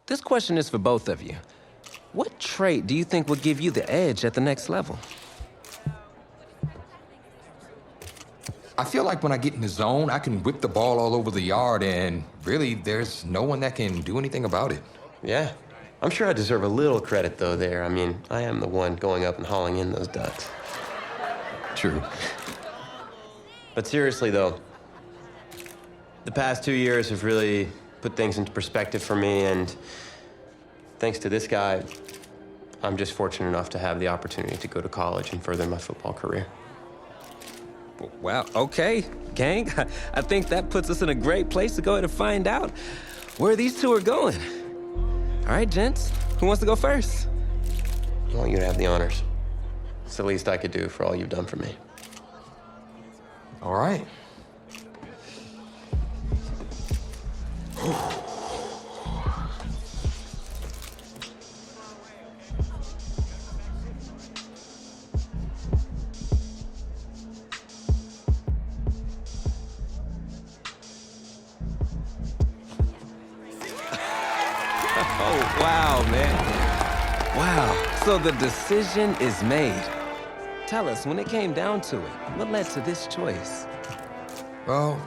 this question is for both of you. What trait do you think would give you the edge at the next level? I feel like when I get in the zone, I can whip the ball all over the yard, and really, there's no one that can do anything about it. Yeah. I'm sure I deserve a little credit, though, there. I mean, I am the one going up and hauling in those ducks. True. But seriously, though, the past 2 years have really put things into perspective for me, and thanks to this guy, I'm just fortunate enough to have the opportunity to go to college and further my football career. Well, okay, gang. I think that puts us in a great place to go ahead and find out where these two are going. All right, gents, who wants to go first? I want you to have the honors. It's the least I could do for all you've done for me. All right. Oh, wow, man. Wow. So the decision is made. Tell us, when it came down to it, what led to this choice? Well,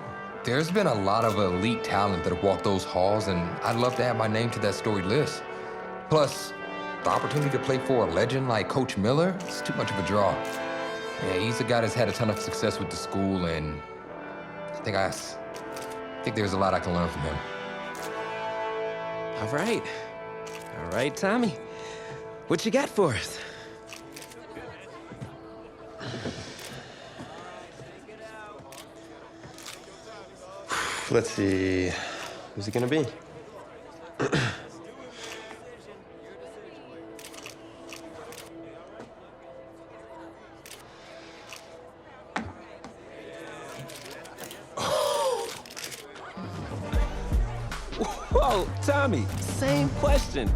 there's been a lot of elite talent that have walked those halls, and I'd love to add my name to that storied list. Plus, the opportunity to play for a legend like Coach Miller is too much of a draw. Yeah, he's a guy that's had a ton of success with the school, and I think there's a lot I can learn from him. All right. All right, Tommy. What you got for us? Let's see. Who's it gonna be? Whoa, Tommy, same question.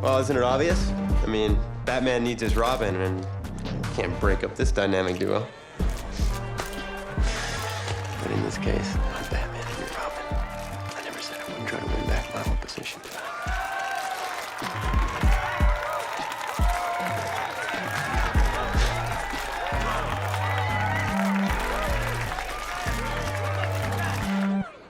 Well, isn't it obvious? I mean, Batman needs his Robin, and can't break up this dynamic duo. But in this case, I'm Batman and you're Robin. I never said I wouldn't try to win back my own position.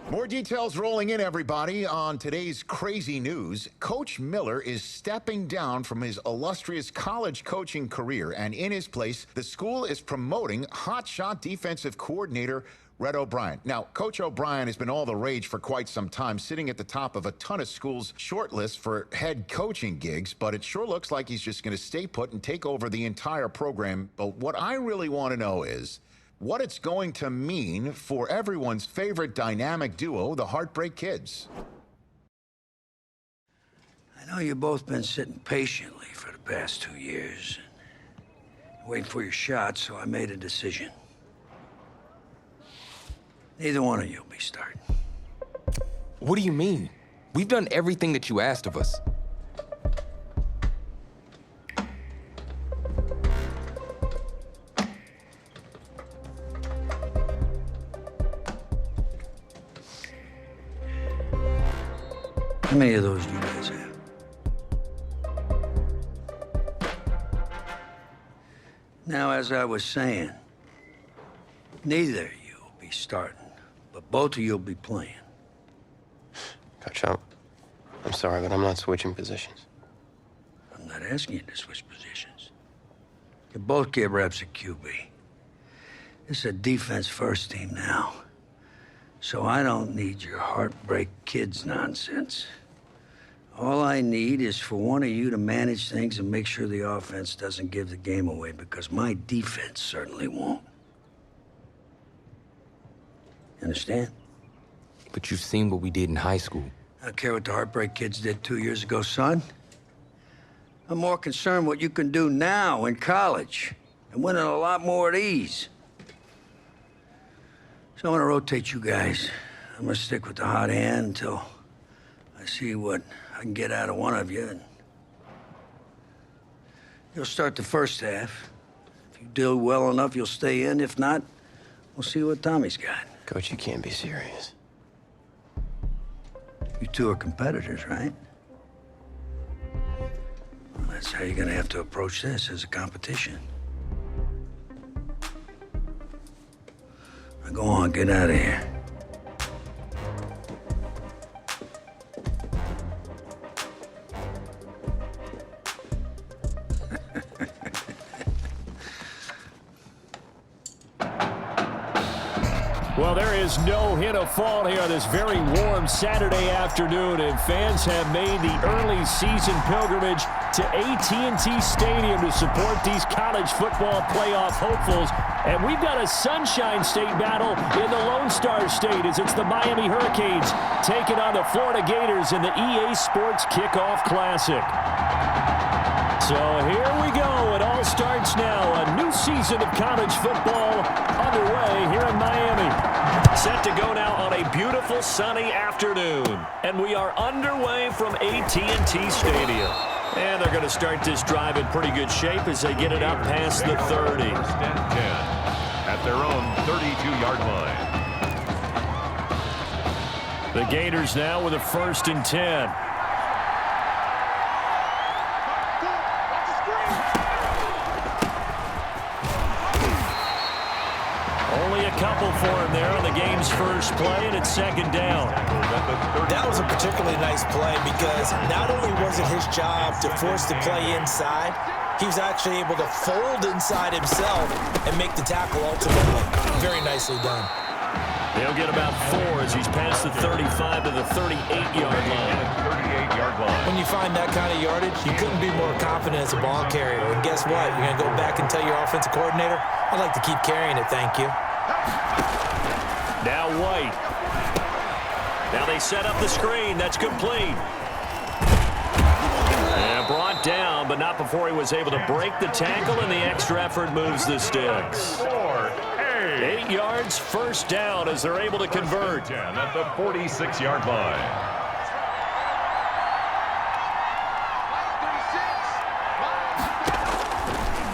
More details rolling in, everybody. On today's crazy news, Coach Miller is stepping down from his illustrious college coaching career, and in his place, the school is promoting hotshot defensive coordinator Red O'Brien. Now, Coach O'Brien has been all the rage for quite some time, sitting at the top of a ton of schools' shortlists for head coaching gigs, but it sure looks like he's just going to stay put and take over the entire program. But what I really want to know is what it's going to mean for everyone's favorite dynamic duo, the Heartbreak Kids. I know you've both been sitting patiently for the past 2 years, waiting for your shot, so I made a decision. Neither one of you will be starting. What do you mean? We've done everything that you asked of us. How many of those do you guys have? Now, as I was saying, neither of you will be starting, but both of you will be playing. Coach, I'm sorry, but I'm not switching positions. I'm not asking you to switch positions. You both get reps at QB. This is a defense-first team now, so I don't need your Heartbreak Kids nonsense. All I need is for one of you to manage things and make sure the offense doesn't give the game away, because my defense certainly won't. Understand? But you've seen what we did in high school. I don't care what the Heartbreak Kids did 2 years ago, son. I'm more concerned what you can do now in college and winning a lot more at ease. So I'm gonna rotate you guys. I'm gonna stick with the hot hand until I see what I can get out of one of you. And you'll start the first half. If you do well enough, you'll stay in. If not, we'll see what Tommy's got. Coach, you can't be serious. You two are competitors, right? Well, that's how you're gonna have to approach this, as a competition. Now go on, get out of here. Well, there is no hint of fall here on this very warm Saturday afternoon, and fans have made the early season pilgrimage to AT&T Stadium to support these college football playoff hopefuls. And we've got a Sunshine State battle in the Lone Star State as it's the Miami Hurricanes taking on the Florida Gators in the EA Sports Kickoff Classic. So here we go. It all starts now. A new season of college football underway here in Miami. Set to go now on a beautiful sunny afternoon. And we are underway from AT&T Stadium. And they're going to start this drive in pretty good shape as they get it up past the 30. At their own 32-yard line. The Gators now with a 1st and 10. Only a couple for him there on the game's first play, and it's 2nd down. That was a particularly nice play because not only was it his job to force the play inside, he was actually able to fold inside himself and make the tackle ultimately. Very nicely done. He'll get about 4 as he's past the 35 to the 38-yard line. 38-yard line. When you find that kind of yardage, you couldn't be more confident as a ball carrier. And guess what? You're going to go back and tell your offensive coordinator, I'd like to keep carrying it, thank you. Now White. Now they set up the screen. That's complete. And brought down, but not before he was able to break the tackle, and the extra effort moves the sticks. 8 yards, 1st down as they're able to convert. 10 at the 46-yard line.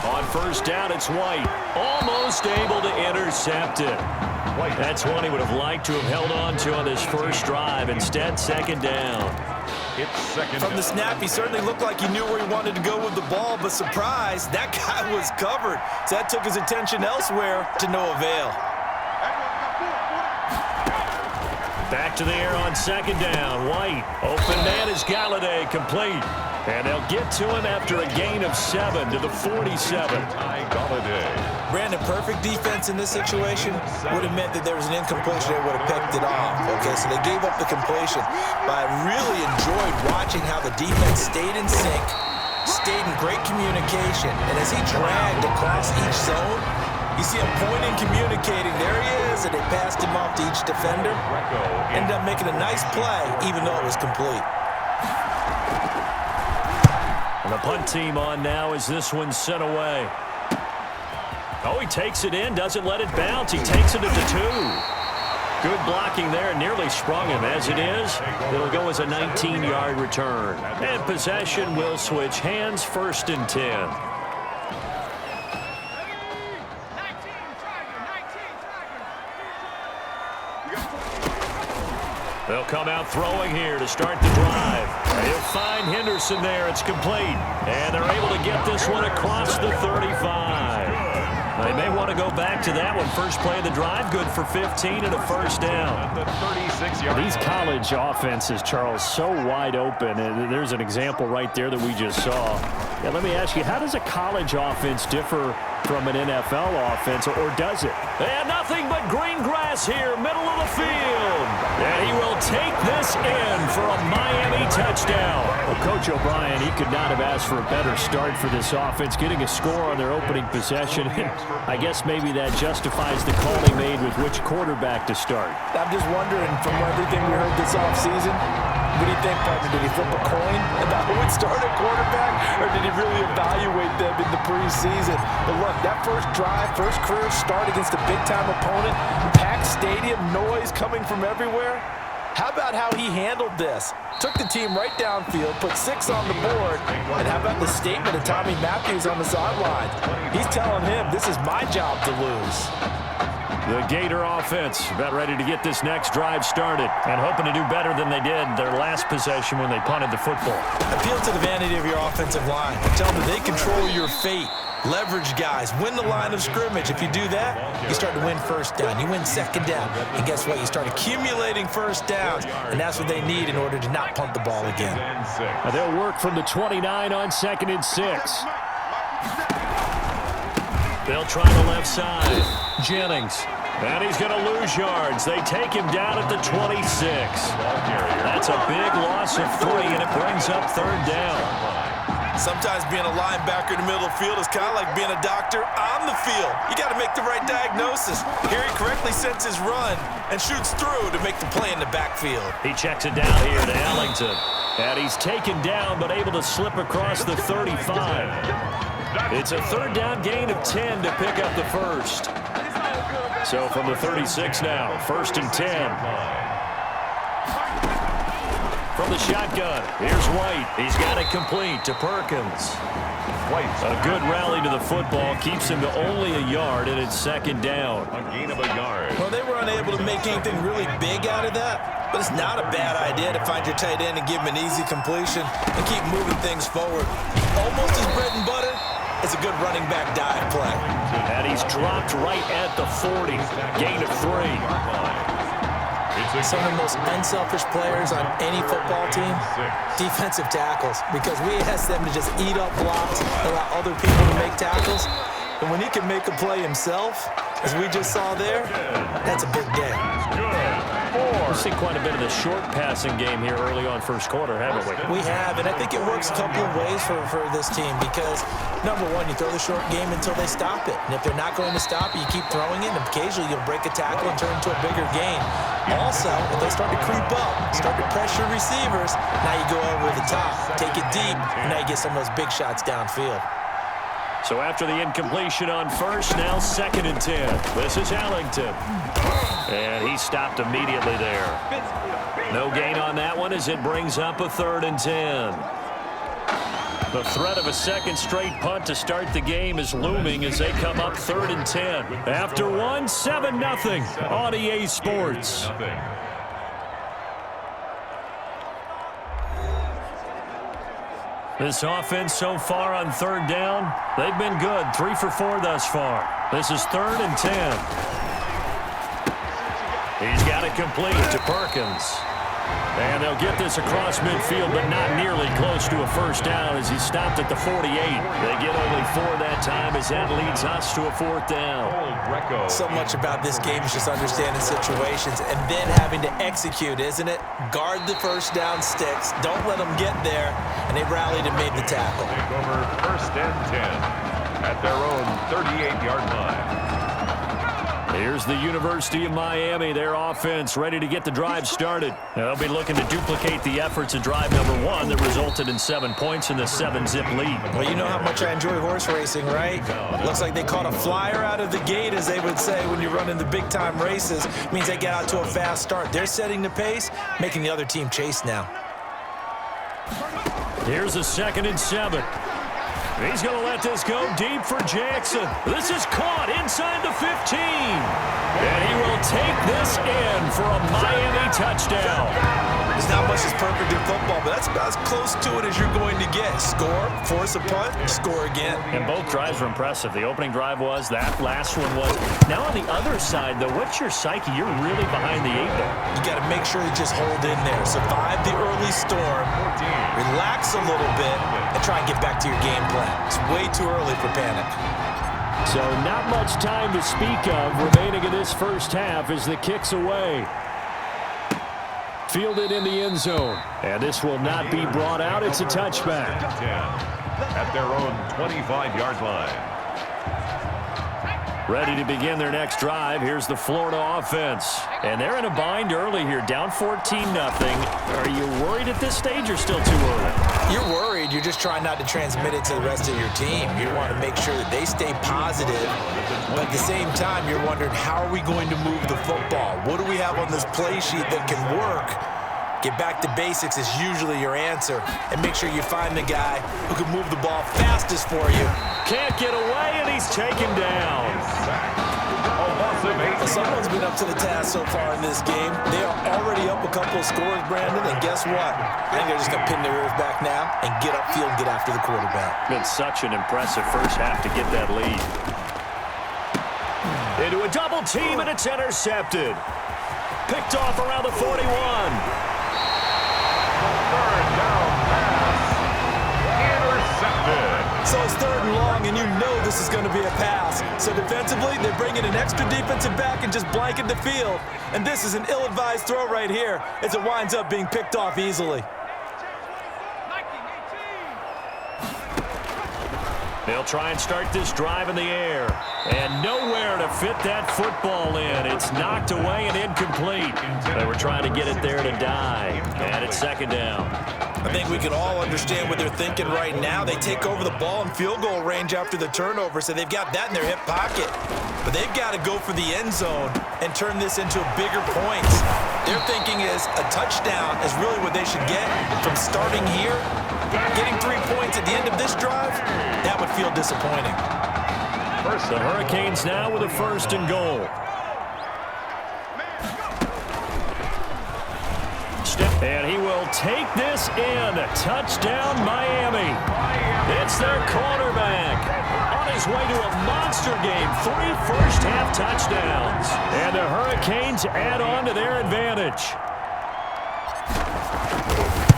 On 1st down, it's White. Almost able to intercept it. That's one he would have liked to have held on to on his first drive. Instead, 2nd down. It's 2nd From the down. snap, he certainly looked like he knew where he wanted to go with the ball, but surprise, that guy was covered. So that took his attention elsewhere to no avail. Back to the air on 2nd down. White. Open man is Galladay, complete. And they'll get to him after a gain of 7 to the 47. Brandon, perfect defense in this situation would have meant that there was an incompletion. They would have picked it off. Okay, so they gave up the completion. But I really enjoyed watching how the defense stayed in sync, stayed in great communication. And as he dragged across each zone, you see him pointing, communicating. There he is, and they passed him off to each defender. Ended up making a nice play, even though it was complete. And the punt team on now as this one's sent away. Oh, he takes it in, doesn't let it bounce. He takes it into 2. Good blocking there, nearly sprung him. As it is, it'll go as a 19-yard return. And possession will switch hands, 1st and 10. They'll come out throwing here to start the drive. He'll find Henderson there. It's complete. And they're able to get this one across the 35. They may want to go back to that one. First play of the drive, good for 15 and a 1st down. These college offenses, Charles, so wide open. And there's an example right there that we just saw. Yeah, let me ask you, how does a college offense differ from an NFL offense, or does it? And nothing but green grass here, middle of the field. And he will take this in for a Miami touchdown. Well, Coach O'Brien, he could not have asked for a better start for this offense, getting a score on their opening possession. I guess maybe that justifies the call he made with which quarterback to start. I'm just wondering, from everything we heard this offseason, what do you think, partner? Did he flip a coin about who would start at quarterback, or did he really evaluate them in the preseason? But look, that first drive, first career start against a big-time opponent, packed stadium, noise coming from everywhere. How about how he handled this? Took the team right downfield, put 6 on the board, and how about the statement of Tommy Matthews on the sideline? He's telling him, this is my job to lose. The Gator offense about ready to get this next drive started and hoping to do better than they did their last possession when they punted the football. Appeal to the vanity of your offensive line. Tell them that they control your fate. Leverage guys. Win the line of scrimmage. If you do that, you start to win first down. You win second down. And guess what? You start accumulating first downs. And that's what they need in order to not punt the ball again. Now they'll work from the 29 on 2nd and 6. They'll try the left side. Jennings. And he's going to lose yards. They take him down at the 26. That's a big loss of 3, and it brings up 3rd down. Sometimes being a linebacker in the middle of the field is kind of like being a doctor on the field. You got to make the right diagnosis. Here he correctly sets his run and shoots through to make the play in the backfield. He checks it down here to Ellington. And he's taken down but able to slip across the 35. It's a 3rd down gain of 10 to pick up the first. So from the 36 now, 1st and 10. From the shotgun, here's White. He's got it complete to Perkins. A good rally to the football keeps him to only a yard, and it's 2nd down. A gain of a yard. Well, they were unable to make anything really big out of that, but it's not a bad idea to find your tight end and give him an easy completion and keep moving things forward. Almost his bread and butter. It's a good running back dive play. And he's dropped right at the 40. Gain of 3. Some of the most unselfish players on any football team, defensive tackles, because we ask them to just eat up blocks, allow other people to make tackles. And when he can make a play himself, as we just saw there, that's a big day. We've seen quite a bit of the short passing game here early on first quarter, haven't we? We have, and I think it works a couple of ways for this team because, number one, you throw the short game until they stop it. And if they're not going to stop it, you keep throwing it, and occasionally you'll break a tackle and turn it into a bigger gain. Also, if they start to creep up, start to pressure receivers, now you go over the top, take it deep, and now you get some of those big shots downfield. So after the incompletion on first, now 2nd and 10. This is Ellington. And he stopped immediately there. No gain on that one as it brings up a 3rd and 10. The threat of a second straight punt to start the game is looming as they come up 3rd and 10. After one, 7-0 on EA Sports. This offense so far on 3rd down, they've been good. 3 for 4 thus far. This is 3rd and 10. He's got it complete to Perkins. And they'll get this across midfield, but not nearly close to a first down as he stopped at the 48. They get only 4 that time as that leads us to a 4th down. So much about this game is just understanding situations and then having to execute, isn't it? Guard the first down sticks. Don't let them get there. And they rallied and made the tackle. Take over 1st and 10 at their own 38-yard line. Here's the University of Miami, their offense ready to get the drive started. They'll be looking to duplicate the efforts of drive number 1 that resulted in 7 points in the 7-zip lead. Well, you know how much I enjoy horse racing, right? Looks like they caught a flyer out of the gate, as they would say when you're running the big-time races. It means they get out to a fast start. They're setting the pace, making the other team chase now. Here's a 2nd and 7. He's going to let this go deep for Jackson. This is caught inside the 15. And he will take this in for a Miami touchdown. There's not much that's perfect in football, but that's about as close to it as you're going to get. Score, force a punt, score again. And both drives were impressive. The opening drive was, that last one was. Now on the other side, though, what's your psyche? You're really behind the 8-ball. You got to make sure you just hold in there. Survive the early storm, relax a little bit, and try and get back to your game plan. It's way too early for panic. So not much time to speak of remaining in this first half as the kick's away. Fielded in the end zone. And this will not be brought out. It's a touchback. 10 at their own 25-yard line. Ready to begin their next drive. Here's the Florida offense. And they're in a bind early here, down 14-0. Are you worried at this stage or still too early? You're worried. You're just trying not to transmit it to the rest of your team. You want to make sure that they stay positive. But at the same time, you're wondering, how are we going to move the football? What do we have on this play sheet that can work? Get back to basics is usually your answer. And make sure you find the guy who can move the ball fastest for you. Can't get away, and he's taken down. Well, someone's been up to the task so far in this game. They are already up a couple of scores, Brandon, and guess what? I think they're just going to pin their ears back now and get upfield and get after the quarterback. Been such an impressive first half to get that lead. Into a double team, and it's intercepted. Picked off around the 41. Third down pass. Intercepted. So it's 3rd and long, and you know this is going to be a pass. So defensively, they're bringing an extra defensive back and just blanking the field. And this is an ill-advised throw right here as it winds up being picked off easily. They'll try and start this drive in the air. And nowhere to fit that football in. It's knocked away and incomplete. They were trying to get it there to die. And it's 2nd down. I think we can all understand what they're thinking right now. They take over the ball in field goal range after the turnover, so they've got that in their hip pocket. But they've got to go for the end zone and turn this into bigger points. Their thinking is a touchdown is really what they should get from starting here. Getting 3 points at the end of this drive, that would feel disappointing. The Hurricanes now with a 1st and goal. And he will take this in. Touchdown, Miami. It's their quarterback. On his way to a monster game. 3 first-half touchdowns. And the Hurricanes add on to their advantage.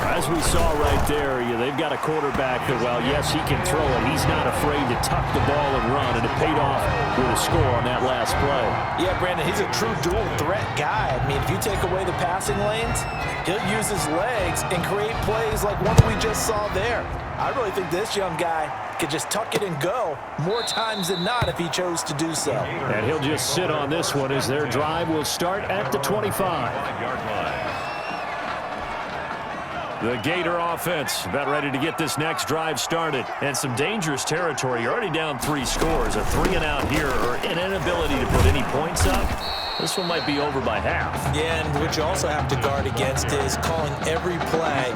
As we saw right there, they've got a quarterback that, well, yes, he can throw it. He's not afraid to tuck the ball and run, and it paid off with a score on that last play. Yeah, Brandon, he's a true dual-threat guy. I mean, if you take away the passing lanes, he'll use his legs and create plays like one we just saw there. I really think this young guy could just tuck it and go more times than not if he chose to do so. And he'll just sit on this one as their drive will start at the 25-yard line. The Gator offense about ready to get this next drive started. And some dangerous territory. You're already down 3 scores. A 3-and-out here or an inability to put any points up. This one might be over by half. Yeah, and what you also have to guard against is calling every play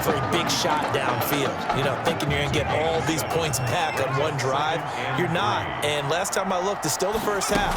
for a big shot downfield. You know, thinking you're going to get all these points back on one drive. You're not. And last time I looked, it's still the first half.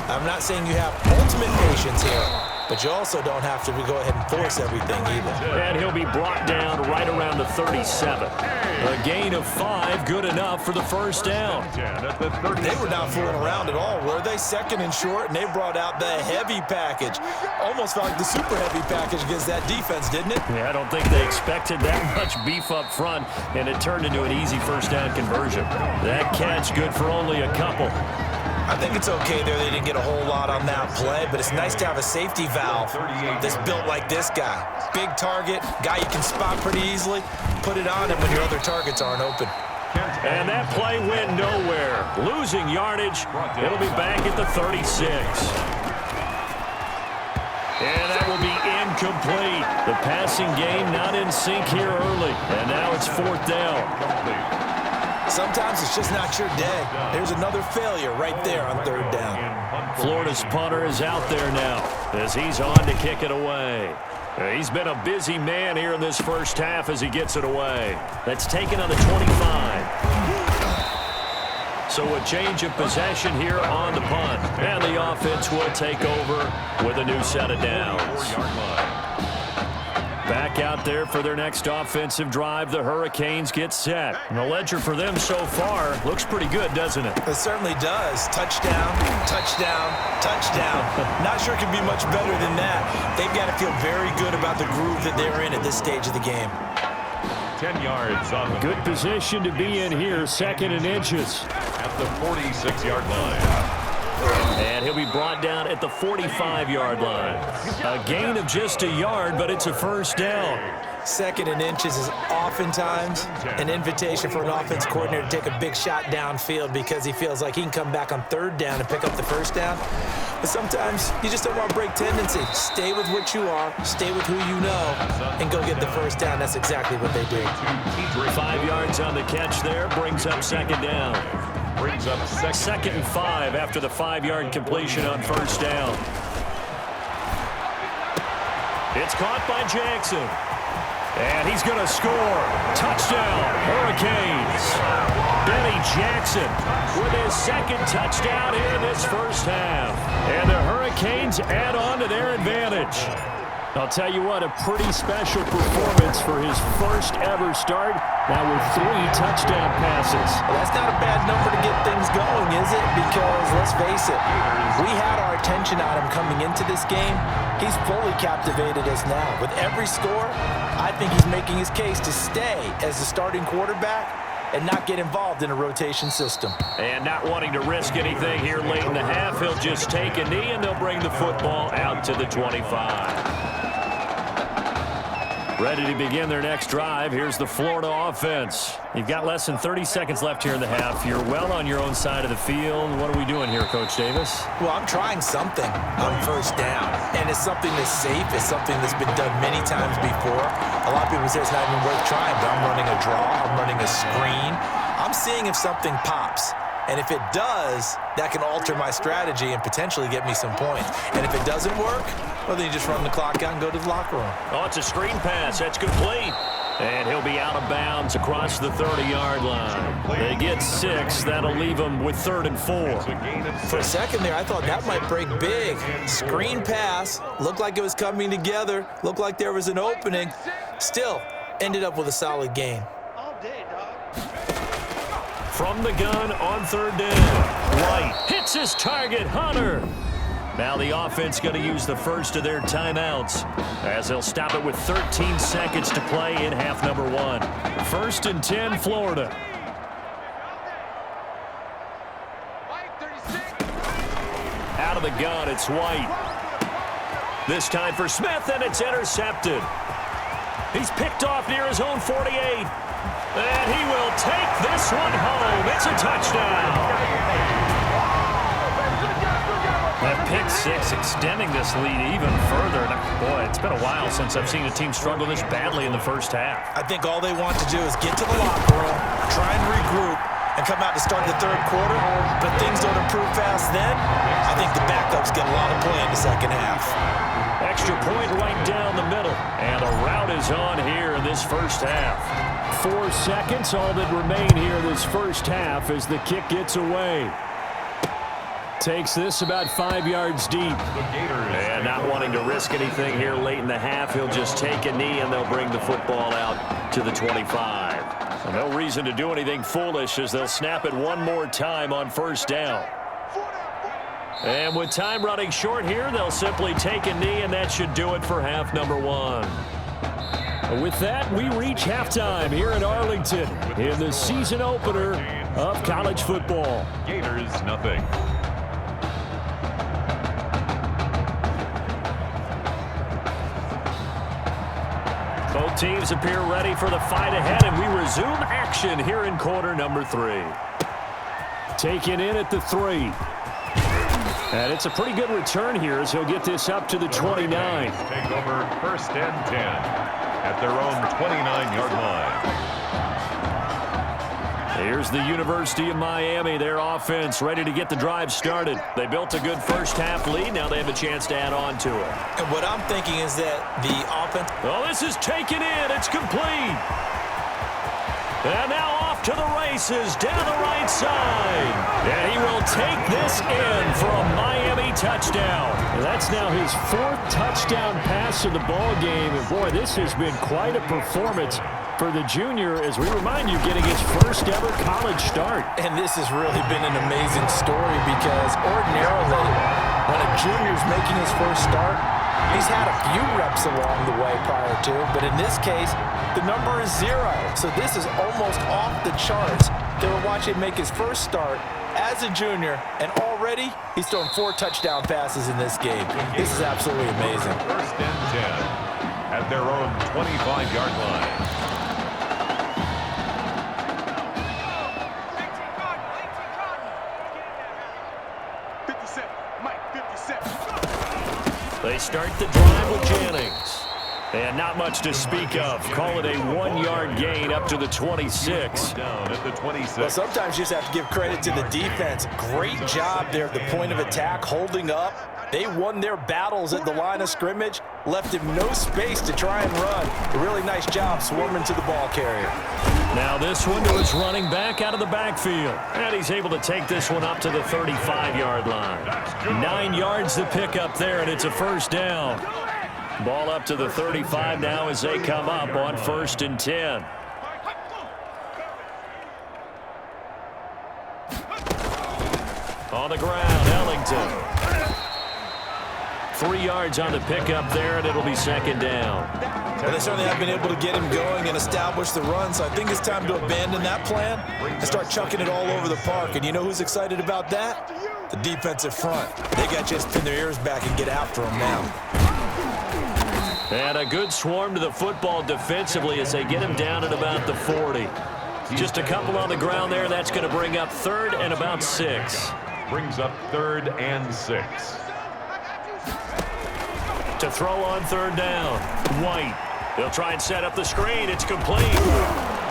I'm not saying you have ultimate patience here, but you also don't have to go ahead and force everything either. And he'll be brought down right around the 37. A gain of 5, good enough for the first down. They were not fooling around at all, were they? 2nd and short, and they brought out the heavy package. Almost felt like the super heavy package against that defense, didn't it? Yeah, I don't think they expected that much beef up front, and it turned into an easy first down conversion. That catch good for only a couple. I think it's okay there. They didn't get a whole lot on that play, but it's nice to have a safety valve that's built like this guy. Big target, guy you can spot pretty easily. Put it on him when your other targets aren't open. And that play went nowhere. Losing yardage. It'll be back at the 36. And that will be incomplete. The passing game not in sync here early. And now it's 4th down. Sometimes it's just not your day. There's another failure right there on 3rd down. Florida's punter is out there now as he's on to kick it away. He's been a busy man here in this first half as he gets it away. That's taken on the 25. So a change of possession here on the punt. And the offense will take over with a new set of downs. Back out there for their next offensive drive. The Hurricanes get set. And the ledger for them so far looks pretty good, doesn't it? It certainly does. Touchdown, touchdown, touchdown. Not sure it can be much better than that. They've got to feel very good about the groove that they're in at this stage of the game. 10 yards on the good position to be in here. 2nd and inches. At the 46-yard line. And he'll be brought down at the 45-yard line. A gain of just a yard, but it's a first down. 2nd and inches is oftentimes an invitation for an offense coordinator to take a big shot downfield because he feels like he can come back on 3rd down and pick up the first down. But sometimes you just don't want to break tendency. Stay with what you are, stay with who you know, and go get the first down. That's exactly what they do. 5 yards on the catch there, brings up 2nd down. Brings up 2nd and 5 after the 5-yard completion on first down. It's caught by Jackson. And he's going to score. Touchdown, Hurricanes. Benny Jackson with his second touchdown here in this first half. And the Hurricanes add on to their advantage. I'll tell you what, a pretty special performance for his first ever start. Now with 3 touchdown passes. Well, that's not a bad number to get things going, is it? Because, let's face it, we had our attention on him coming into this game. He's fully captivated us now. With every score, I think he's making his case to stay as the starting quarterback and not get involved in a rotation system. And not wanting to risk anything here late in the half, he'll just take a knee and they'll bring the football out to the 25. Ready to begin their next drive. Here's the Florida offense. You've got less than 30 seconds left here in the half. You're well on your own side of the field. What are we doing here, Coach Davis? Well, I'm trying something on first down, and it's something that's safe. It's something that's been done many times before. A lot of people say it's not even worth trying, but I'm running a draw. I'm running a screen. I'm seeing if something pops. And if it does, that can alter my strategy and potentially get me some points. And if it doesn't work, well, then you just run the clock out and go to the locker room. Oh, it's a screen pass. That's complete. And he'll be out of bounds across the 30-yard line. They get 6. That'll leave them with 3rd and 4. For a second there, I thought that might break big. Screen pass. Looked like it was coming together. Looked like there was an opening. Still, ended up with a solid gain. From the gun on 3rd down. White hits his target, Hunter. Now the offense going to use the first of their timeouts as they'll stop it with 13 seconds to play in half number 1. 1st and 10, Florida. Out of the gun, it's White. This time for Smith, and it's intercepted. He's picked off near his own 48. And he will take this one home. It's a touchdown. That pick 6 extending this lead even further. Boy, it's been a while since I've seen a team struggle this badly in the first half. I think all they want to do is get to the locker room, try and regroup, and come out to start the 3rd quarter. But things don't improve fast then. I think the backups get a lot of play in the second half. Extra point right down the middle. And a route is on here in this first half. 4 seconds, all that remain here this first half as the kick gets away. Takes this about 5 yards deep. And not wanting to risk anything here late in the half, he'll just take a knee and they'll bring the football out to the 25. So no reason to do anything foolish as they'll snap it one more time on 1st down. And with time running short here, they'll simply take a knee, and that should do it for half number 1. With that, we reach halftime here in Arlington in the season opener of college football. Gators, nothing. Both teams appear ready for the fight ahead, and we resume action here in quarter number 3. Taken in at the 3. And it's a pretty good return here as he'll get this up to the 29. Take over 1st and 10 at their own 29-yard line. Here's the University of Miami, their offense ready to get the drive started. They built a good first half lead. Now they have a chance to add on to it. And what I'm thinking is that the offense... Oh, this is taken in. It's complete. And now off to the races down the right side. And he will take this in for a Miami touchdown. That's now his 4th touchdown pass of the ball game. And boy, this has been quite a performance for the junior, as we remind you, getting his first ever college start. And this has really been an amazing story because ordinarily, when a junior's making his first start, he's had a few reps along the way prior to, but in this case, the number is 0. So this is almost off the charts. They were watching him make his first start as a junior, and already he's thrown 4 touchdown passes in this game. This is absolutely amazing. 1st and 10 at their own 25-yard line. They start the drive with Jennings. And not much to speak of. Call it a 1-yard gain up to the 26. Down at the 26. Well, sometimes you just have to give credit to the defense. Great job there at the point of attack, holding up, They won their battles at the line of scrimmage, left him no space to try and run. A really nice job swarming to the ball carrier. Now this one to his running back out of the backfield. And he's able to take this one up to the 35-yard line. 9 yards to pick up there, and it's a first down. Ball up to the 35 now as they come up on 1st and 10. On the ground, Ellington. 3 yards on the pickup there, and it'll be 2nd down. Well, they certainly have been able to get him going and establish the run, so I think it's time to abandon that plan and start chucking it all over the park. And you know who's excited about that? The defensive front. They got to just pin their ears back and get after him now. And a good swarm to the football defensively as they get him down at about the 40. Just a couple on the ground there. That's going to bring up 3rd and about 6. Brings up 3rd and 6. To throw on 3rd down. White. They'll try and set up the screen. It's complete.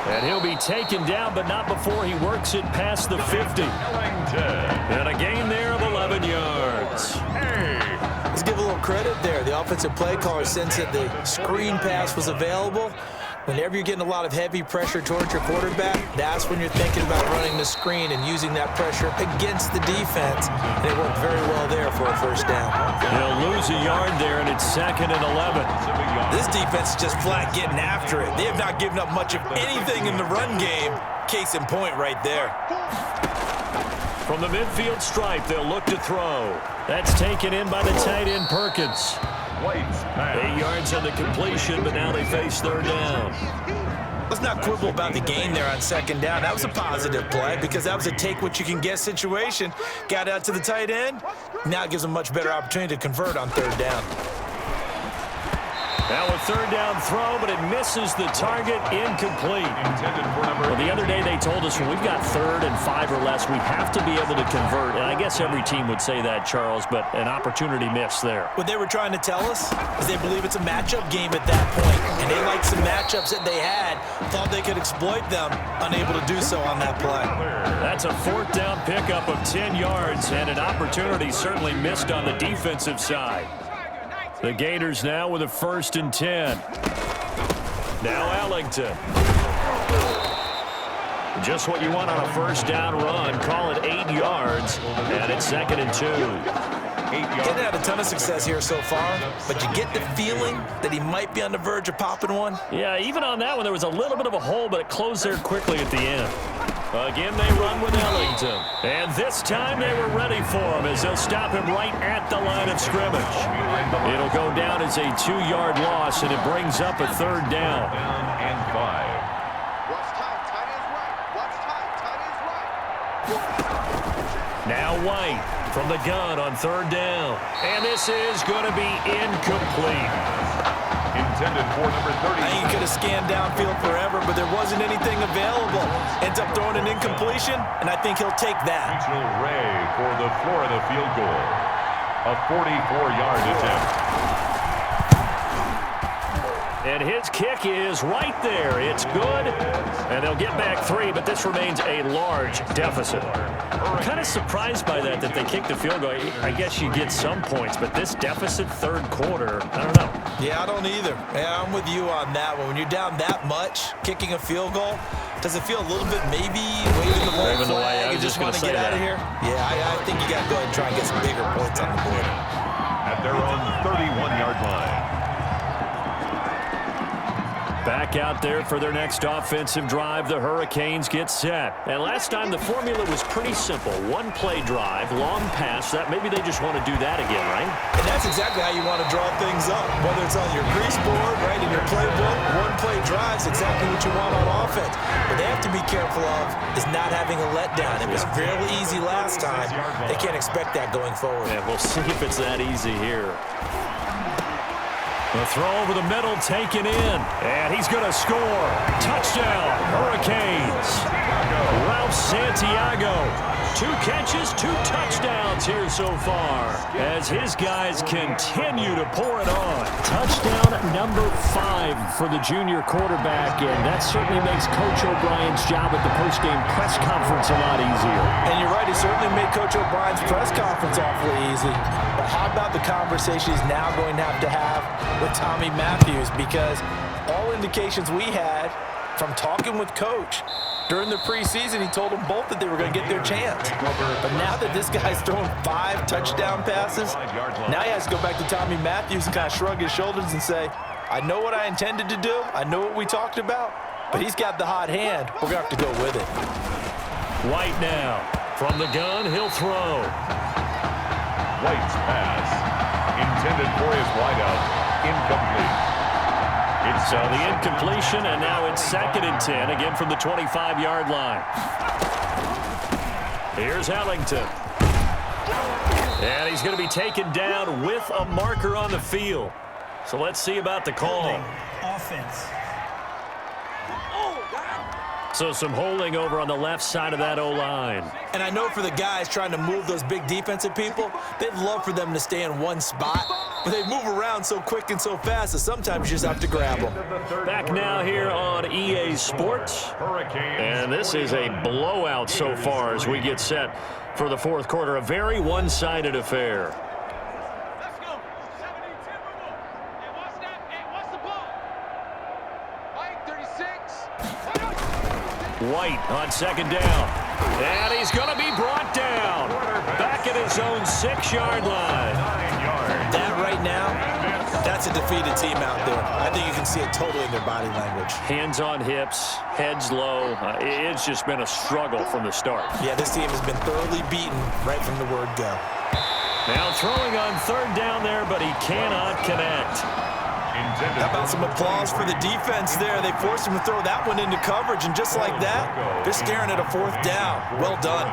And he'll be taken down, but not before he works it past the 50. And a gain there of 11 yards. Let's give a little credit there. The offensive play caller sensed that the screen pass was available. Whenever you're getting a lot of heavy pressure towards your quarterback, that's when you're thinking about running the screen and using that pressure against the defense. And it worked very well there for a first down. He'll lose a yard there, and it's 2nd and 11. This defense is just flat getting after it. They have not given up much of anything in the run game. Case in point right there. From the midfield stripe, they'll look to throw. That's taken in by the tight end, Perkins. 8 yards on the completion, but now they face 3rd down. Let's not quibble about the gain there on 2nd down. That was a positive play because that was a take-what-you-can-get situation. Got out to the tight end. Now it gives them a much better opportunity to convert on 3rd down. Now a 3rd down throw, but it misses the target, incomplete. Well, the other day they told us when we've got 3rd and 5 or less, we have to be able to convert. And I guess every team would say that, Charles, but an opportunity missed there. What they were trying to tell us is they believe it's a matchup game at that point. And they liked some matchups that they had, thought they could exploit them, unable to do so on that play. That's a 4th down pickup of 10 yards, and an opportunity certainly missed on the defensive side. The Gators now with a 1st and 10. Now Ellington. Just what you want on a 1st down run. Call it 8 yards, and it's 2nd and 2. Getting had a ton of success here so far, but you get the feeling that he might be on the verge of popping one. Yeah, even on that one, there was a little bit of a hole, but it closed there quickly at the end. Again, they run with Ellington. And this time they were ready for him as they'll stop him right at the line of scrimmage. It'll go down as a 2-yard loss, and it brings up a 3rd down. And 5. Now White from the gun on 3rd down. And this is going to be incomplete. Intended for number 30. I think he could have scanned downfield forever, but there wasn't anything available. Ends up throwing an incompletion, and I think he'll take that. Regional Ray for the Florida field goal. A 44-yard attempt. And his kick is right there. It's good. And they'll get back 3, but this remains a large deficit. I'm kind of surprised by that they kicked the field goal. I guess you get some points, but this deficit 3rd quarter, I don't know. Yeah, I don't either. Yeah, I'm with you on that one. When you're down that much, kicking a field goal, does it feel a little bit maybe waving the white flag and just want to get out of here? Yeah, I think you got to go ahead and try and get some bigger points on the board. At their own 31-yard line. Back out there for their next offensive drive, the Hurricanes get set. And last time the formula was pretty simple. 1-play drive, long pass. That maybe they just want to do that again, right? And that's exactly how you want to draw things up. Whether it's on your crease board, right, in your playbook, 1-play drives, exactly what you want on offense. What they have to be careful of is not having a letdown. It was fairly easy last time. They can't expect that going forward. Yeah, we'll see if it's that easy here. The throw over the middle taken in, and he's going to score. Touchdown, Hurricanes. Ralph Santiago 2 catches, 2 touchdowns here so far as his guys continue to pour it on. Touchdown number 5 for the junior quarterback, and that certainly makes Coach O'Brien's job at the postgame press conference a lot easier. And you're right, it certainly made Coach O'Brien's press conference awfully easy. But how about the conversation he's now going to have with Tommy Matthews? Because all indications we had from talking with Coach during the preseason, he told them both that they were going to get their chance. But now that this guy's throwing 5 touchdown passes, now he has to go back to Tommy Matthews and kind of shrug his shoulders and say, I know what I intended to do. I know what we talked about. But he's got the hot hand. We're going to have to go with it. White now. From the gun, he'll throw. White's pass, intended for his wideout, incomplete. So the incompletion, and now it's 2nd and 10, again from the 25-yard line. Here's Ellington. And he's going to be taken down with a marker on the field. So let's see about the call. Offense. So some holding over on the left side of that O-line. And I know for the guys trying to move those big defensive people, they'd love for them to stay in one spot. But they move around so quick and so fast that sometimes you just have to grab them. Back now here on EA Sports. And this is a blowout so far as we get set for the 4th quarter. A very one-sided affair. White on 2nd down. And he's going to be brought down. Back at his own 6-yard line. That right now, that's a defeated team out there. I think you can see it totally in their body language. Hands on hips, heads low. It's just been a struggle from the start. Yeah, this team has been thoroughly beaten right from the word go. Now throwing on 3rd down there, but he cannot connect. How about some applause for the defense there? They forced him to throw that one into coverage, and just like that, they're staring at a 4th down. Well done.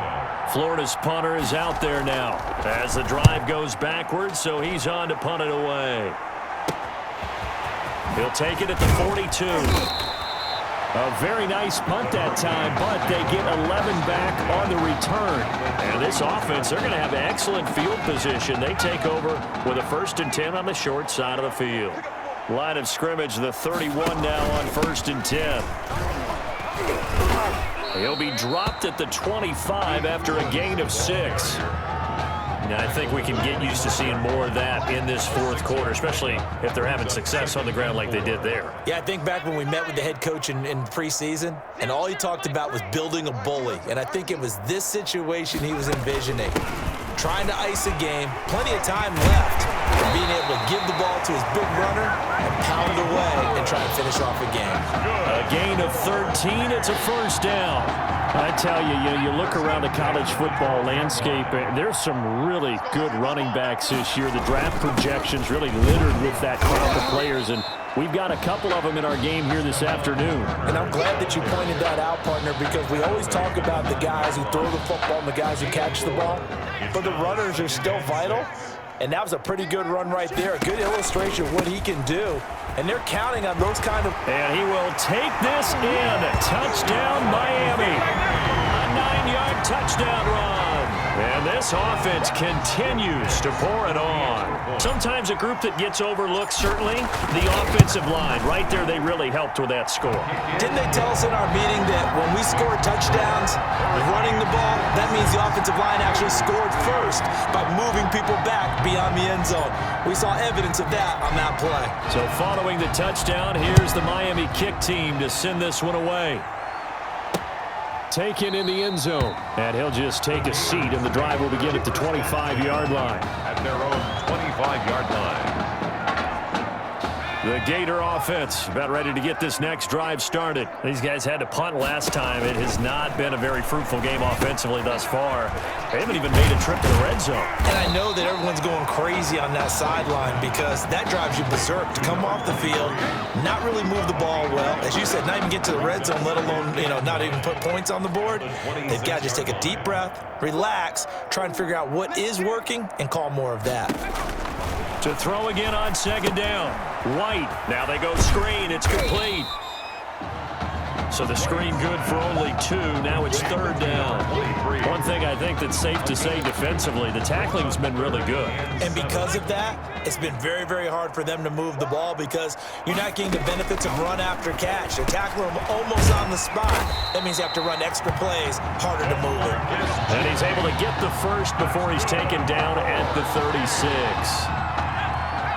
Florida's punter is out there now as the drive goes backwards, so he's on to punt it away. He'll take it at the 42. A very nice punt that time, but they get 11 back on the return. And this offense, they're going to have excellent field position. They take over with a 1st and 10 on the short side of the field. Line of scrimmage, the 31 now on 1st and 10. He'll be dropped at the 25 after a gain of 6. Now, I think we can get used to seeing more of that in this 4th quarter, especially if they're having success on the ground like they did there. Yeah, I think back when we met with the head coach in preseason, and all he talked about was building a bully. And I think it was this situation he was envisioning. Trying to ice a game, plenty of time left, and being able to give the ball to his big runner and pound away and try and finish off a game. A gain of 13, it's a 1st down. I tell you, you look around the college football landscape, there's some really good running backs this year. The draft projections really littered with that crop of players, and we've got a couple of them in our game here this afternoon. And I'm glad that you pointed that out, partner, because we always talk about the guys who throw the football and the guys who catch the ball, but the runners are still vital. And that was a pretty good run right there, a good illustration of what he can do. And they're counting on those kind of... And he will take this in. Touchdown, Miami. A 9-yard touchdown run. And this offense continues to pour it on. Sometimes a group that gets overlooked, certainly, the offensive line. Right there, they really helped with that score. Didn't they tell us in our meeting that when we score touchdowns, running the ball, that means the offensive line actually scored first by moving people back beyond the end zone? We saw evidence of that on that play. So following the touchdown, here's the Miami kick team to send this one away. Taken in the end zone, and he'll just take a seat, and the drive will begin at the 25-yard line. At their own 25-yard line. The Gator offense about ready to get this next drive started. These guys had to punt last time. It has not been a very fruitful game offensively thus far. They haven't even made a trip to the red zone. And I know that everyone's going crazy on that sideline because that drives you berserk to come off the field, not really move the ball well. As you said, not even get to the red zone, let alone, not even put points on the board. They've got to just take a deep breath, relax, try and figure out what is working, and call more of that. To throw again on 2nd down. White. Now they go screen. It's complete. So the screen good for only 2. Now it's 3rd down. One thing I think that's safe to say defensively, the tackling's been really good. And because of that, it's been very, very hard for them to move the ball because you're not getting the benefits of run after catch. They tackle him almost on the spot. That means you have to run extra plays, harder to move it. And he's able to get the first before he's taken down at the 36.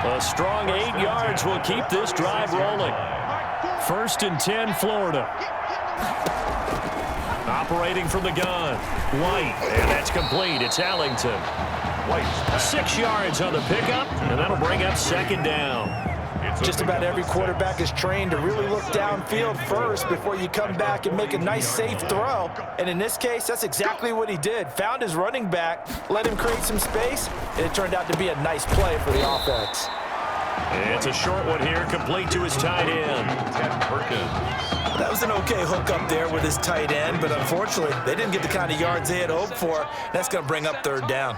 A strong 8 yards will keep this drive rolling. 1st and 10, Florida. Operating from the gun. White, and that's complete. It's Allington. 6 yards on the pickup, and that'll bring up 2nd down. Just about every quarterback is trained to really look downfield first before you come back and make a nice, safe throw. And in this case, that's exactly what he did. Found his running back, let him create some space, and it turned out to be a nice play for the offense. It's a short one here, complete to his tight end. That was an okay hook up there with his tight end, but unfortunately, they didn't get the kind of yards they had hoped for. That's going to bring up 3rd down.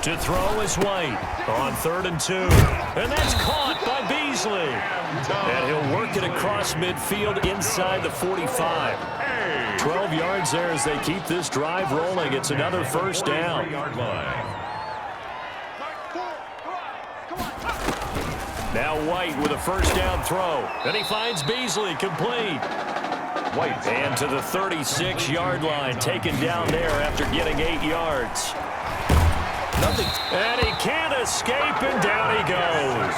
To throw is White on 3rd and 2. And that's caught by Beasley. And he'll work it across midfield inside the 45. 12 yards there as they keep this drive rolling. It's another 1st down. Now White with a 1st down throw. And he finds Beasley complete. White. And to the 36-yard line, taken down there after getting 8 yards. Nothing. And he can't escape, and down he goes.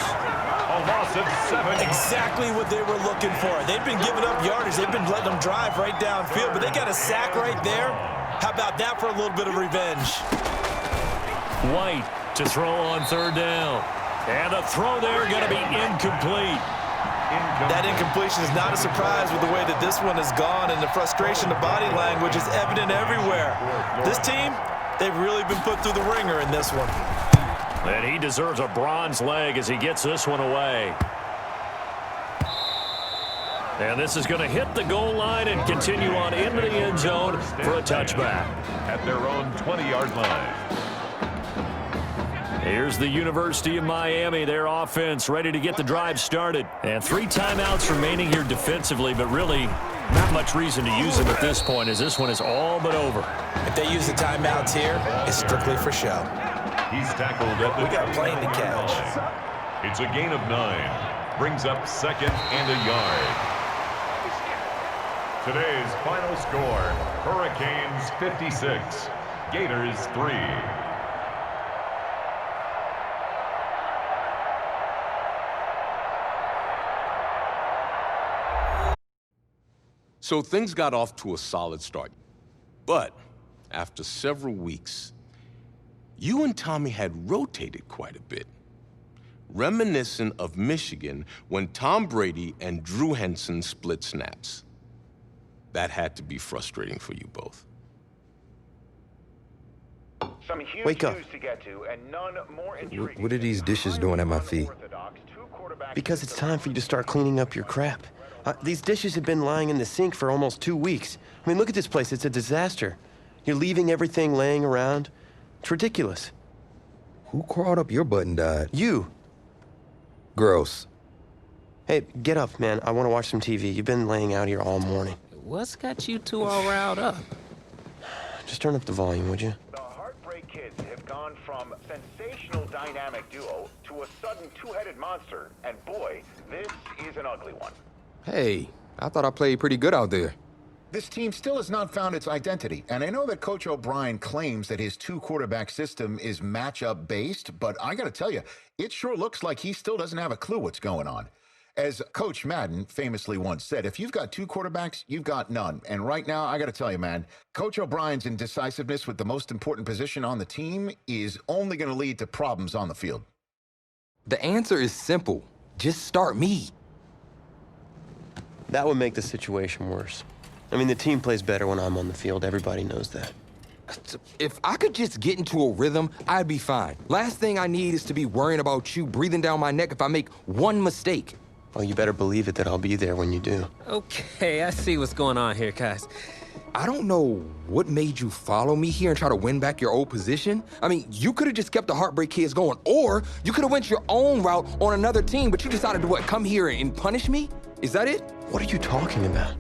A loss of 7. Exactly what they were looking for. They've been giving up yardage. They've been letting them drive right downfield, but they got a sack right there. How about that for a little bit of revenge? White to throw on 3rd down. And a throw there going to be incomplete. That incompletion is not a surprise with the way that this one has gone, and the frustration, the body language is evident everywhere. This team, they've really been put through the ringer in this one. And he deserves a bronze leg as he gets this one away. And this is going to hit the goal line and continue on into the end zone for a touchback. At their own 20-yard line. Here's the University of Miami, their offense ready to get the drive started. And 3 timeouts remaining here defensively, but really not much reason to use them at this point as this one is all but over. If they use the timeouts here, it's strictly for show. He's tackled at the... We got a plane to catch. It's a gain of 9. Brings up 2nd and a yard. Today's final score, Hurricanes 56, Gators 3. So things got off to a solid start. But after several weeks, you and Tommy had rotated quite a bit, reminiscent of Michigan when Tom Brady and Drew Henson split snaps. That had to be frustrating for you both. Some huge Wake up. news to get to, and none more intriguing. What are these dishes doing at my feet? Because it's time for you to start cleaning up your crap. These dishes have been lying in the sink for almost 2 weeks. I mean, look at this place. It's a disaster. You're leaving everything laying around. It's ridiculous. Who crawled up your butt and died? You. Gross. Hey, get up, man. I want to watch some TV. You've been laying out here all morning. What's got you two all riled up? Just turn up the volume, would you? The Heartbreak Kids have gone from sensational dynamic duo to a sudden two-headed monster, and boy, this is an ugly one. Hey, I thought I played pretty good out there. This team still has not found its identity, and I know that Coach O'Brien claims that his 2-quarterback system is matchup based, but I gotta tell you, it sure looks like he still doesn't have a clue what's going on. As Coach Madden famously once said, if you've got 2 quarterbacks, you've got none. And right now, I gotta tell you, man, Coach O'Brien's indecisiveness with the most important position on the team is only gonna lead to problems on the field. The answer is simple. Just start me. That would make the situation worse. I mean, the team plays better when I'm on the field. Everybody knows that. If I could just get into a rhythm, I'd be fine. Last thing I need is to be worrying about you breathing down my neck if I make one mistake. Well, you better believe it that I'll be there when you do. Okay, I see what's going on here, guys. I don't know what made you follow me here and try to win back your old position. I mean, you could have just kept the Heartbreak Kids going, or you could have went your own route on another team, but you decided to what, come here and punish me? Is that it? What are you talking about?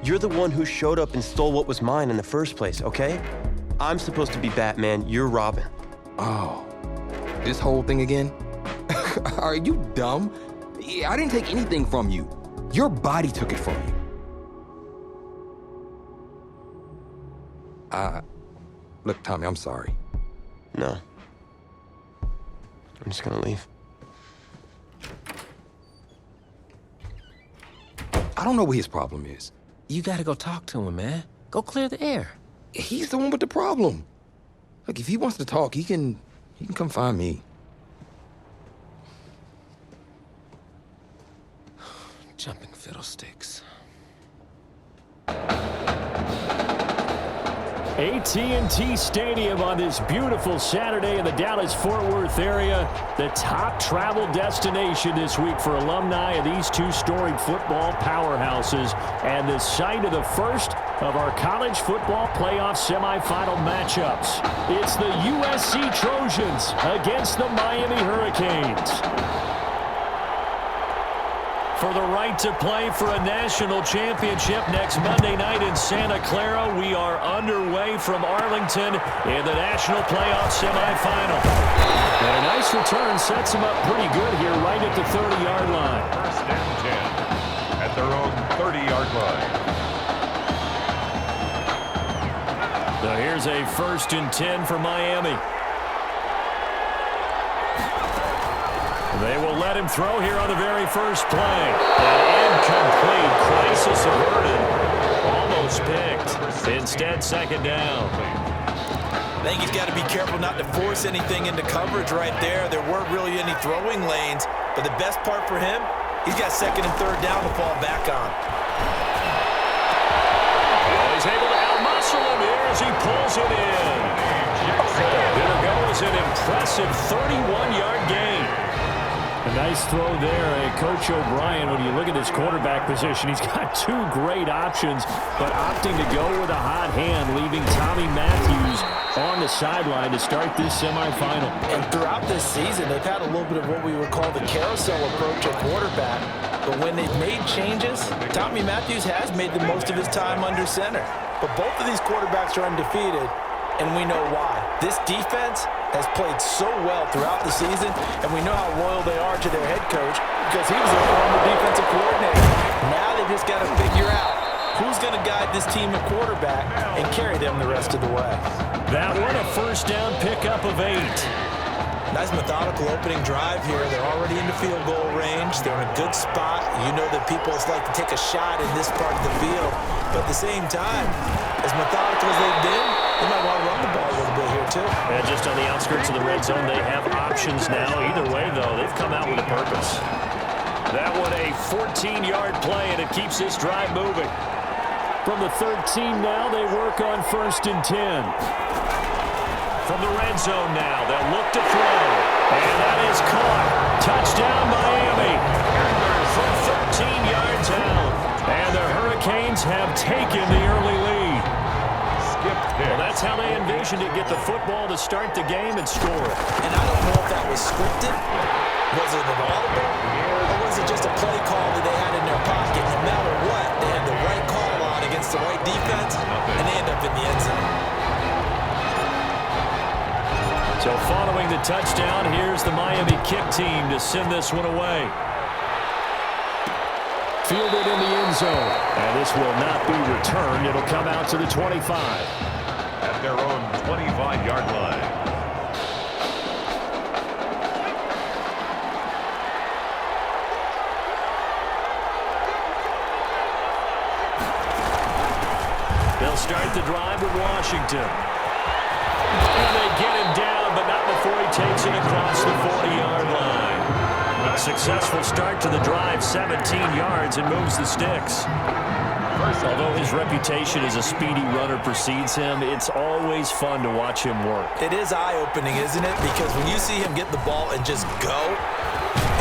You're the one who showed up and stole what was mine in the first place, okay? I'm supposed to be Batman, you're Robin. Oh, this whole thing again? Are you dumb? I didn't take anything from you. Your body took it from you. Look, Tommy, I'm sorry. No. I'm just gonna leave. I don't know what his problem is. You gotta go talk to him, man. Go clear the air. He's the one with the problem. Look, if he wants to talk, he can come find me. Jumping fiddlesticks. AT&T Stadium on this beautiful Saturday in the Dallas-Fort Worth area. The top travel destination this week for alumni of these two storied football powerhouses, and the site of the first of our college football playoff semifinal matchups. It's the USC Trojans against the Miami Hurricanes. For the right to play for a national championship next Monday night in Santa Clara, we are underway from Arlington in the national playoff semifinal. And a nice return sets them up pretty good here right at the 30-yard line. First and 10 at their own 30-yard line. So here's a 1st and 10 for Miami. They will let him throw here on the very first play. An incomplete, crisis averted. Almost picked. Instead, 2nd down. I think he's got to be careful not to force anything into coverage right there. There weren't really any throwing lanes, but the best part for him, he's got 2nd and 3rd down to fall back on. Oh, he's able to outmuscle him here as he pulls it in. There goes an impressive 31-yard gain. A nice throw there, Coach O'Brien. When you look at this quarterback position, he's got two great options, but opting to go with a hot hand, leaving Tommy Matthews on the sideline to start this semifinal. And throughout this season, they've had a little bit of what we would call the carousel approach at quarterback. But when they've made changes, Tommy Matthews has made the most of his time under center. But both of these quarterbacks are undefeated, and we know why. This defense has played so well throughout the season, and we know how loyal they are to their head coach because he was a former defensive coordinator. Now they've just got to figure out who's going to guide this team at quarterback and carry them the rest of the way. That one, a 1st down pickup of 8. Nice methodical opening drive here. They're already into field goal range. They're in a good spot. You know that people like to take a shot in this part of the field. But at the same time, as methodical as they've been, they might want to run the ball a little bit here too. And just on the outskirts of the red zone, they have options now. Either way, though, they've come out with a purpose. That one a 14-yard play, and it keeps this drive moving. From the 13 now, they work on 1st and 10. From the red zone now, they'll look to throw. And that is caught. Touchdown, Miami. From 13 yards out. And the Hurricanes have taken the early lead. Well, that's how they envisioned it. Get the football to start the game and score. And I don't know if that was scripted. Was it an audible? Or was it just a play call that they had in their pocket? No matter what, they had the right call on against the right defense, and they end up in the end zone. So following the touchdown, here's the Miami kick team to send this one away. Fielded in the end zone. And this will not be returned. It'll come out to the 25. At their own 25-yard line. They'll start the drive with Washington. And they get him down, but not before he takes it across the 40-yard line. A successful start to the drive, 17 yards, and moves the sticks. Although his reputation as a speedy runner precedes him, it's always fun to watch him work. It is eye-opening, isn't it? Because when you see him get the ball and just go,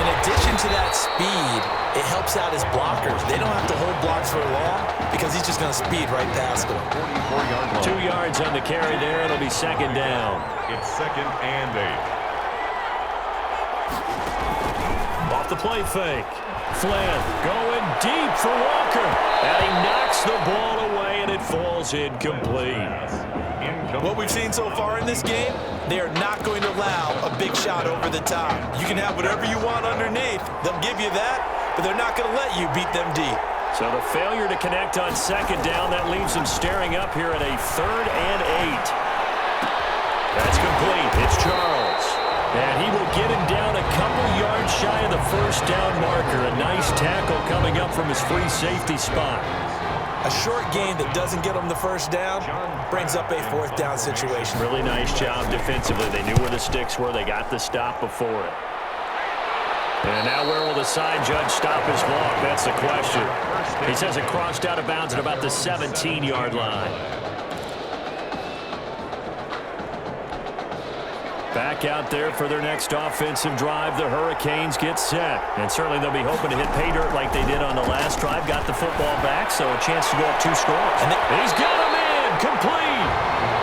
in addition to that speed, it helps out his blockers. They don't have to hold blocks for long because he's just going to speed right past them. 44-yard line. 2 yards on the carry there. It'll be 2nd down. It's 2nd and 8. off the play fake. Flynn going deep for Walker. And he knocks the ball away, and it falls incomplete. What we've seen so far in this game, they are not going to allow a big shot over the top. You can have whatever you want underneath. They'll give you that, but they're not going to let you beat them deep. So the failure to connect on second down, that leaves him staring up here at a 3rd and 8. That's complete. It's Charles. And he will get him down a couple yards shy of the first down marker. A nice tackle coming up from his free safety spot. A short gain that doesn't get them the first down brings up a 4th down situation. Really nice job defensively. They knew where the sticks were. They got the stop before it. And now where will the side judge stop his walk? That's the question. He says it crossed out of bounds at about the 17-yard line. Back out there for their next offensive drive. The Hurricanes get set. And certainly they'll be hoping to hit pay dirt like they did on the last drive. Got the football back, so a chance to go up 2 scores. And he's got him in. Complete.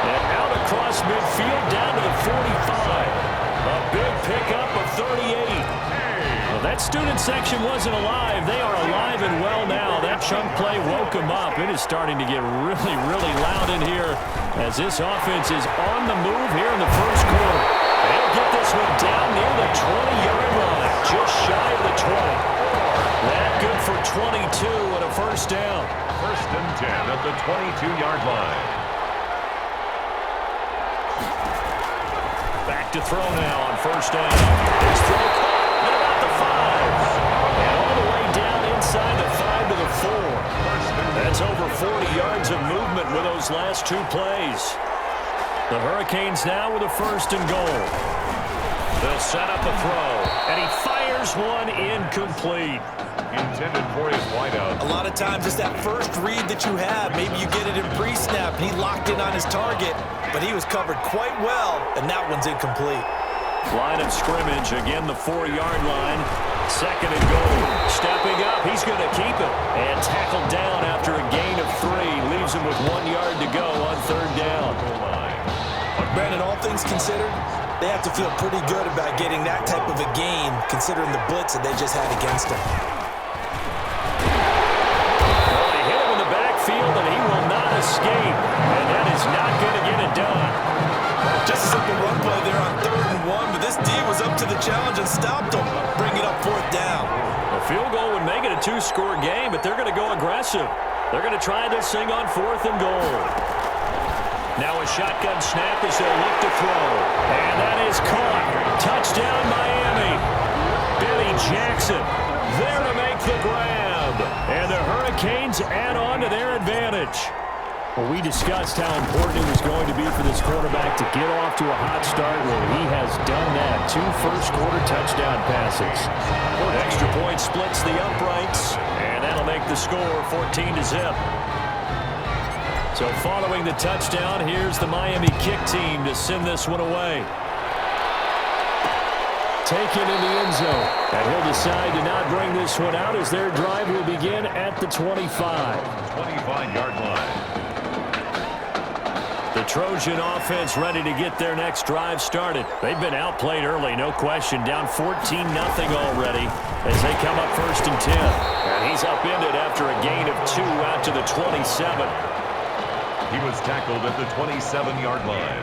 And out across midfield down to the 45. A big pickup of 38. Well, that student section wasn't alive. They are alive and well now. That chunk play woke them up. It is starting to get really, really loud in here as this offense is on the move here in the first quarter. They'll get this one down near the 20-yard line, just shy of the 20. That good for 22 and a first down. 1st and 10 at the 22-yard line. Back to throw now on first down. His throw caught at about the 5. And all the way down inside the 5 to the 4. That's over 40 yards of movement with those last 2 plays. The Hurricanes now with a 1st and goal. They'll set up a throw, and he fires one incomplete. Intended for his wideout. A lot of times it's that first read that you have. Maybe you get it in pre-snap, and he locked in on his target, but he was covered quite well, and that one's incomplete. Line of scrimmage, again the 4-yard line. 2nd and goal. Stepping up, he's going to keep it. And tackled down after a gain of 3. Leaves him with 1 yard to go on 3rd down. Brandon, all things considered, they have to feel pretty good about getting that type of a gain, considering the blitz that they just had against him. Well, they hit him in the backfield, and he will not escape. And that is not going to get it done. Just a simple run play there on 3rd and 1, but this D was up to the challenge and stopped him. Bring it up 4th down. A field goal would make it a 2-score game, but they're going to go aggressive. They're going to try this thing on 4th and goal. Now a shotgun snap as they'll look to throw. And that is caught. Touchdown, Miami. Billy Jackson there to make the grab. And the Hurricanes add on to their advantage. Well, we discussed how important it was going to be for this quarterback to get off to a hot start. Well, he has done that. 2 first-quarter touchdown passes. Extra point splits the uprights, and that'll make the score 14-0. So following the touchdown, here's the Miami kick team to send this one away. Taken in the end zone, and he'll decide to not bring this one out as their drive will begin at the 25. 25-yard line. The Trojan offense ready to get their next drive started. They've been outplayed early, no question. Down 14-0 already as they come up 1st and 10. And he's upended after a gain of 2 out to the 27. He was tackled at the 27-yard line.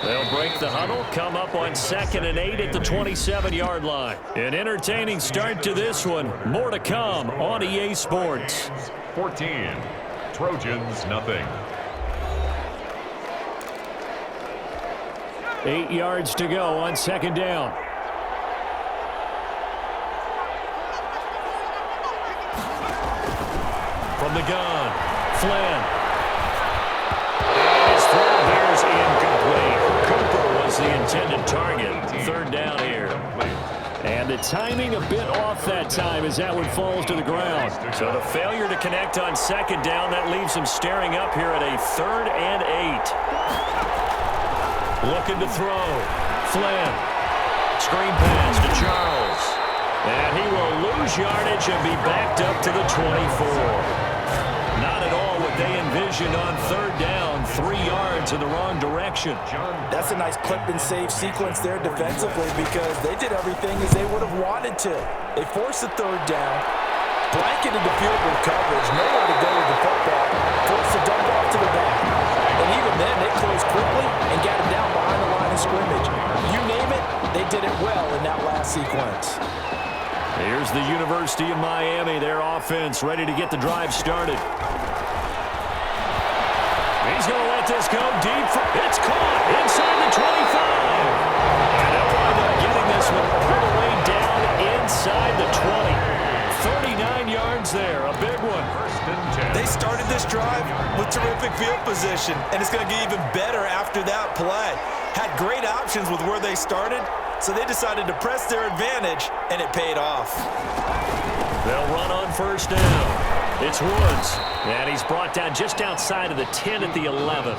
They'll break the huddle, come up on 2nd and 8 at the 27-yard line. An entertaining start to this one. More to come on EA Sports. 14, Trojans nothing. 8 yards to go on 2nd down. From the gun, Flynn. His throw bears incomplete. Cooper was the intended target. 3rd down here. And the timing a bit off that time as that one falls to the ground. So the failure to connect on 2nd down, that leaves him staring up here at a 3rd and 8. Looking to throw. Flynn. Screen pass to Charles. And he will lose yardage and be backed up to the 24. Not at all what they envisioned on third down, 3 yards in the wrong direction. That's a nice clip and save sequence there defensively because they did everything as they would have wanted to. They forced the third down, blanketed the field goal coverage, nowhere to go with the football, forced the dump off to the back. And even then, they closed quickly and got him down behind the line of scrimmage. You name it, they did it well in that last sequence. Here's the University of Miami, their offense ready to get the drive started. He's going to let this go deep. It's caught inside the 25. And they'll wind up getting this one all the way down inside the 20. 39 yards there, a big one. They started this drive with terrific field position, and it's going to get even better after that play. Had great options with where they started, so they decided to press their advantage, and it paid off. They'll run on first down. It's Woods, and he's brought down just outside of the 10 at the 11.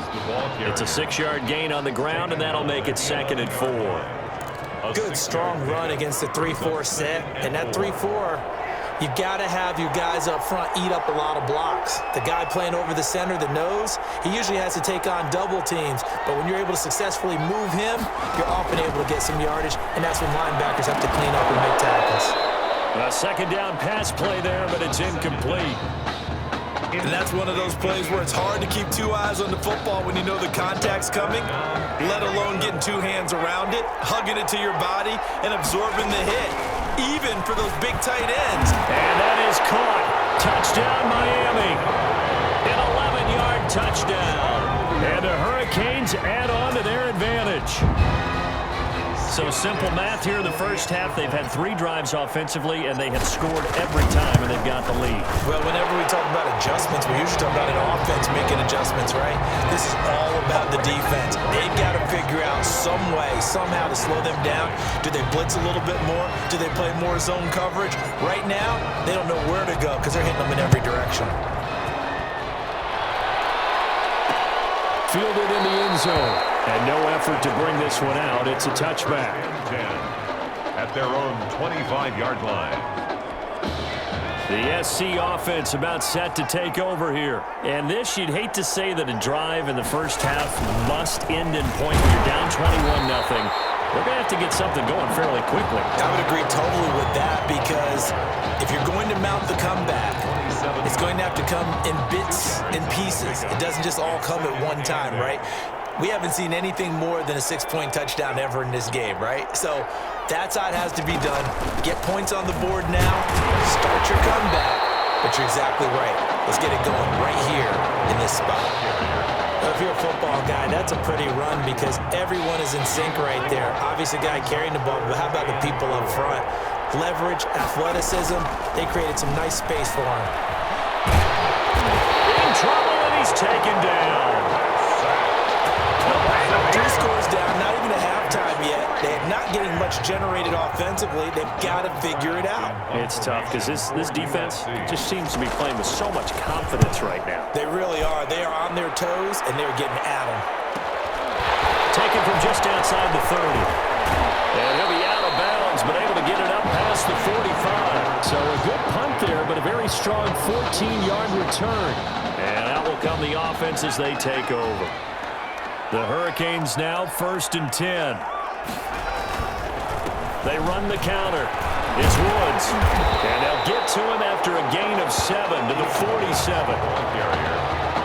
It's a 6-yard gain on the ground, and that'll make it 2nd and 4. Good, strong run against the 3-4 set, and that 3-4, you've got to have your guys up front eat up a lot of blocks. The guy playing over the center, the nose, he usually has to take on double teams, but when you're able to successfully move him, you're often able to get some yardage, and that's when linebackers have to clean up and make tackles. A 2nd down pass play there, but it's incomplete. And that's one of those plays where it's hard to keep 2 eyes on the football when you know the contact's coming, let alone getting 2 hands around it, hugging it to your body, and absorbing the hit, even for those big tight ends. And that is caught. Touchdown, Miami. An 11-yard touchdown. And the Hurricanes add on to their advantage. So simple math here in the first half. They've had 3 drives offensively, and they have scored every time, and they've got the lead. Well, whenever we talk about adjustments, we usually talk about an offense making adjustments, right? This is all about the defense. They've got to figure out some way, somehow to slow them down. Do they blitz a little bit more? Do they play more zone coverage? Right now, they don't know where to go because they're hitting them in every direction. Fielded in the end zone. And no effort to bring this one out. It's a touchback. 10 at their own 25-yard line. The SC offense about set to take over here. And this, you'd hate to say that a drive in the first half must end in point when you're down 21-0. They're going to have to get something going fairly quickly. I would agree totally with that because if you're going to mount the comeback, it's going to have to come in bits and pieces. It doesn't just all come at one time, right? We haven't seen anything more than a 6-point touchdown ever in this game, right? So that's how it has to be done. Get points on the board now, start your comeback, but you're exactly right. Let's get it going right here in this spot. If you're a football guy, that's a pretty run because everyone is in sync right there. Obviously, the guy carrying the ball, but how about the people up front? Leverage, athleticism, they created some nice space for him. In trouble, and he's taken down. 3 scores down, not even at halftime yet. They're not getting much generated offensively. They've got to figure it out. It's tough because this defense just seems to be playing with so much confidence right now. They really are. They are on their toes, and they're getting at them. Taken from just outside the 30. And he'll be out of bounds, but able to get it up past the 45. So a good punt there, but a very strong 14-yard return. And out will come the offense as they take over. The Hurricanes now 1st and 10. They run the counter. It's Woods. And they'll get to him after a gain of 7 to the 47.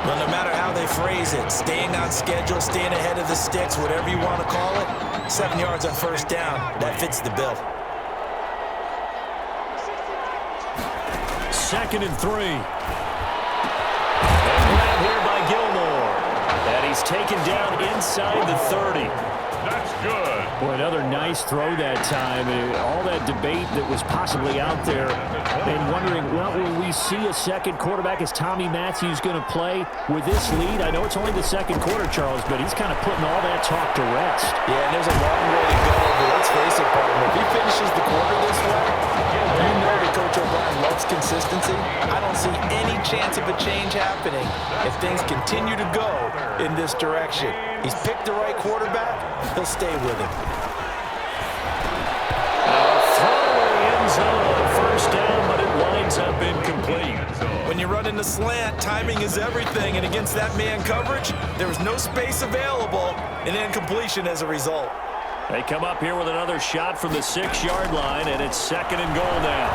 Well, no matter how they phrase it, staying on schedule, staying ahead of the sticks, whatever you want to call it, 7 yards on first down, that fits the bill. 2nd and 3. And grab here by Gilmore. And he's taken down inside the 30. That's good. Boy, another nice throw that time. All that debate that was possibly out there and wondering, well, will we see a second quarterback? Is Tommy Matthews going to play with this lead? I know it's only the second quarter, Charles, but he's kind of putting all that talk to rest. Yeah, and there's a long way to go, but let's face it, partner. If he finishes the quarter this way, you know that Coach O'Brien loves consistency. I don't see any chance of a change happening if things continue to go in this direction. He's picked the right quarterback. He'll stay with him. Throwaway end zone. First down, but it winds up incomplete. When you you run in the slant, timing is everything, and against that man coverage, there was no space available, and incompletion as a result. They come up here with another shot from the 6-yard line, and it's 2nd and goal now.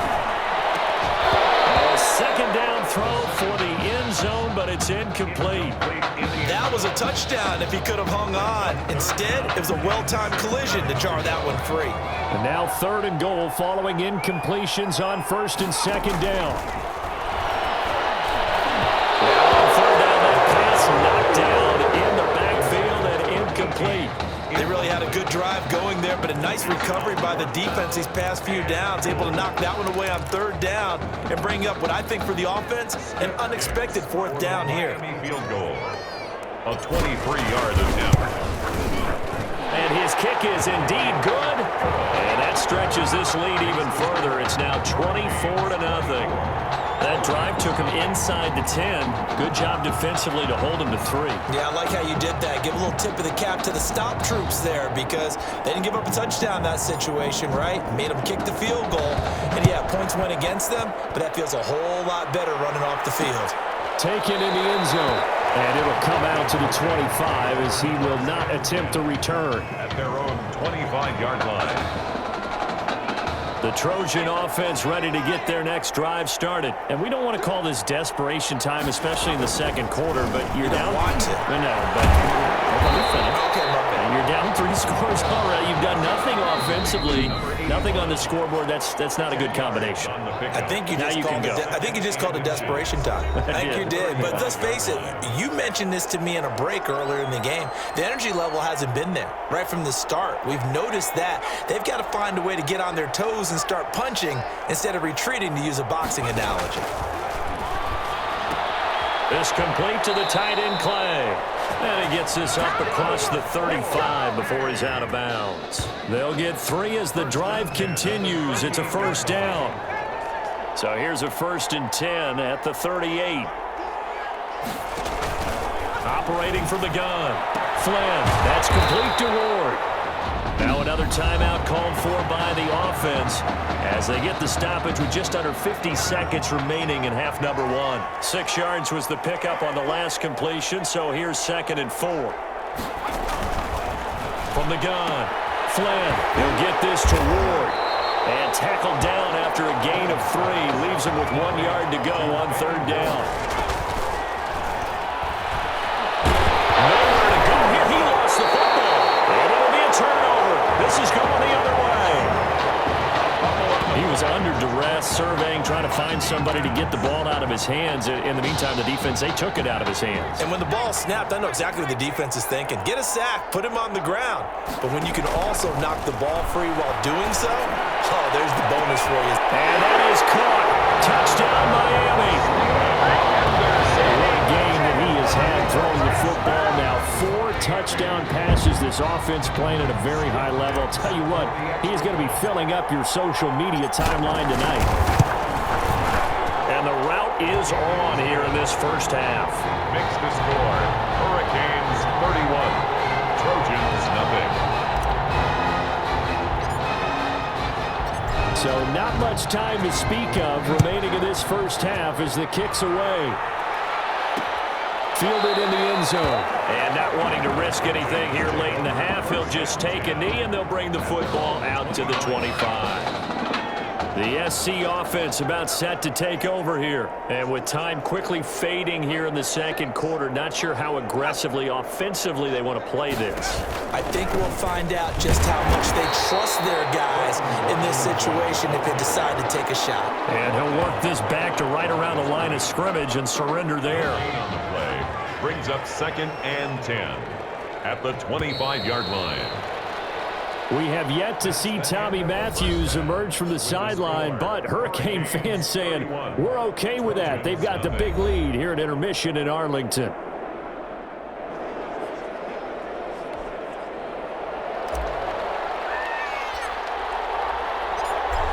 A 2nd down throw for the end zone, but it's incomplete. That was a touchdown if he could have hung on. Instead, it was a well-timed collision to jar that one free. And now 3rd and goal following incompletions on 1st and 2nd down. Now on 3rd down, that pass knocked down in the backfield and incomplete. They really had a good drive going there, but a nice recovery by the defense these past few downs, able to knock that one away on 3rd down and bring up what I think for the offense, an unexpected 4th down here. Field goal. A 23-yard attempt. And his kick is indeed good. And that stretches this lead even further. It's now 24-0. That drive took him inside the 10. Good job defensively to hold him to 3. Yeah, I like how you did that. Give a little tip of the cap to the stop troops there because they didn't give up a touchdown in that situation, right? Made them kick the field goal. And, yeah, points went against them, but that feels a whole lot better running off the field. Taken in the end zone. And it'll come out to the 25 as he will not attempt a return. At their own 25-yard line. The Trojan offense ready to get their next drive started. And we don't want to call this desperation time, especially in the 2nd quarter, but you're down. Want to. No, but let me finish. Okay, And you're down 3 scores already. You've done nothing offensively, nothing on the scoreboard. That's not a good combination. I think you just called it desperation time. I think you did. But let's face it, you mentioned this to me in a break earlier in the game. The energy level hasn't been there right from the start. We've noticed that. They've got to find a way to get on their toes and start punching instead of retreating, to use a boxing analogy. This complete to the tight end Clay. And he gets this up across the 35 before he's out of bounds. They'll get 3 as the drive continues. It's a 1st down. So here's a 1st and 10 at the 38. Operating from the gun. Flynn, that's complete to Ward. Now another timeout called for by the offense as they get the stoppage with just under 50 seconds remaining in half number 1. 6 yards was the pickup on the last completion, so here's 2nd and 4. From the gun, Flynn, he'll get this to Ward. And tackled down after a gain of 3. Leaves him with 1 yard to go on 3rd down. Nowhere to go here. He lost the football. And it'll be a turnover. This is going the other way. He was under duress, surveying, trying to find somebody to get the ball out of his hands. In the meantime, the defense, they took it out of his hands. And when the ball snapped, I know exactly what the defense is thinking. Get a sack, put him on the ground. But when you can also knock the ball free while doing so, oh, there's the bonus for you. And that is caught. Touchdown, Miami. What a game that he has had throwing the football now. 4 touchdown passes. This offense playing at a very high level. I'll tell you what, he is going to be filling up your social media timeline tonight. And the route is on here in this 1st half. Makes the score. Hurricanes 31. Trojans nothing. So not much time to speak of remaining in this 1st half as the kick's away. Fielded in the end zone. And not wanting to risk anything here late in the half, he'll just take a knee and they'll bring the football out to the 25. The SC offense about set to take over here. And with time quickly fading here in the 2nd quarter, not sure how aggressively, offensively they want to play this. I think we'll find out just how much they trust their guys in this situation if they decide to take a shot. And he'll work this back to right around the line of scrimmage and surrender there. On the play brings up 2nd and 10 at the 25-yard line. We have yet to see Tommy Matthews emerge from the sideline, but Hurricane fans saying we're okay with that. They've got the big lead here at intermission in Arlington.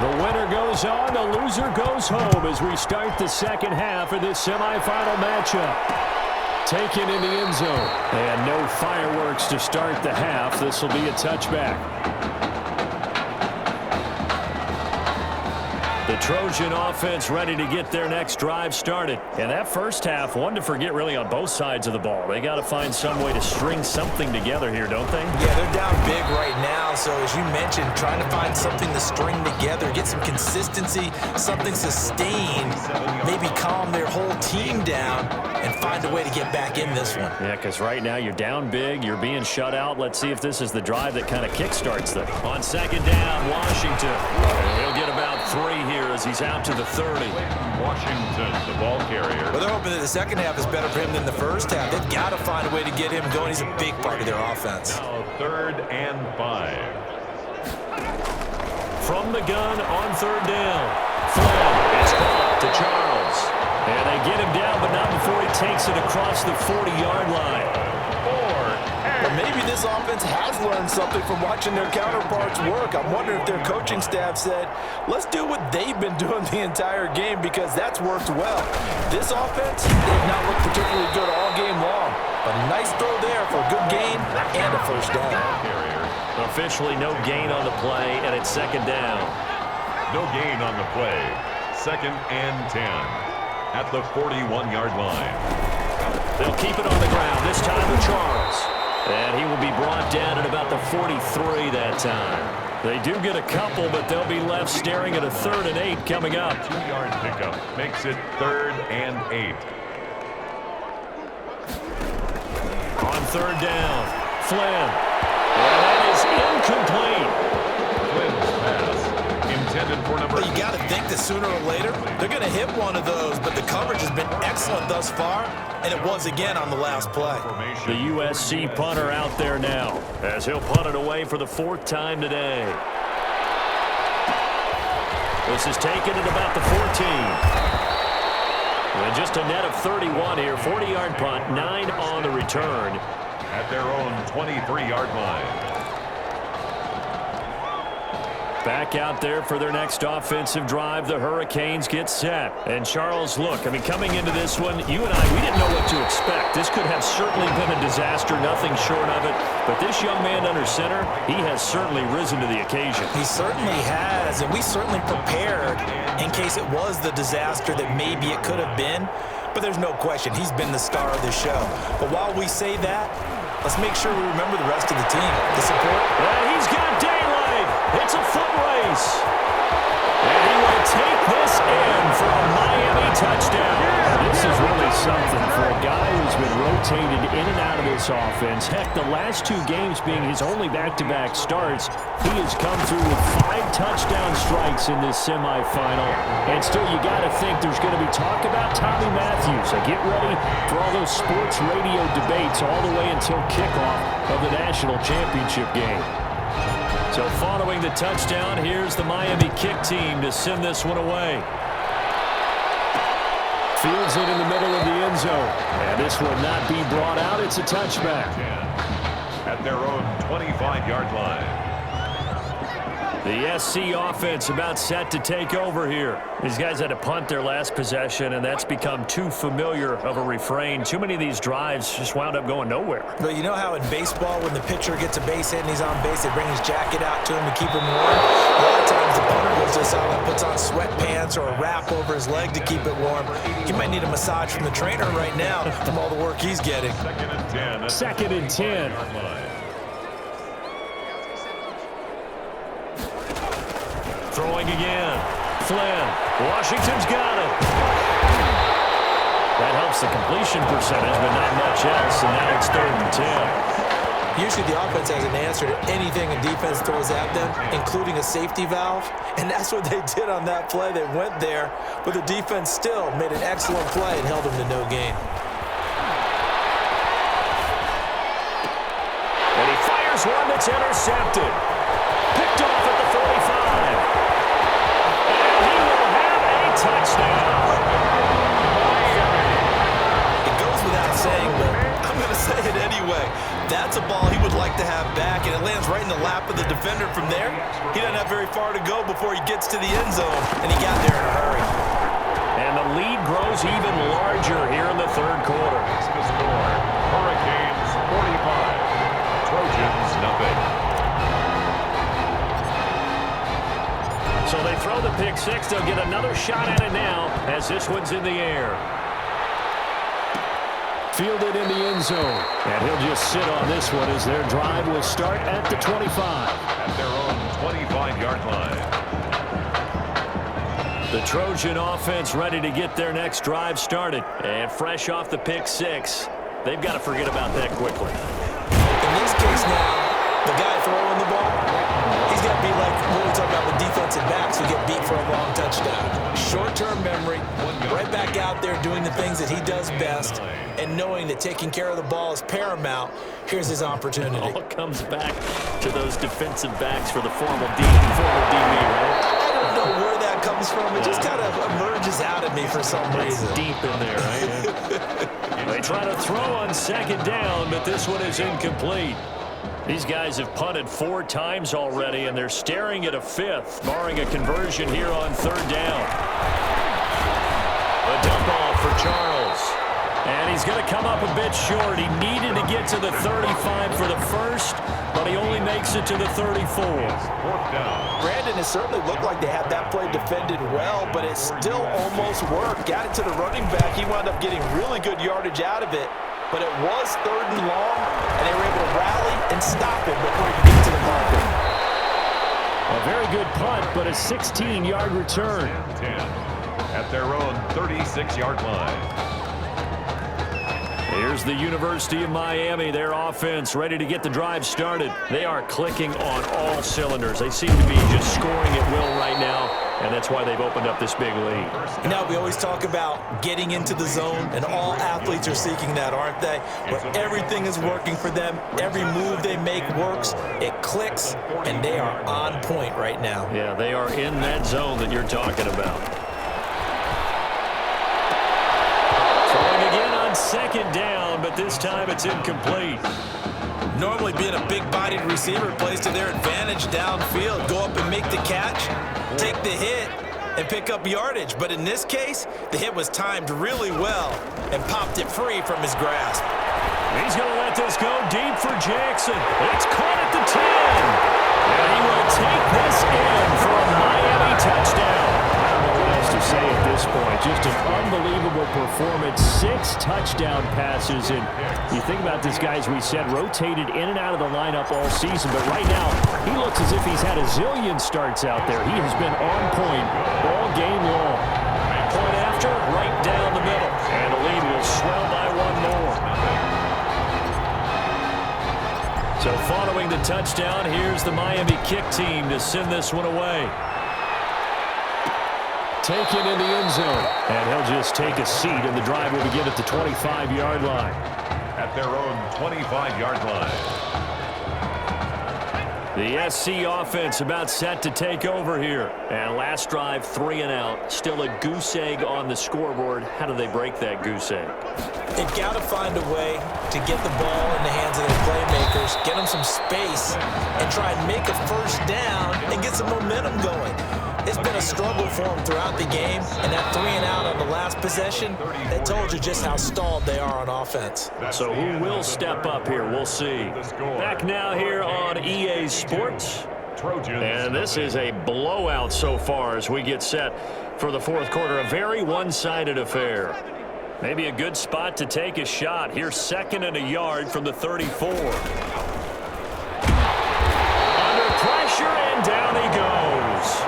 The winner goes on, the loser goes home as we start the 2nd half of this semifinal matchup. Taken in the end zone. And no fireworks to start the half. This will be a touchback. The Trojan offense ready to get their next drive started. And that first half, one to forget really on both sides of the ball. They got to find some way to string something together here, don't they? Yeah, they're down big right now. So as you mentioned, trying to find something to string together, get some consistency, something sustained, maybe calm their whole team down and find a way to get back in this one. Yeah, because right now you're down big, you're being shut out. Let's see if this is the drive that kind of kickstarts them. On second down, Washington. He'll get about 3 here as he's out to the 30. Washington, the ball carrier. Well, they're hoping that the second half is better for him than the first half. They've got to find a way to get him going. He's a big part of their offense. Now 3rd and 5. From the gun on third down. Flynn, it's caught to Charles. And they get him down, but not before he takes it across the 40-yard line. Well, maybe this offense has learned something from watching their counterparts work. I'm wondering if their coaching staff said, let's do what they've been doing the entire game because that's worked well. This offense, they've not looked particularly good all game long. A nice throw there for a good gain and a first down. Officially no gain on the play, and it's second down. No gain on the play. 2nd and 10 at the 41-yard line. They'll keep it on the ground, this time with Charles. And he will be brought down at about the 43 that time. They do get a couple, but they'll be left staring at a 3rd and 8 coming up. 2-yard pickup makes it 3rd and 8. On third down, Flynn. And that is incomplete. Flynn's pass intended for number. Well, you got to think that sooner or later they're going to hit one of those, but the coverage has been excellent thus far, and it was again on the last play. The USC punter out there now as he'll punt it away for the 4th time today. This is taken at about the 14. And just a net of 31 here, 40-yard punt, 9 on the return. At their own 23-yard line. Back out there for their next offensive drive. The Hurricanes get set. And Charles, look, I mean, coming into this one, you and I, we didn't know what to expect. This could have certainly been a disaster, nothing short of it. But this young man under center, he has certainly risen to the occasion. He certainly has, and we certainly prepared in case it was the disaster that maybe it could have been. But there's no question, he's been the star of the show. But while we say that, let's make sure we remember the rest of the team. The support. Yeah, he's got daylight. It's a foot race. And he will take this in for a Miami touchdown. This is really something for a guy who's been rotated in and out of this offense. Heck, the last 2 games being his only back-to-back starts, he has come through with 5 touchdown strikes in this semifinal. And still, you got to think there's going to be talk about Tommy Matthews. So get ready for all those sports radio debates all the way until kickoff of the national championship game. So following the touchdown, here's the Miami kick team to send this one away. Fields it in the middle of the end zone. And this will not be brought out. It's a touchback. At their own 25-yard line. The SC offense about set to take over here. These guys had to punt their last possession, and that's become too familiar of a refrain. Too many of these drives just wound up going nowhere. But you know how in baseball, when the pitcher gets a base hit and he's on base, they bring his jacket out to him to keep him warm? A lot of times the punter goes this out and puts on sweatpants or a wrap over his leg to keep it warm. He might need a massage from the trainer right now from all the work he's getting. 2nd and 10. 2nd and 10. Throwing again. Flynn. Washington's got it. That helps the completion percentage, but not much else, and now it's 3rd and 10. Usually the offense has an answer to anything a defense throws at them, including a safety valve, and that's what they did on that play. They went there, but the defense still made an excellent play and held them to no gain. And he fires one that's intercepted. Picked off at the 45. And he will have a touchdown. It goes without saying, but I'm going to say it anyway. That's a ball he would like to have back, and it lands right in the lap of the defender from there. He doesn't have very far to go before he gets to the end zone, and he got there in a hurry. And the lead grows even larger here in the 3rd quarter. The score, Hurricanes 45, Trojans nothing. So they throw the pick six. They'll get another shot at it now as this one's in the air. Fielded in the end zone. And he'll just sit on this one as their drive will start at the 25. At their own 25-yard line. The Trojan offense ready to get their next drive started. And fresh off the pick six, they've got to forget about that quickly. In this case now, the guy throwing the ball, he's got to be like what we talk about with defensive backs who get beat for a long touchdown. Short-term memory, right back out there doing the things that he does best, and knowing that taking care of the ball is paramount. Here's his opportunity. It all comes back to those defensive backs for the formal DB, right? I don't know where that comes from. It just kind of emerges out of me for some reason. It's deep in there, right? They try to throw on second down, but this one is incomplete. These guys have punted 4 times already, and they're staring at a fifth, barring a conversion here on third down. A dump off for Charles. And he's going to come up a bit short. He needed to get to the 35 for the first, but he only makes it to the 34. Brandon, it certainly looked like they had that play defended well, but it still almost worked. Got it to the running back. He wound up getting really good yardage out of it, but it was 3rd and long, and they were able to rally and stop him before he could get to the marker. A very good punt, but a 16-yard return. 10 at their own 36-yard line. Here's the University of Miami, their offense ready to get the drive started. They are clicking on all cylinders. They seem to be just scoring at will right now, and that's why they've opened up this big lead. Now, we always talk about getting into the zone, and all athletes are seeking that, aren't they? Where everything is working for them, every move they make works, it clicks, and they are on point right now. Yeah, they are in that zone that you're talking about. Second down, but this time it's incomplete. Normally being a big-bodied receiver plays to their advantage downfield. Go up and make the catch, take the hit, and pick up yardage. But in this case, the hit was timed really well and popped it free from his grasp. He's going to let this go deep for Jackson. It's caught at the 10. And he will take this in for a Miami touchdown. I don't know what else to say at this point. Just an unbelievable performance. 6 touchdown passes. And you think about this guy, as we said, rotated in and out of the lineup all season. But right now, he looks as if he's had a zillion starts out there. He has been on point all game long. Point after, right down the middle. And the lead will swell by 1 more. So following the touchdown, here's the Miami kick team to send this one away. Taken in the end zone. And he'll just take a seat, and the drive will begin at the 25-yard line. At their own 25-yard line. The SC offense about set to take over here. And last drive, 3 and out. Still a goose egg on the scoreboard. How do they break that goose egg? They've got to find a way to get the ball in the hands of their playmakers, get them some space, and try and make a first down and get some momentum going. It's been a struggle for them throughout the game, and that 3 and out on the last possession, that told you just how stalled they are on offense. So who will step up here? We'll see. Back now here on EA Sports. And this is a blowout so far as we get set for the fourth quarter. A very one-sided affair. Maybe a good spot to take a shot. Here's 2nd and a yard from the 34. Under pressure, and down he goes.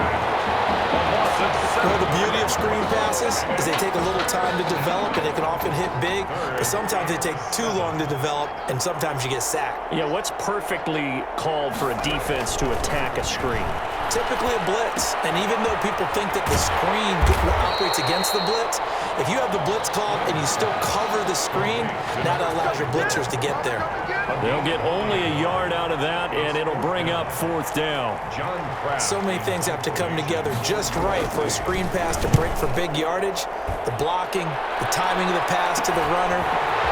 Well, the beauty of screen passes is they take a little time to develop, and they can often hit big, but sometimes they take too long to develop, and sometimes you get sacked. Yeah, what's perfectly called for a defense to attack a screen? Typically a blitz, and even though people think that the screen operates against the blitz, if you have the blitz called and you still cover the screen, that allows your blitzers to get there. They'll get only a yard out of that, and it'll bring up 4th down. So many things have to come together just right for a screen pass to break for big yardage. The blocking, the timing of the pass to the runner,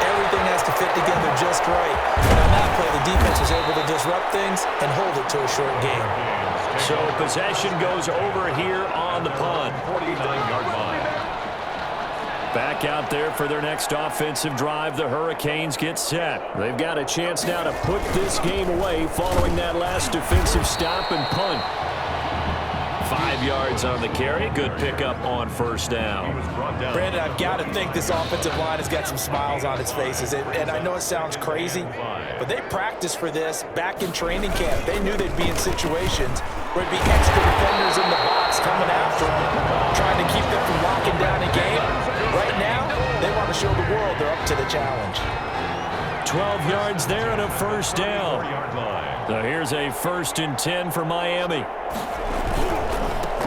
everything has to fit together just right. And on that play, the defense was able to disrupt things and hold it to a short game. So possession goes over here on the punt. 49-yard line. Back out there for their next offensive drive. The Hurricanes get set. They've got a chance now to put this game away following that last defensive stop and punt. 5 yards on the carry. Good pickup on first down. Brandon, I've got to think this offensive line has got some smiles on its faces. And I know it sounds crazy, but they practiced for this back in training camp. They knew they'd be in situations where it'd be extra defenders in the box coming after them, trying to keep them from locking down a game. Right now, they want to show the world they're up to the challenge. 12 yards there and a first down. So here's a 1st and 10 for Miami.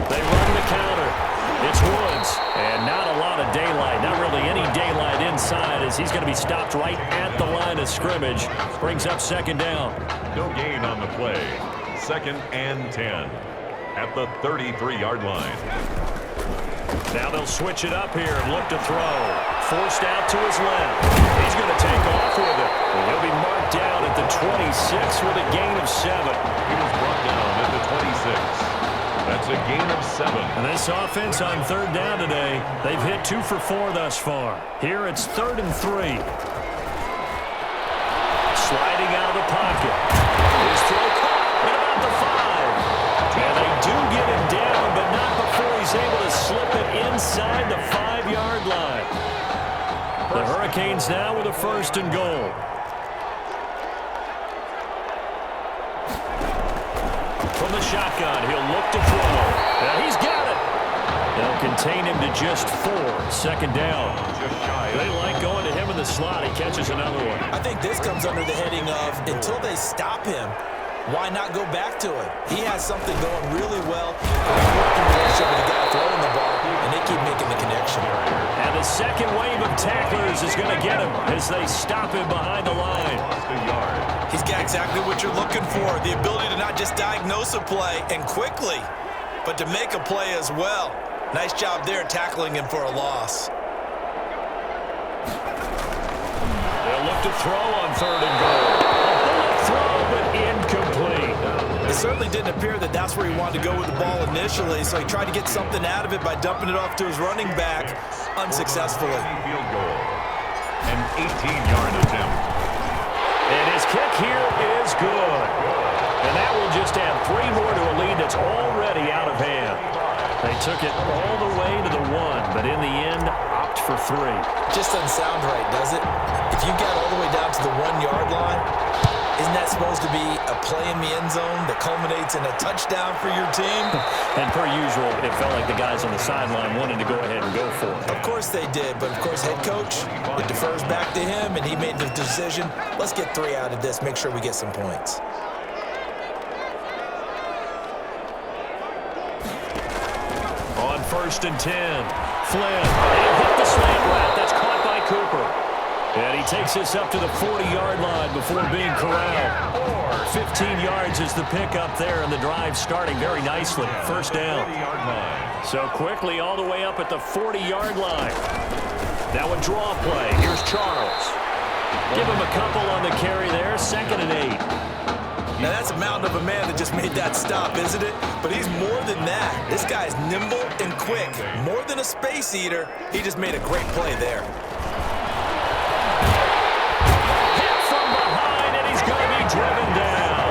They run the counter. It's Woods. And not a lot of daylight. Not really any daylight inside as he's going to be stopped right at the line of scrimmage. Brings up 2nd down. No gain on the play. 2nd and 10 at the 33-yard line. Now they'll switch it up here and look to throw. Forced out to his left. He's going to take off with it. And he'll be marked down at the 26 with a gain of 7. He was brought down at the 26. That's a gain of 7. And this offense on 3rd down today, they've hit 2 for 4 thus far. Here it's 3rd and 3. Sliding out of the pocket. His throw caught at about the 5. And they do get him down, but not before he's able to slip it inside the 5-yard line. The Hurricanes now with a 1st and goal. From the shotgun, he'll look to throw. And he's got it. They'll contain him to just 4. 2nd down. They like going to him in the slot. He catches another one. I think this comes under the heading of until they stop him, why not go back to it? He has something going really well. He's working relationship with the guy throwing the ball, and they keep making the connection. And the second wave of tacklers is going to get him as they stop him behind the line. He's got exactly what you're looking for, the ability to not just diagnose a play and quickly, but to make a play as well. Nice job there tackling him for a loss. They'll look to throw on 3rd and goal. A bullet throw, but incomplete. It certainly didn't appear that that's where he wanted to go with the ball initially, so he tried to get something out of it by dumping it off to his running back unsuccessfully. Field goal. An 18-yard attempt. And his kick here is good. And that will just add 3 more to a lead that's already out of hand. They took it all the way to the 1, but in the end, opt for 3. Just doesn't sound right, does it? If you got all the way down to the 1-yard line, isn't that supposed to be a play in the end zone that culminates in a touchdown for your team? And per usual, it felt like the guys on the sideline wanted to go ahead and go for it. Of course they did, but of course head coach, it defers back to him, and he made the decision, let's get 3 out of this, make sure we get some points. On 1st and 10, Flynn, and hit the slant route. That's caught by Cooper. And he takes this up to the 40-yard line before being corralled. 15 yards is the pickup there, and the drive starting very nicely. 1st down. So quickly all the way up at the 40-yard line. Now a draw play. Here's Charles. Give him a couple on the carry there. 2nd and 8. Now that's a mountain of a man that just made that stop, isn't it? But he's more than that. This guy's nimble and quick. More than a space eater, he just made a great play there. Hit from behind, and he's going to be driven down.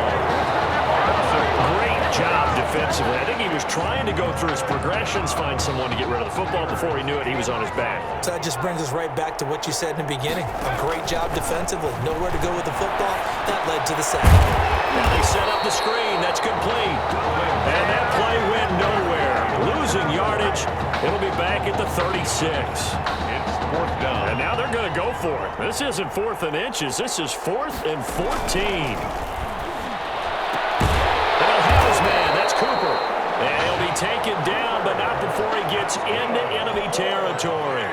Great job defensively. I think he was trying to go through his progressions, find someone to get rid of the football. Before he knew it, he was on his back. So that just brings us right back to what you said in the beginning. A great job defensively. Nowhere to go with the football. That led to the sack. Now they set up the screen. That's complete. And that play went nowhere. Losing yardage. It'll be back at the 36. It's 4th down. And now they're going to go for it. This isn't 4th and inches. This is 4th and 14. They'll have his man. That's Cooper. And he'll be taken down, but not before he gets into enemy territory.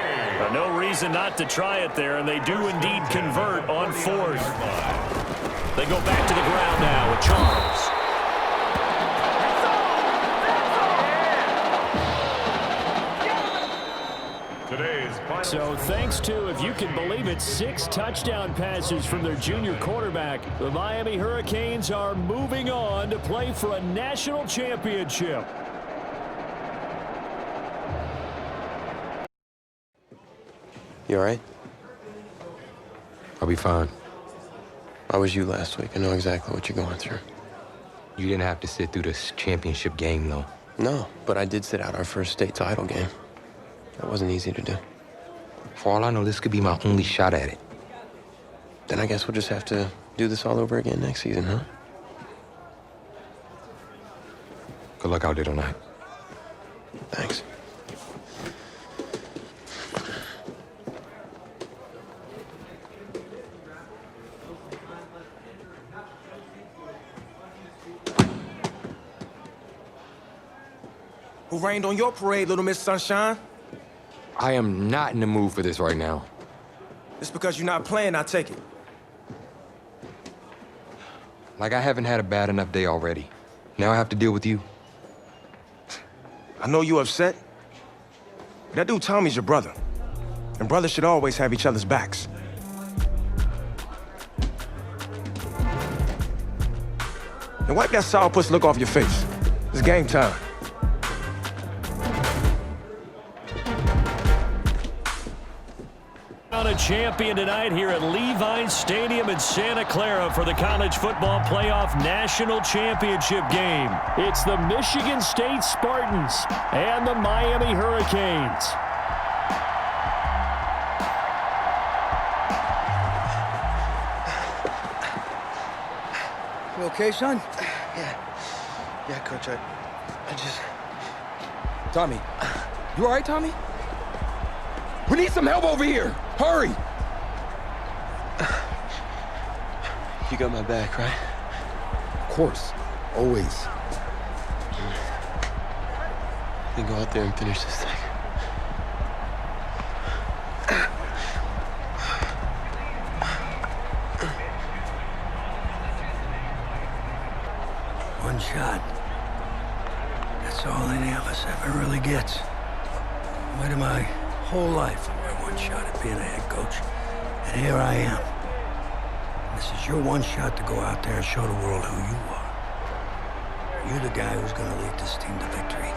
No reason not to try it there, and they do indeed convert on 4th. They go back to the ground now with Charles. So thanks to, if you can believe it, 6 touchdown passes from their junior quarterback, the Miami Hurricanes are moving on to play for a national championship. You all right? I'll be fine. I was you last week. I know exactly what you're going through. You didn't have to sit through this championship game, though. No, but I did sit out our first state title game. That wasn't easy to do. For all I know, this could be my only shot at it. Then I guess we'll just have to do this all over again next season, huh? Good luck out there tonight. Thanks. Who rained on your parade, Little Miss Sunshine? I am not in the mood for this right now. It's because you're not playing, I take it. Like I haven't had a bad enough day already. Now I have to deal with you. I know you upset. That dude Tommy's your brother. And brothers should always have each other's backs. And wipe that sourpuss look off your face. It's game time. A champion tonight here at Levi's Stadium in Santa Clara for the College Football Playoff National Championship game. It's the Michigan State Spartans and the Miami Hurricanes. You okay, son? Yeah, Coach, I just... Tommy, you all right, Tommy? We need some help over here. Hurry! You got my back, right? Of course. Always. Then go out there and finish this thing. One shot. That's all any of us ever really gets. Waited my whole life for my one shot at being a head coach. And here I am. This is your one shot to go out there and show the world who you are. Are you the guy who's going to lead this team to victory?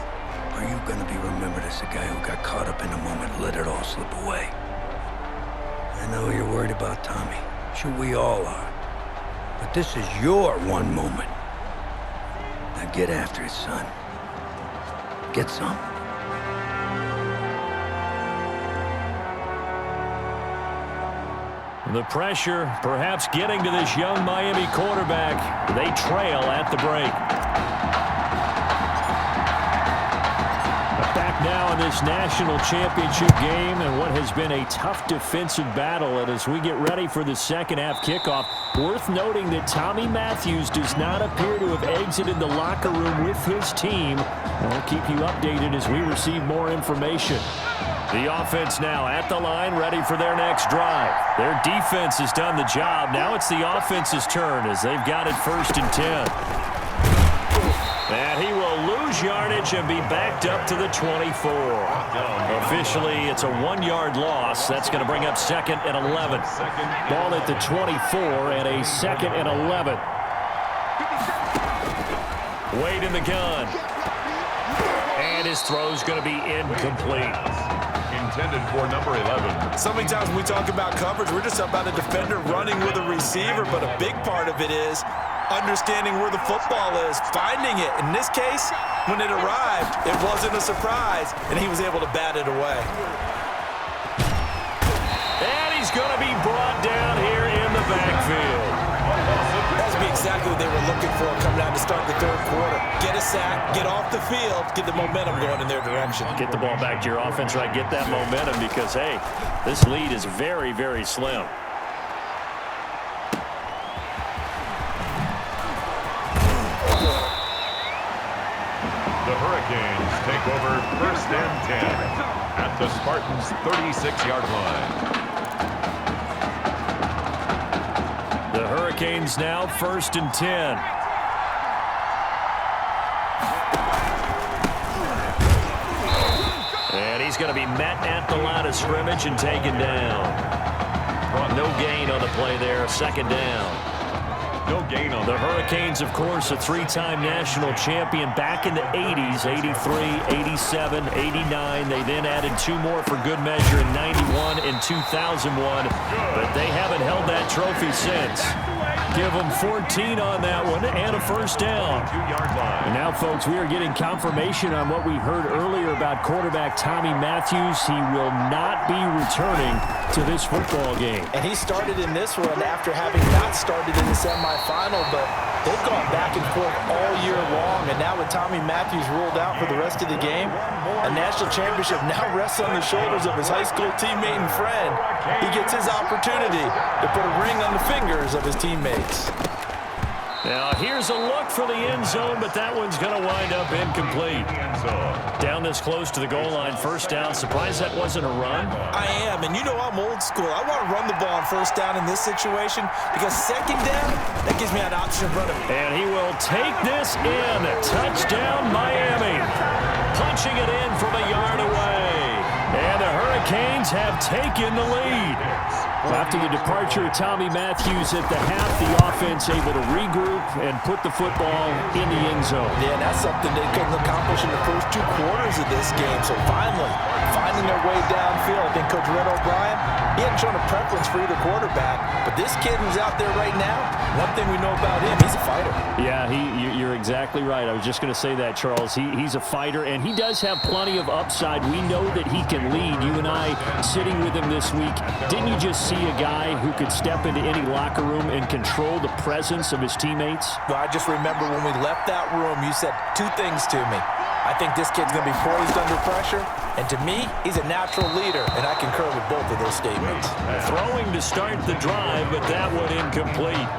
Or are you going to be remembered as the guy who got caught up in the moment and let it all slip away? I know you're worried about Tommy. Sure, we all are. But this is your one moment. Now get after it, son. Get some. The pressure perhaps getting to this young Miami quarterback. They trail at the break. Back now in this national championship game and what has been a tough defensive battle. And as we get ready for the second half kickoff, worth noting that Tommy Matthews does not appear to have exited the locker room with his team. We'll keep you updated as we receive more information. The offense now at the line, ready for their next drive. Their defense has done the job. Now it's the offense's turn as they've got it 1st and 10. And he will lose yardage and be backed up to the 24. Officially, it's a 1-yard loss. That's going to bring up 2nd and 11. Ball at the 24 and a 2nd and 11. Wade in the gun. And his throw's going to be incomplete. Intended for number 11. So many times when we talk about coverage, we're just about a defender running with a receiver, but a big part of it is understanding where the football is, finding it. In this case, when it arrived, it wasn't a surprise, and he was able to bat it away. And he's going to be brought down here in the backfield. That would be exactly what they were looking for coming out to start the 3rd quarter. Get a sack, get off the field, get the momentum going in their direction. Get the ball back to your offense, right? Get that momentum because, hey, this lead is very, very slim. The Hurricanes take over 1st and 10 at the Spartans' 36-yard line. The Hurricanes now 1st and 10. And he's going to be met at the line of scrimmage and taken down. No gain on the play there, 2nd down. No gain on the Hurricanes, of course, a 3-time national champion back in the 80s, 83, 87, 89. They then added 2 more for good measure in 91 and 2001, but they haven't held that trophy since. Give them 14 on that one and a first down. And now, folks, we are getting confirmation on what we heard earlier about quarterback Tommy Matthews. He will not be returning to this football game. And he started in this one after having not started in the semifinal, but they've gone back and forth all year long. And now with Tommy Matthews ruled out for the rest of the game, a national championship now rests on the shoulders of his high school teammate and friend. He gets his opportunity to put a ring on the fingers of his teammates. Now here's a look for the end zone, but that one's going to wind up incomplete. Down this close to the goal line, first down. Surprised that wasn't a run? I am, and you know I'm old school. I want to run the ball on first down in this situation because second down, that gives me an option of running. And he will take this in. Touchdown, Miami. Punching it in from a yard away. And the Hurricanes have taken the lead. After the departure of Tommy Matthews at the half, the offense able to regroup and put the football in the end zone. Yeah, and that's something they couldn't accomplish in the first 2 quarters of this game. So finally, finding their way downfield. I think Coach Red O'Brien, he hadn't shown a preference for either quarterback. But this kid who's out there right now, one thing we know about him, he's a fighter. Yeah, you're exactly right. I was just going to say that, Charles. He's a fighter, and he does have plenty of upside. We know that he can lead. You and I sitting with him this week, didn't you just see a guy who could step into any locker room and control the presence of his teammates? Well, I just remember when we left that room, you said 2 things to me. I think this kid's going to be poised under pressure, and to me, he's a natural leader, and I concur with both of those statements. Throwing to start the drive, but that one incomplete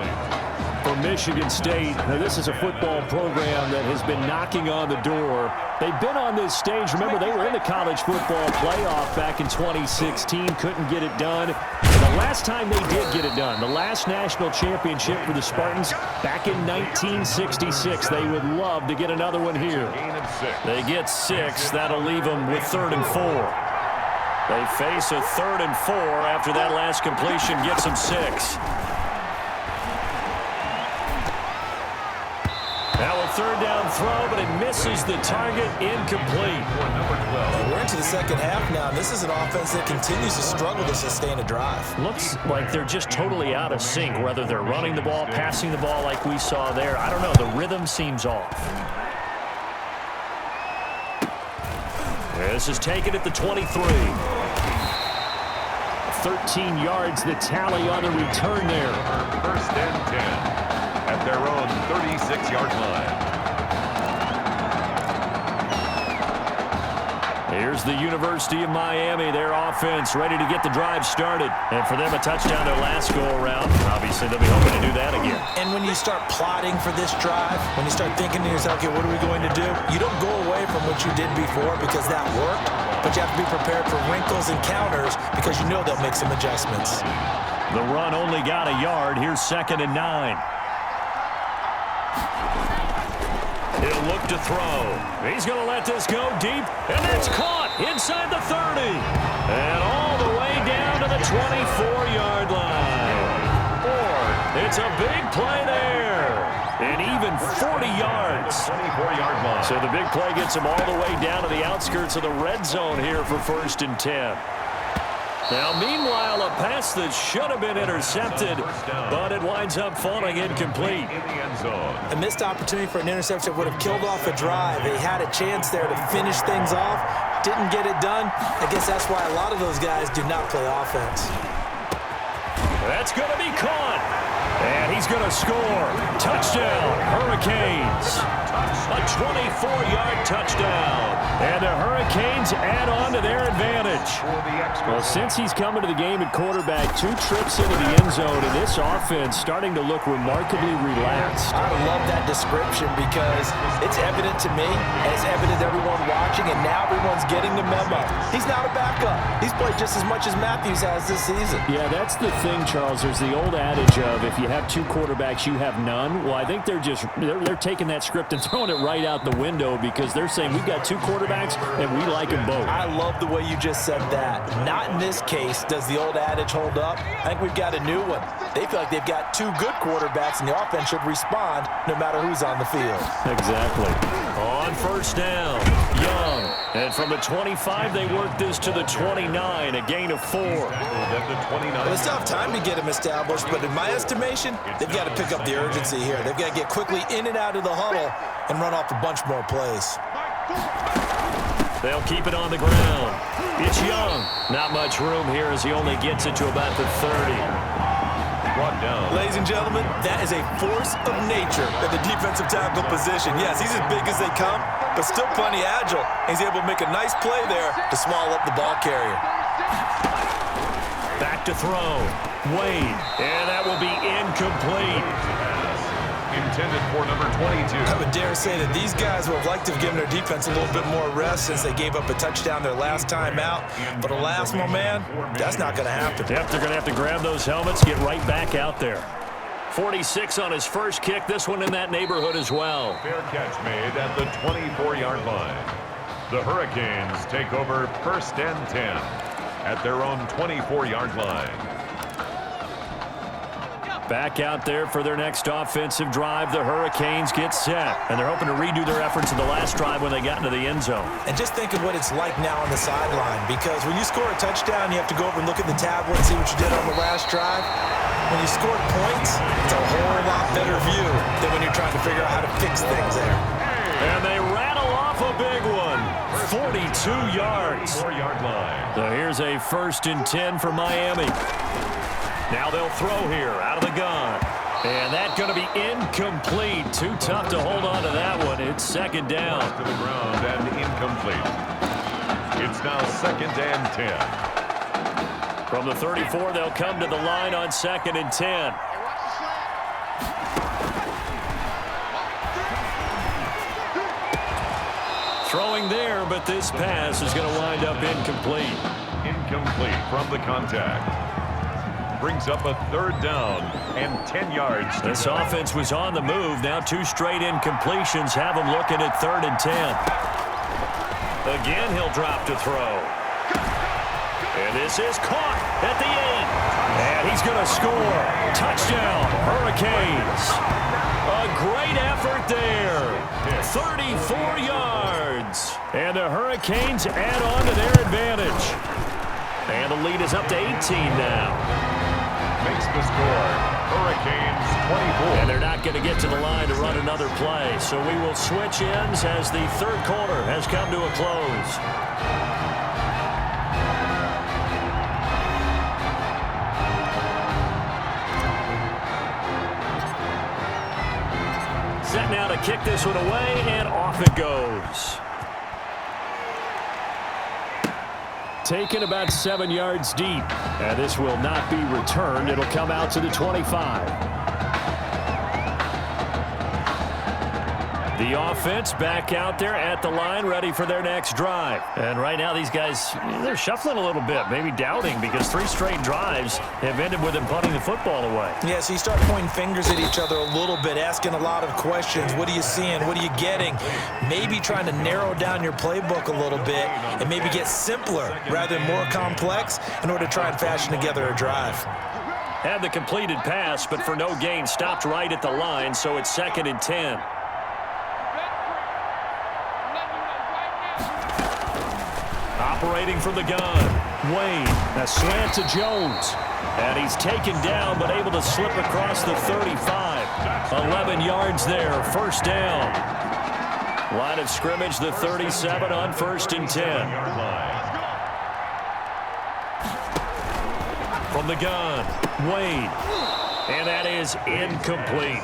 for Michigan State. Now, this is a football program that has been knocking on the door. They've been on this stage. Remember, they were in the college football playoff back in 2016. Couldn't get it done. And the last time they did get it done, the last national championship for the Spartans back in 1966. They would love to get another one here. They get 6. That'll leave them with 3rd and 4. They face a 3rd and 4 after that last completion gets them 6. Now a 3rd down throw, but it misses the target, incomplete. We're into the second half now, and this is an offense that continues to struggle to sustain a drive. Looks like they're just totally out of sync, whether they're running the ball, passing the ball like we saw there. I don't know, the rhythm seems off. This is taken at the 23. 13 yards, the tally on the return there. First and 10. At their own 36-yard line. Here's the University of Miami, their offense ready to get the drive started. And for them, a touchdown their last go-around. Obviously, they'll be hoping to do that again. And when you start plotting for this drive, when you start thinking to yourself, okay, what are we going to do? You don't go away from what you did before because that worked, but you have to be prepared for wrinkles and counters because you know they'll make some adjustments. The run only got a yard. Here's 2nd and 9. He'll look to throw. He's going to let this go deep, and it's caught inside the 30. And all the way down to the 24-yard line. It's a big play there. And even 40 yards. 24-yard line. So the big play gets him all the way down to the outskirts of the red zone here for 1st and 10. Now, meanwhile, a pass that should have been intercepted, but it winds up falling incomplete. A missed opportunity for an interception would have killed off a drive. They had a chance there to finish things off, didn't get it done. I guess that's why a lot of those guys do not play offense. That's going to be caught, and he's going to score. Touchdown, Hurricanes. A 24-yard touchdown. And the Hurricanes add on to their advantage. Well, since he's come into the game at quarterback, 2 trips into the end zone, and this offense starting to look remarkably relaxed. I love that description because it's evident to me, and it's evident to everyone watching, and now everyone's getting the memo. He's not a backup. He's played just as much as Matthews has this season. Yeah, that's the thing, Charles. There's the old adage of if you have 2 quarterbacks, you have none. Well, I think they're taking that script and throwing it right out the window because they're saying we've got 2 quarterbacks and we like them both. I love the way you just said that. Not in this case does the old adage hold up. I think we've got a new one. They feel like they've got 2 good quarterbacks and the offense should respond no matter who's on the field. Exactly. On 1st down, Young. And from the 25, they work this to the 29, a gain of 4. Well, it's tough time to get them established, but in my estimation, they've got to pick up the urgency here. They've got to get quickly in and out of the huddle and run off a bunch more plays. They'll keep it on the ground. It's Young. Not much room here as he only gets it to about the 30. Brought down. Ladies and gentlemen, that is a force of nature at the defensive tackle position. Yes, he's as big as they come, but still plenty agile. He's able to make a nice play there to swallow up the ball carrier. Back to throw. Wade. And that will be incomplete. Intended for number 22. I would dare say that these guys would have liked to have given their defense a little bit more rest since they gave up a touchdown their last time out. But alas, my man, that's not going to happen. Yep, they're going to have to grab those helmets, get right back out there. 46 on his first kick. This one in that neighborhood as well. Fair catch made at the 24-yard line. The Hurricanes take over 1st and 10 at their own 24-yard line. Back out there for their next offensive drive. The Hurricanes get set, and they're hoping to redo their efforts in the last drive when they got into the end zone. And just think of what it's like now on the sideline, because when you score a touchdown, you have to go over and look at the tablet and see what you did on the last drive. When you scored points, it's a whole lot better view than when you're trying to figure out how to fix things there. And they rattle off a big one. 42 yards. 4-yard line. So here's a 1st and 10 for Miami. Now they'll throw here out of the gun. And that's going to be incomplete. Too tough to hold on to that one. It's 2nd down. To the ground and incomplete. It's now 2nd and 10. From the 34, they'll come to the line on 2nd and 10. Throwing there, but this pass is going to wind up incomplete. Incomplete from the contact. Brings up a 3rd down and 10 yards. This offense was on the move. Now 2 straight incompletions have them looking at 3rd and 10. Again, he'll drop to throw. And this is caught at the 8. And he's going to score. Touchdown, Hurricanes. A great effort there. 34 yards. And the Hurricanes add on to their advantage. And the lead is up to 18 now. Makes the score. Hurricanes 24. And they're not going to get to the line to run another play. So we will switch ends as the 3rd quarter has come to a close. Set now to kick this one away, and off it goes. Taken about 7 yards deep. And this will not be returned. It'll come out to the 25. The offense back out there at the line, ready for their next drive. And right now these guys, they're shuffling a little bit, maybe doubting, because 3 straight drives have ended with them punting the football away. Yeah, so you start pointing fingers at each other a little bit, asking a lot of questions. What are you seeing? What are you getting? Maybe trying to narrow down your playbook a little bit and maybe get simpler rather than more complex in order to try and fashion together a drive. Had the completed pass, but for no gain, stopped right at the line, so it's 2nd and 10. Operating from the gun, Wade, a slant to Jones. And he's taken down, but able to slip across the 35. 11 yards there, 1st down. Line of scrimmage, the 37 on 1st and 10. From the gun, Wade. And that is incomplete.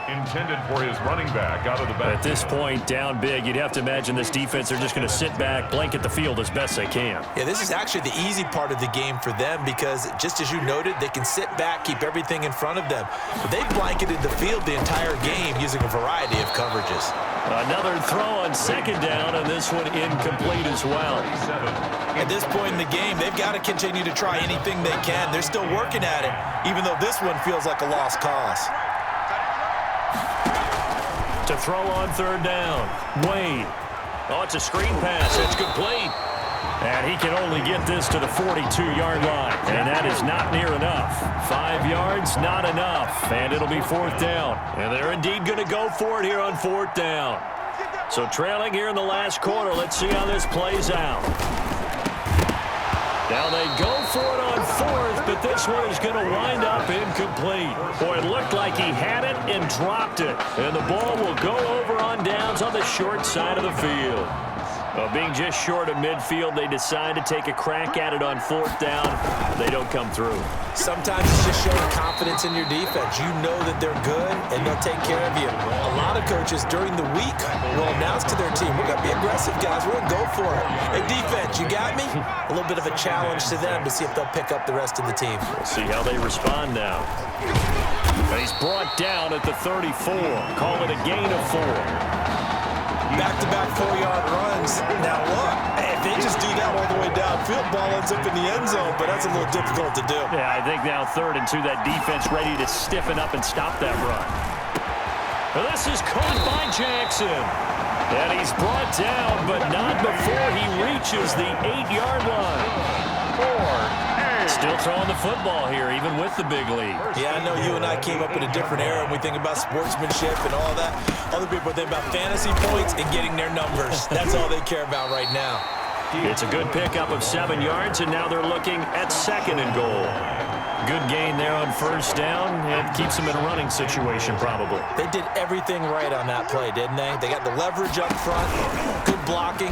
Intended for his running back out of the back. At this point, down big, you'd have to imagine this defense, they're just going to sit back, blanket the field as best they can. Yeah, this is actually the easy part of the game for them because, just as you noted, they can sit back, keep everything in front of them. But they've blanketed the field the entire game using a variety of coverages. Another throw on 2nd down, and this one incomplete as well. At this point in the game, they've got to continue to try anything they can. They're still working at it, even though this one feels like a lost cause. To throw on 3rd down, Wade. Oh, it's a screen pass. It's complete. And he can only get this to the 42-yard line. And that is not near enough. 5 yards, not enough. And it'll be 4th down. And they're indeed going to go for it here on 4th down. So trailing here in the last quarter. Let's see how this plays out. Now they go for it on fourth, but this one is going to wind up incomplete. Boy, it looked like he had it and dropped it. And the ball will go over on downs on the short side of the field. Being just short of midfield, they decide to take a crack at it on fourth down. They don't come through. Sometimes it's just showing confidence in your defense. You know that they're good, and they'll take care of you. A lot of coaches during the week will announce to their team, we're going to be aggressive, guys. We're going to go for it. Hey, defense, you got me? A little bit of a challenge to them to see if they'll pick up the rest of the team. We'll see how they respond now. And he's brought down at the 34. Call it a gain of 4. Back-to-back 4-yard runs. Now look, if they just do that all the way downfield, ball ends up in the end zone, but that's a little difficult to do. Yeah, I think now 3rd and 2, that defense ready to stiffen up and stop that run. Well, this is caught by Jackson. And he's brought down, but not before he reaches the 8-yard line. Still throwing the football here, even with the big lead. Yeah, I know you and I came up in a different era, and we think about sportsmanship and all that. Other people think about fantasy points and getting their numbers. That's all they care about right now. It's a good pickup of 7 yards, and now they're looking at 2nd and goal. Good gain there on 1st down, and keeps them in a running situation probably. They did everything right on that play, didn't they? They got the leverage up front, good blocking,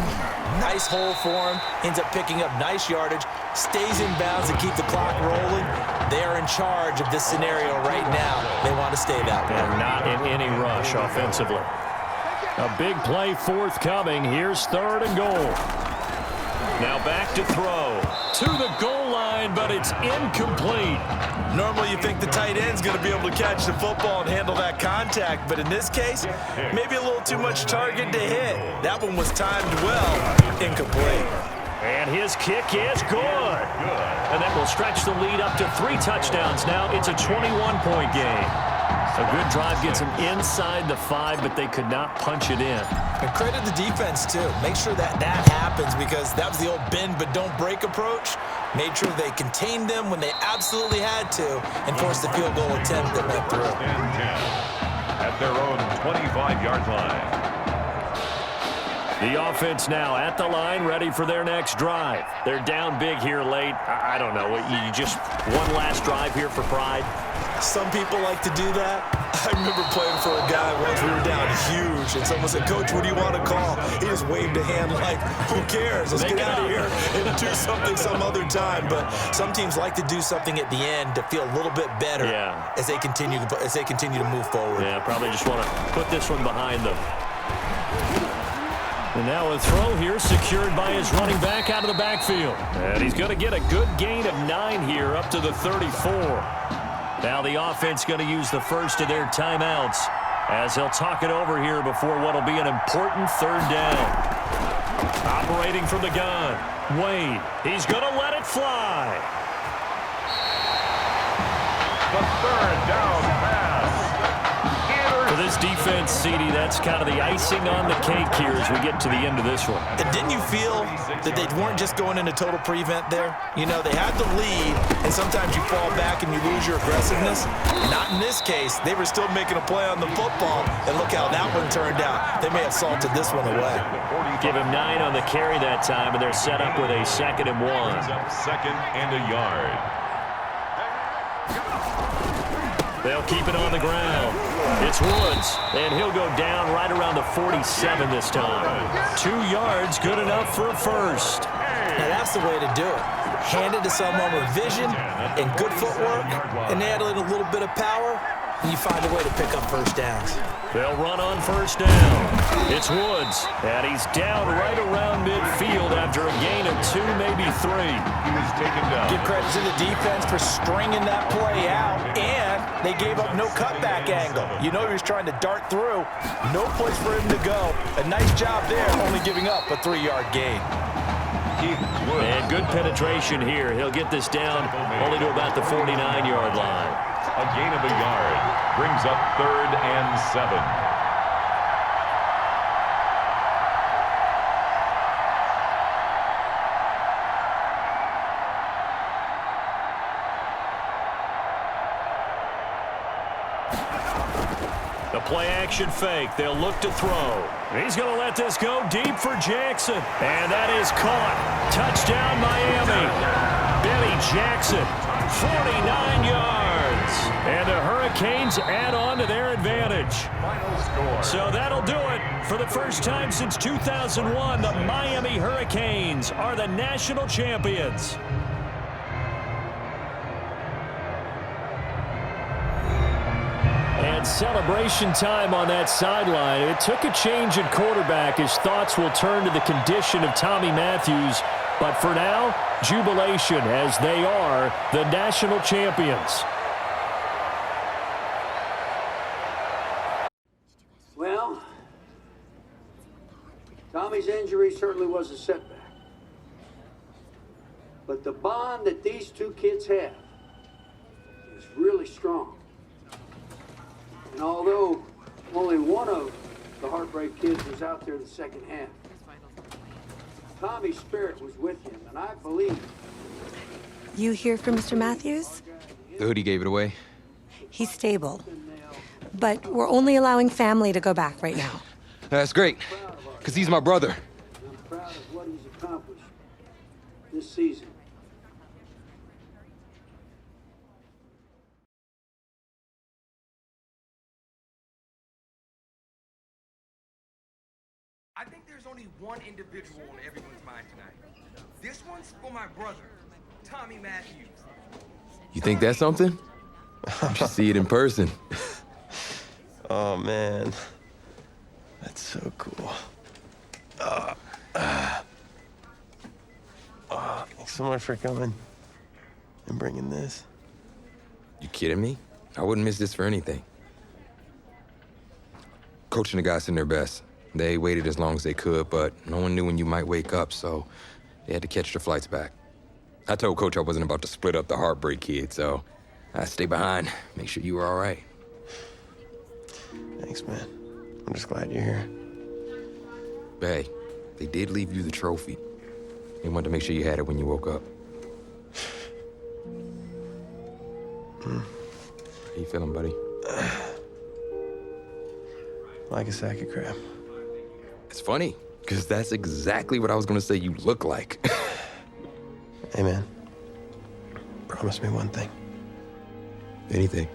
nice hole for him, ends up picking up nice yardage, stays in bounds to keep the clock rolling. They are in charge of this scenario right now. They want to stay that way. And not in any rush offensively. A big play forthcoming. Here's 3rd and goal. Now back to throw. To the goal line, but it's incomplete. Normally you think the tight end's going to be able to catch the football and handle that contact, but in this case, maybe a little too much target to hit. That one was timed well. Incomplete. And his kick is good. And that will stretch the lead up to 3 touchdowns. Now it's a 21-point game. A good drive gets them inside the 5, but they could not punch it in. And credit the defense, too. Make sure that happens, because that was the old bend but don't break approach. Made sure they contained them when they absolutely had to and forced the field goal attempt that went through. At their own 25-yard line. The offense now at the line, ready for their next drive. They're down big here late. I don't know. You just one last drive here for pride? Some people like to do that. I remember playing for a guy once. We were down huge, and someone said, "Coach, what do you want to call?" He just waved a hand like, who cares? Let's get out of here and do something some other time. But some teams like to do something at the end to feel a little bit better as they continue to move forward. Yeah, probably just want to put this one behind them. And now a throw here secured by his running back out of the backfield. And he's going to get a good gain of 9 here up to the 34. Now the offense going to use the first of their timeouts as he'll talk it over here before what will be an important 3rd down. Operating from the gun, Wade. He's going to let it fly. The 3rd down pass. For this defense, CD, that's kind of the icing on the cake here as we get to the end of this one. And didn't you feel that they weren't just going into total prevent there? You know, they had the lead, and sometimes you fall back and you lose your aggressiveness. Not in this case. They were still making a play on the football, and look how that one turned out. They may have salted this one away. Give him 9 on the carry that time, and they're set up with a 2nd and 1. 2nd and a yard. They'll keep it on the ground. It's Woods, and he'll go down right around the 47 this time. 2 yards, good enough for a first. Now that's the way to do it. Hand it to someone with vision and good footwork, and add in a little bit of power, and you find a way to pick up first downs. They'll run on first down. It's Woods, and he's down right around midfield after a gain of 2, maybe 3. He was taken down. Give credit to the defense for stringing that play out, and they gave up no cutback angle. You know he was trying to dart through. No place for him to go. A nice job there, only giving up a 3-yard gain. And good penetration here. He'll get this down only to about the 49-yard line. A gain of a yard brings up 3rd and 7. The play-action fake. They'll look to throw. He's going to let this go deep for Jackson. And that is caught. Touchdown, Miami. Benny Jackson, 49 yards. And the Hurricanes add on to their advantage. So that'll do it. For the first time since 2001, the Miami Hurricanes are the national champions. And celebration time on that sideline. It took a change at quarterback as thoughts will turn to the condition of Tommy Matthews. But for now, jubilation as they are the national champions. Well, Tommy's injury certainly was a setback. But the bond that these two kids have is really strong. And although only one of the Heartbreak Kids was out there in the second half, Tommy's spirit was with him, and I believe... You hear from Mr. Matthews? The hoodie gave it away. He's stable. But we're only allowing family to go back right now. That's great, because he's my brother. I'm proud of what he's accomplished this season. I think there's only one individual on everyone's mind tonight. This one's for my brother, Tommy Matthews. You think that's something? You should see it in person. Oh, man. That's so cool. Thanks so much for coming and bringing this. You kidding me? I wouldn't miss this for anything. Coach and the guys in their best. They waited as long as they could, but no one knew when you might wake up, so they had to catch their flights back. I told Coach I wasn't about to split up the Heartbreak Kid, so I stayed behind, make sure you were all right. Thanks, man. I'm just glad you're here. Hey, they did leave you the trophy. They wanted to make sure you had it when you woke up. How you feeling, buddy? Like a sack of crap. It's funny, because that's exactly what I was going to say you look like. Hey, man. Promise me one thing. Anything.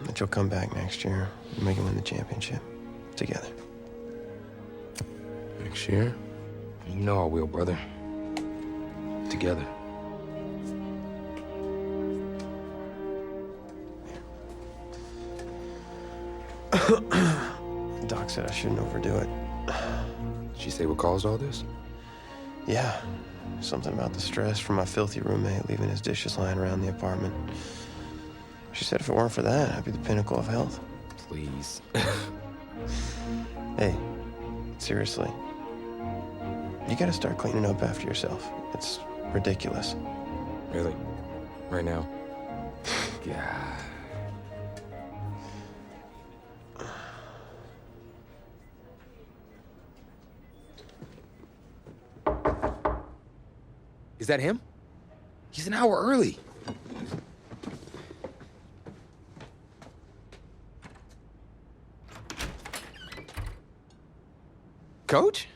That you'll come back next year and we can win the championship together. Next year? You know I will, brother. Together. Doc said I shouldn't overdo it. Did she say what caused all this? Yeah. Something about the stress from my filthy roommate leaving his dishes lying around the apartment. She said if it weren't for that, I'd be the pinnacle of health. Please. Hey, seriously. You gotta start cleaning up after yourself. It's ridiculous. Really? Right now? God. Is that him? He's an hour early. Coach?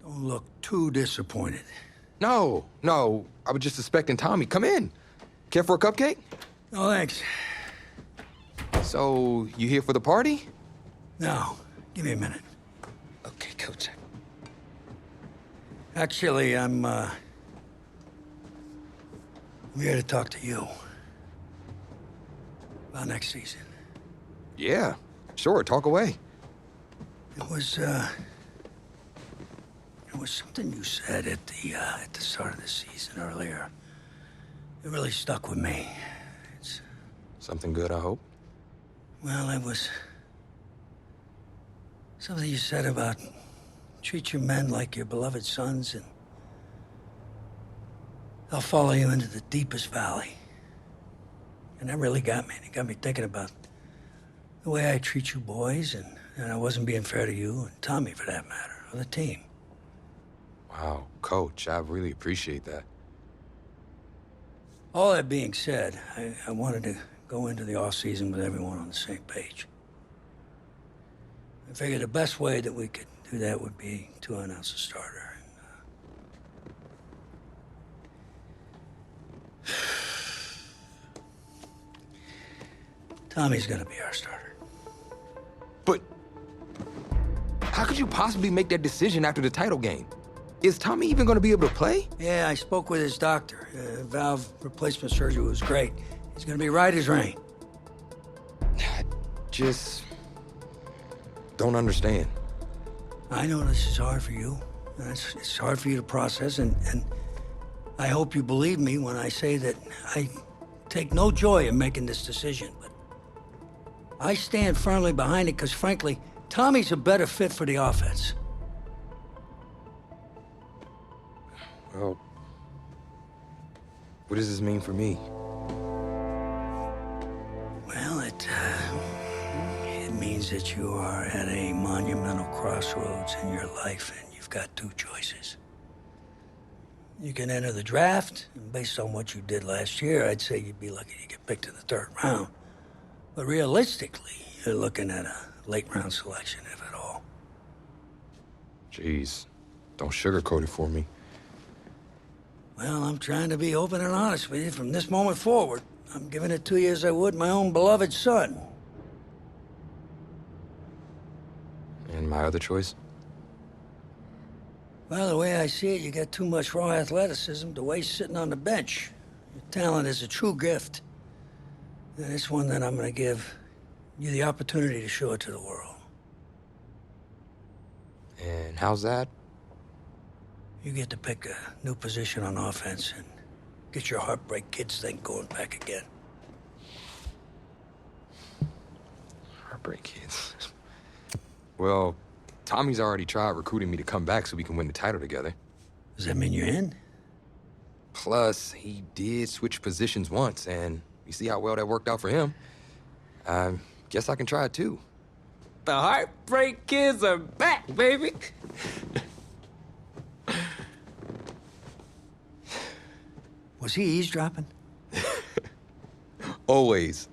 Don't look too disappointed. No. I was just suspecting Tommy. Come in. Care for a cupcake? No, thanks. So, you here for the party? No, give me a minute. Okay, Coach. Actually, I'm here to talk to you about next season. Yeah, sure, talk away. It was something you said at the start of the season earlier. It really stuck with me. It's something good, I hope. Well, it was something you said about treat your men like your beloved sons, and they'll follow you into the deepest valley. And that really got me. It got me thinking about the way I treat you boys, and I wasn't being fair to you, and Tommy, for that matter, or the team. Wow, Coach, I really appreciate that. All that being said, I wanted to go into the off-season with everyone on the same page. I figured the best way that we could do that would be to announce a starter. Tommy's gonna be our starter. But how could you possibly make that decision after the title game? Is Tommy even gonna be able to play? Yeah, I spoke with his doctor. Valve replacement surgery was great. He's gonna be right as rain. I just don't understand. I know this is hard for you. It's hard for you to process, and I hope you believe me when I say that I take no joy in making this decision, but I stand firmly behind it because, frankly, Tommy's a better fit for the offense. Well, what does this mean for me? Well, it means that you are at a monumental crossroads in your life, and you've got two choices. You can enter the draft, and based on what you did last year, I'd say you'd be lucky to get picked in the 3rd round. But realistically, you're looking at a late-round selection, if at all. Jeez, don't sugarcoat it for me. Well, I'm trying to be open and honest with you from this moment forward. I'm giving it to you as I would my own beloved son. And my other choice? Well, the way I see it, you got too much raw athleticism to waste sitting on the bench. Your talent is a true gift. And it's one that I'm gonna give you the opportunity to show it to the world. And how's that? You get to pick a new position on offense and get your Heartbreak Kids thing going back again. Heartbreak Kids. Well, Tommy's already tried recruiting me to come back so we can win the title together. Does that mean you're in? Plus, he did switch positions once, and you see how well that worked out for him. I guess I can try it too. The Heartbreak Kids are back, baby. Was he eavesdropping? Always.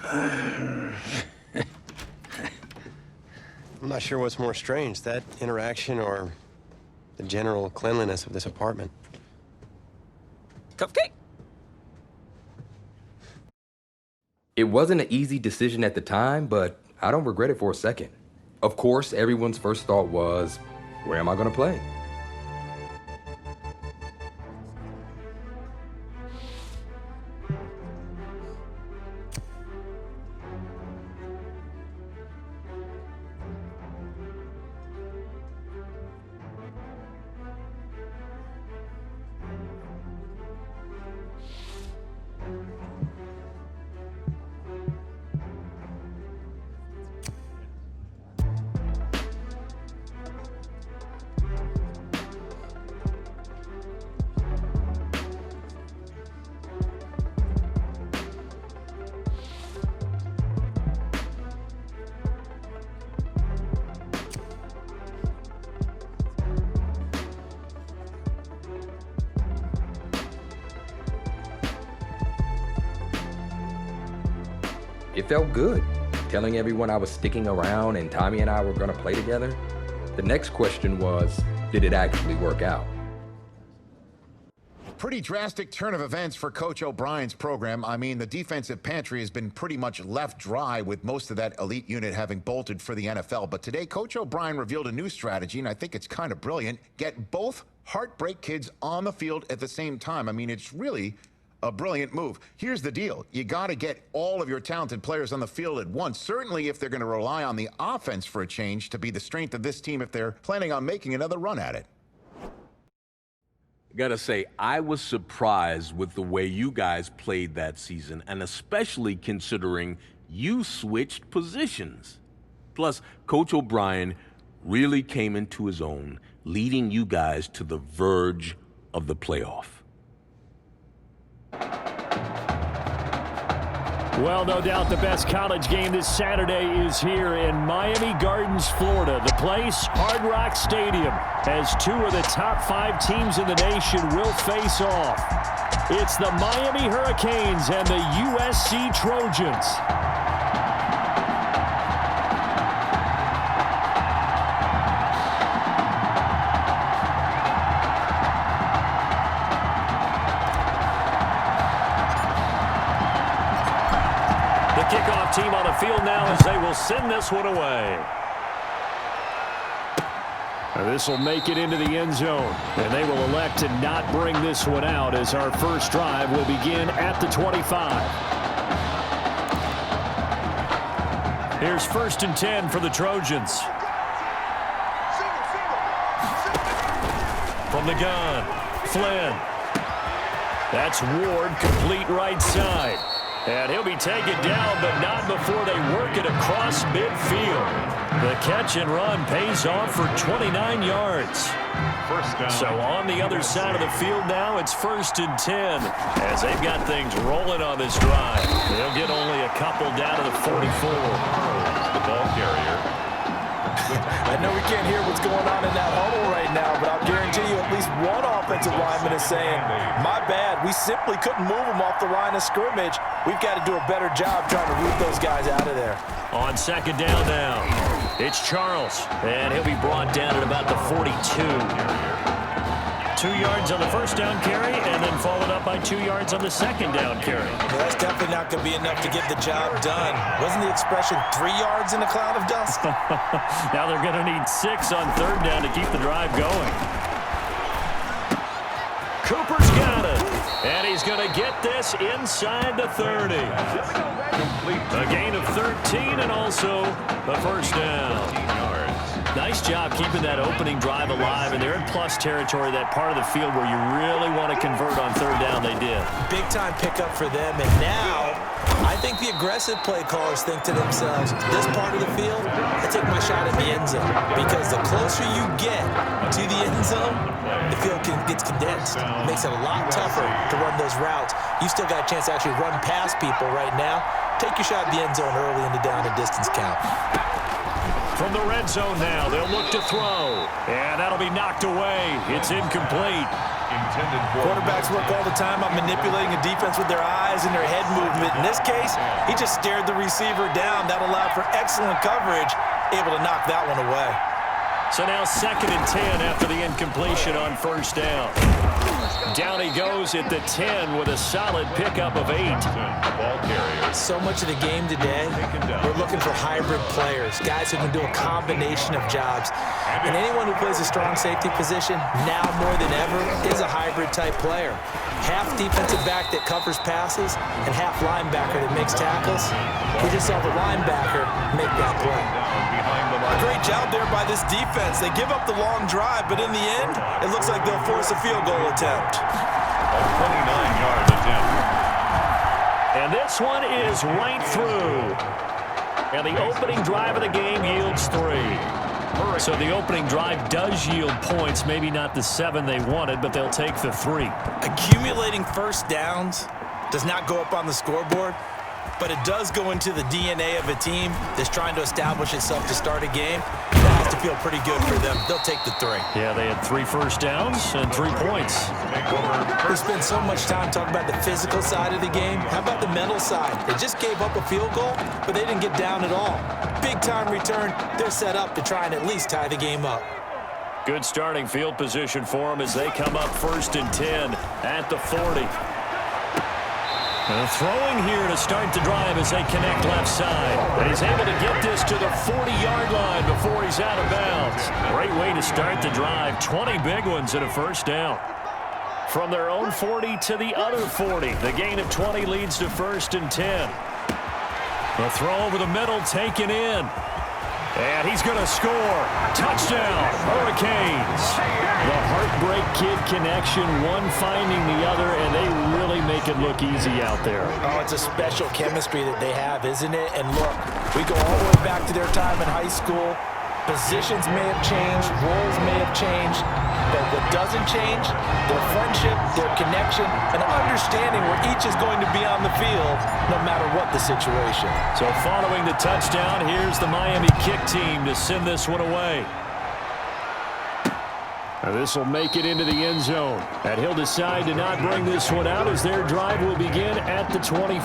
I'm not sure what's more strange, that interaction or the general cleanliness of this apartment. Cupcake? It wasn't an easy decision at the time, but I don't regret it for a second. Of course, everyone's first thought was, where am I gonna play? It felt good, telling everyone I was sticking around and Tommy and I were gonna play together. The next question was, did it actually work out? Pretty drastic turn of events for Coach O'Brien's program. I mean, the defensive pantry has been pretty much left dry with most of that elite unit having bolted for the NFL. But today, Coach O'Brien revealed a new strategy, and I think it's kind of brilliant. Get both Heartbreak Kids on the field at the same time. I mean, it's really a brilliant move. Here's the deal. You got to get all of your talented players on the field at once, certainly if they're going to rely on the offense for a change to be the strength of this team if they're planning on making another run at it. Gotta say, I was surprised with the way you guys played that season, and especially considering you switched positions. Plus, Coach O'Brien really came into his own, leading you guys to the verge of the playoff. Well, no doubt the best college game this Saturday is here in Miami Gardens, Florida. The place, Hard Rock Stadium, as two of the top 5 teams in the nation will face off. It's the Miami Hurricanes and the USC Trojans. Kickoff team on the field now as they will send this one away. This will make it into the end zone, and they will elect to not bring this one out as our first drive will begin at the 25. Here's 1st and 10 for the Trojans. From the gun, Flynn. That's Ward, complete right side. And he'll be taken down, but not before they work it across midfield. The catch and run pays off for 29 yards. So on the other side of the field now, it's 1st and 10 as they've got things rolling on this drive. They'll get only a couple down to the 44. The ball carrier. I know we can't hear what's going on in that huddle right now, but I'll guarantee you at least one offensive lineman is saying, my bad, we simply couldn't move them off the line of scrimmage. We've got to do a better job trying to root those guys out of there. On 2nd down now, it's Charles, and he'll be brought down at about the 42. 2 yards on the 1st down carry, and then followed up by 2 yards on the 2nd down carry. Well, that's definitely not going to be enough to get the job done. Wasn't the expression 3 yards in a cloud of dust? Now they're going to need 6 on 3rd down to keep the drive going. Cooper's got it, and he's going to get this inside the 30. A gain of 13 and also the 1st down. Nice job keeping that opening drive alive, and they're in plus territory, that part of the field where you really want to convert on 3rd down. They did. Big-time pickup for them, and now I think the aggressive play callers think to themselves, this part of the field, I take my shot at the end zone, because the closer you get to the end zone, the field gets condensed. It makes it a lot tougher to run those routes. You still got a chance to actually run past people right now. Take your shot at the end zone early in the down and distance count. From the red zone now, they'll look to throw. And that'll be knocked away. It's incomplete. Quarterbacks work all the time on manipulating a defense with their eyes and their head movement. In this case, he just stared the receiver down. That allowed for excellent coverage, able to knock that one away. So now 2nd and 10 after the incompletion on 1st down. Down he goes at the 10 with a solid pickup of 8. So much of the game today, we're looking for hybrid players, guys who can do a combination of jobs. And anyone who plays a strong safety position, now more than ever, is a hybrid type player. Half defensive back that covers passes and half linebacker that makes tackles. We just saw the linebacker make that play. A great job there by this defense. They give up the long drive, but in the end, it looks like they'll force a field goal attempt. A 29-yard attempt. And this one is right through. And the opening drive of the game yields 3. So the opening drive does yield points, maybe not the 7 they wanted, but they'll take the 3. Accumulating 1st downs does not go up on the scoreboard, but it does go into the DNA of a team that's trying to establish itself to start a game. That has to feel pretty good for them. They'll take the 3. Yeah, they had 3 1st downs and 3 points. We spend so much time talking about the physical side of the game. How about the mental side? They just gave up a field goal, but they didn't get down at all. Big time return. They're set up to try and at least tie the game up. Good starting field position for them as they come up 1st and 10 at the 40. And throwing here to start the drive as they connect left side. And he's able to get this to the 40-yard line before he's out of bounds. Great way to start the drive. 20 big ones and a 1st down. From their own 40 to the other 40. The gain of 20 leads to 1st and 10. The throw over the middle taken in. And he's going to score. Touchdown, Hurricanes. The Heartbreak Kid connection, one finding the other, and they really make it look easy out there. Oh, it's a special chemistry that they have, isn't it? And look, we go all the way back to their time in high school. Positions may have changed, roles may have changed, But what doesn't change, their friendship, their connection, and understanding where each is going to be on the field, no matter what the situation. So following the touchdown, here's the Miami kick team to send this one away. This will make it into the end zone. And he'll decide to not bring this one out as their drive will begin at the 25.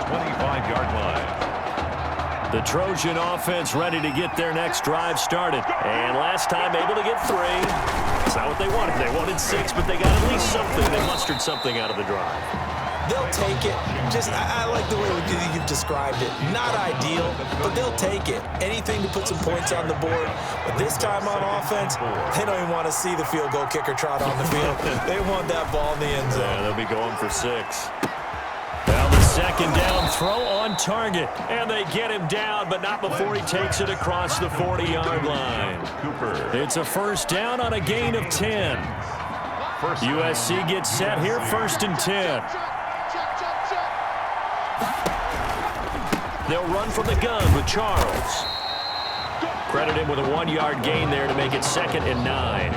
25-yard line. The Trojan offense ready to get their next drive started. And last time able to get 3. That's not what they wanted. They wanted 6, but they got at least something. They mustered something out of the drive. They'll take it. I like the way you've described it. Not ideal, but they'll take it. Anything to put some points on the board. But this time on offense, they don't even want to see the field goal kicker trot on the field. They want that ball in the end zone. Yeah, they'll be going for 6. Now the second down throw on target. And they get him down, but not before he takes it across the 40-yard line. It's a first down on a gain of 10. USC gets set here, 1st and 10. They'll run from the gun with Charles. Credit him with a 1-yard gain there to make it 2nd and 9.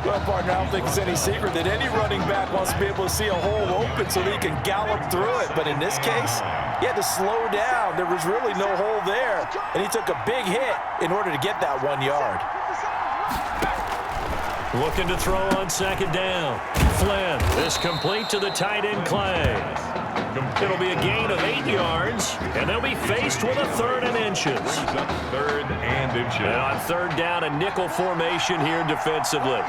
Well, partner, I don't think it's any secret that any running back wants to be able to see a hole open so that he can gallop through it. But in this case, he had to slow down. There was really no hole there. And he took a big hit in order to get that 1 yard. Looking to throw on 2nd down. Flynn is complete to the tight end Clay. It'll be a gain of 8 yards, and they'll be faced with a 3rd and inches. 3rd and inches. And on 3rd down, a nickel formation here defensively.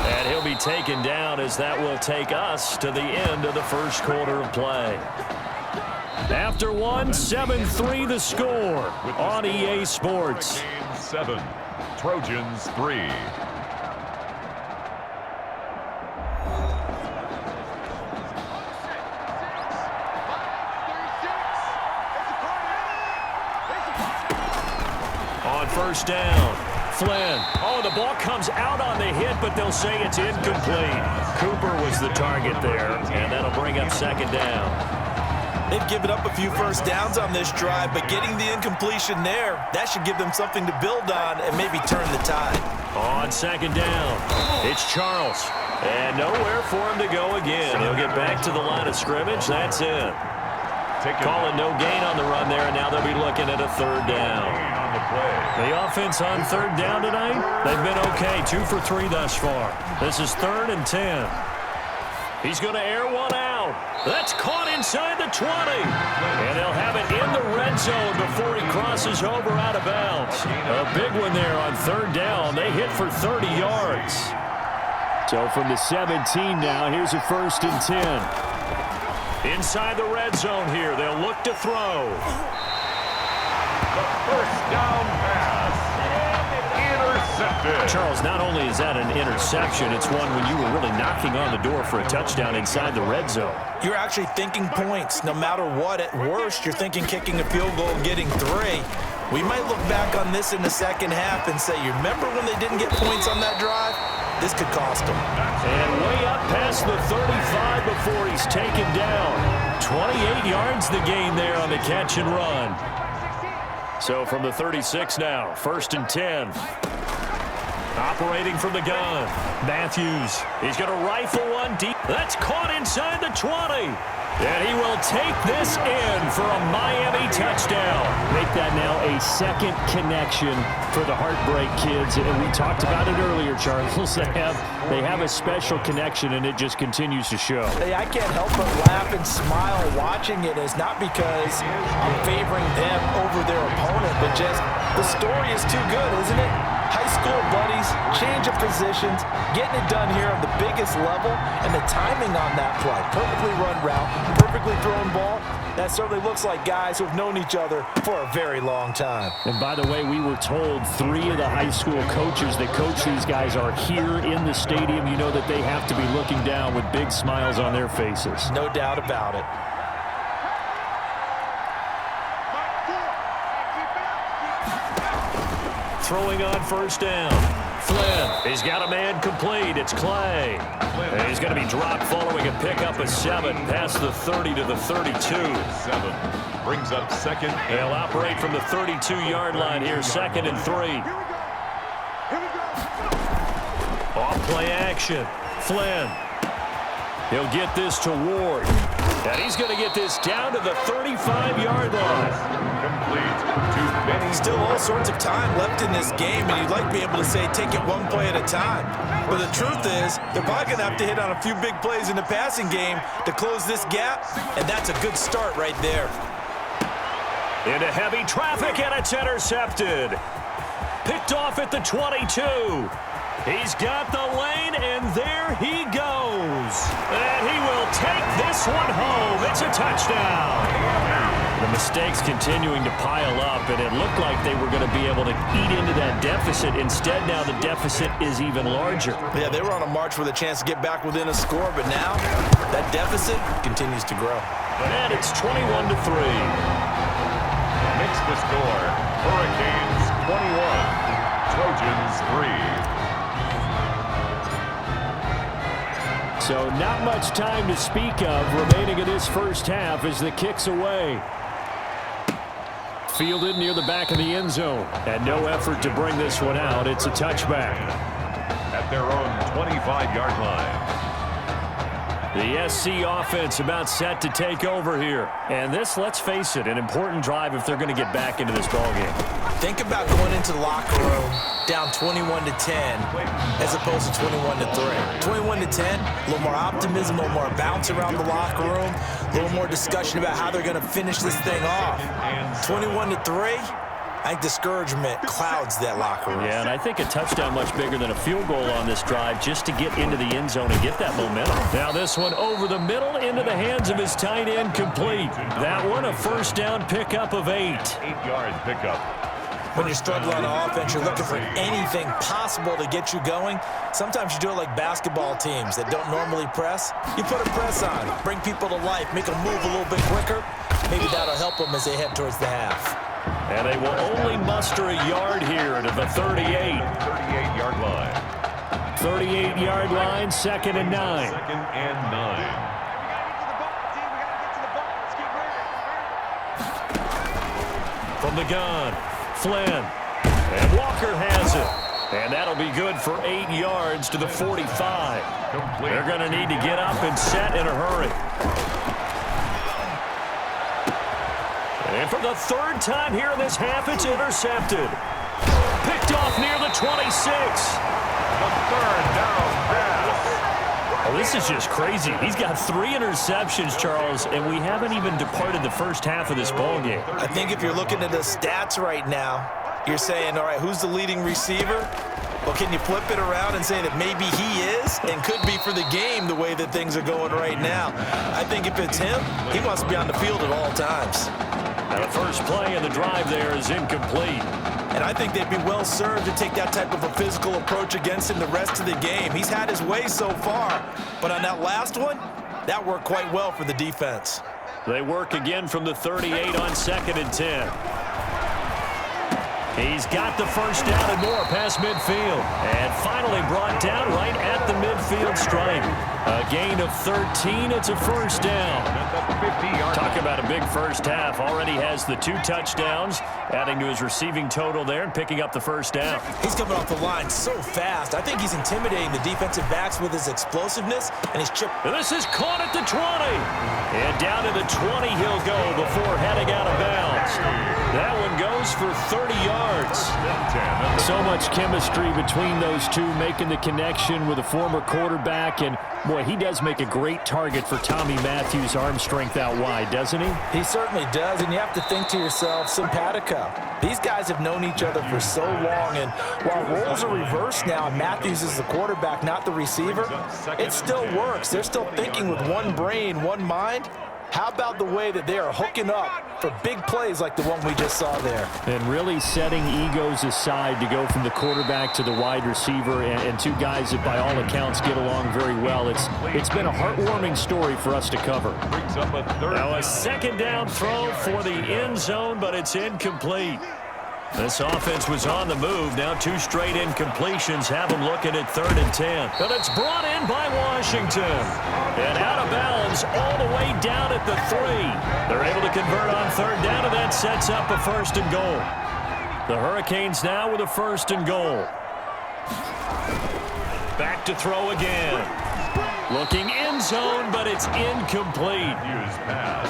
And he'll be taken down as that will take us to the end of the first quarter of play. After one, 7-3 the score on EA Sports. 7, Trojans 3. On 1st down, Flynn. Oh, the ball comes out on the hit, but they'll say it's incomplete. Cooper was the target there, and that'll bring up 2nd down. They've given up a few first downs on this drive, but getting the incompletion there, that should give them something to build on and maybe turn the tide. On 2nd down, it's Charles. And nowhere for him to go again. He'll get back to the line of scrimmage. That's it. Calling no gain on the run there, and now they'll be looking at a 3rd down. The offense on 3rd down tonight, they've been okay. 2 for 3 thus far. This is 3rd and 10. He's going to air one out. That's caught inside the 20. And they'll have it in the red zone before he crosses over out of bounds. A big one there on 3rd down. They hit for 30 yards. So from the 17 now, here's a 1st and 10. Inside the red zone here, they'll look to throw. The first down pass. Intercepted. Charles, not only is that an interception, it's one when you were really knocking on the door for a touchdown inside the red zone. You're actually thinking points. No matter what, at worst, you're thinking kicking a field goal and getting 3. We might look back on this in the second half and say, you remember when they didn't get points on that drive? This could cost them. And way up past the 35 before he's taken down. 28 yards the gain there on the catch and run. So from the 36 now, 1st and 10. Operating from the gun. Matthews. He's going to rifle one deep. That's caught inside the 20. And he will take this in for a Miami touchdown. Make that now a 2nd connection for the Heartbreak Kids. And we talked about it earlier, Charles. They have a special connection, and it just continues to show. Hey, I can't help but laugh and smile watching it. It's not because I'm favoring them over their opponent, but just the story is too good, isn't it? High school buddies, change of positions, getting it done here on the biggest level, and the timing on that play. Perfectly run route, perfectly thrown ball. That certainly looks like guys who have known each other for a very long time. And by the way, we were told 3 of the high school coaches that coach these guys are here in the stadium. You know that they have to be looking down with big smiles on their faces. No doubt about it. Throwing on 1st down. Flynn, he's got a man complete. It's Clay. And he's going to be dropped following a pickup of 7 past the 30 to the 32. 7 brings up second. They'll operate from the 32-yard line here, 2nd and 3. Off play action. Flynn. He'll get this to Ward. And he's going to get this down to the 35-yard line. Complete to Benny. Still all sorts of time left in this game, and you'd like to be able to say take it one play at a time. But the truth is, they're probably going to have to hit on a few big plays in the passing game to close this gap, and that's a good start right there. Into heavy traffic, and it's intercepted. Picked off at the 22. He's got the lane, and there he goes. And he will take this one home. It's a touchdown. The mistakes continuing to pile up, and it looked like they were going to be able to eat into that deficit. Instead, now the deficit is even larger. Yeah, they were on a march with a chance to get back within a score, but now that deficit continues to grow. And it's 21 to 3. Makes the score. Hurricanes 21, Trojans 3. So not much time to speak of remaining in this first half as the kick's away. Fielded near the back of the end zone. And no effort to bring this one out. It's a touchback. At their own 25-yard line. The SC offense about set to take over here. And this, let's face it, an important drive if they're going to get back into this ballgame. Think about going into the locker room down 21 to 10 as opposed to 21 to 3. 21 to 10, a little more optimism, a little more bounce around the locker room, a little more discussion about how they're going to finish this thing off. 21 to 3, I think discouragement clouds that locker room. Yeah, and I think a touchdown much bigger than a field goal on this drive just to get into the end zone and get that momentum. Now this one over the middle into the hands of his tight end complete. That one a first down pickup of 8. 8-yard pickup. When you're struggling on offense, you're looking for anything possible to get you going. Sometimes you do it like basketball teams that don't normally press. You put a press on, bring people to life, make them move a little bit quicker. Maybe that'll help them as they head towards the half. And they will only muster a yard here to the 38. 38-yard line. 38-yard line, 2nd and 9. 2nd and 9. From the gun, Flynn. And Walker has it. And that'll be good for 8 yards to the 45. Complete. They're going to need to get up and set in a hurry. And for the 3rd time here in this half, it's intercepted. Picked off near the 26. The 3rd down pass. Oh, this is just crazy. He's got 3 interceptions, Charles, and we haven't even departed the first half of this ballgame. I think if you're looking at the stats right now, you're saying, all right, who's the leading receiver? Well, can you flip it around and say that maybe he is and could be for the game the way that things are going right now? I think if it's him, he must be on the field at all times. Now the first play of the drive there is incomplete. And I think they'd be well served to take that type of a physical approach against him the rest of the game. He's had his way so far, but on that last one, that worked quite well for the defense. They work again from the 38 on 2nd and 10. He's got the first down and more past midfield. And finally brought down right at the midfield stripe. A gain of 13. It's a first down. Talk about a big first half. Already has the 2 touchdowns, adding to his receiving total there and picking up the first down. He's coming off the line so fast. I think he's intimidating the defensive backs with his explosiveness, and he's chipped. This is caught at the 20. And down to the 20 he'll go before heading out of bounds. That one goes for 30 yards. So much chemistry between those two, making the connection with a former quarterback. And, boy, he does make a great target for Tommy Matthews' arm strength out wide, doesn't he? He certainly does, and you have to think to yourself, simpatico. These guys have known each other for so long, and while roles are reversed now, and Matthews is the quarterback, not the receiver, it still works. They're still thinking with one brain, one mind. How about the way that they are hooking up for big plays like the one we just saw there? And really setting egos aside to go from the quarterback to the wide receiver, and 2 guys that by all accounts get along very well. It's been a heartwarming story for us to cover. Now a 2nd down throw for the end zone, but it's incomplete. This offense was on the move. Now 2 straight incompletions have them looking at 3rd and 10. But it's brought in by Washington. And out of bounds all the way down at the 3. They're able to convert on 3rd down, and that sets up a 1st and goal. The Hurricanes now with a 1st and goal. Back to throw again. Looking end zone, but it's incomplete. Hughes pass.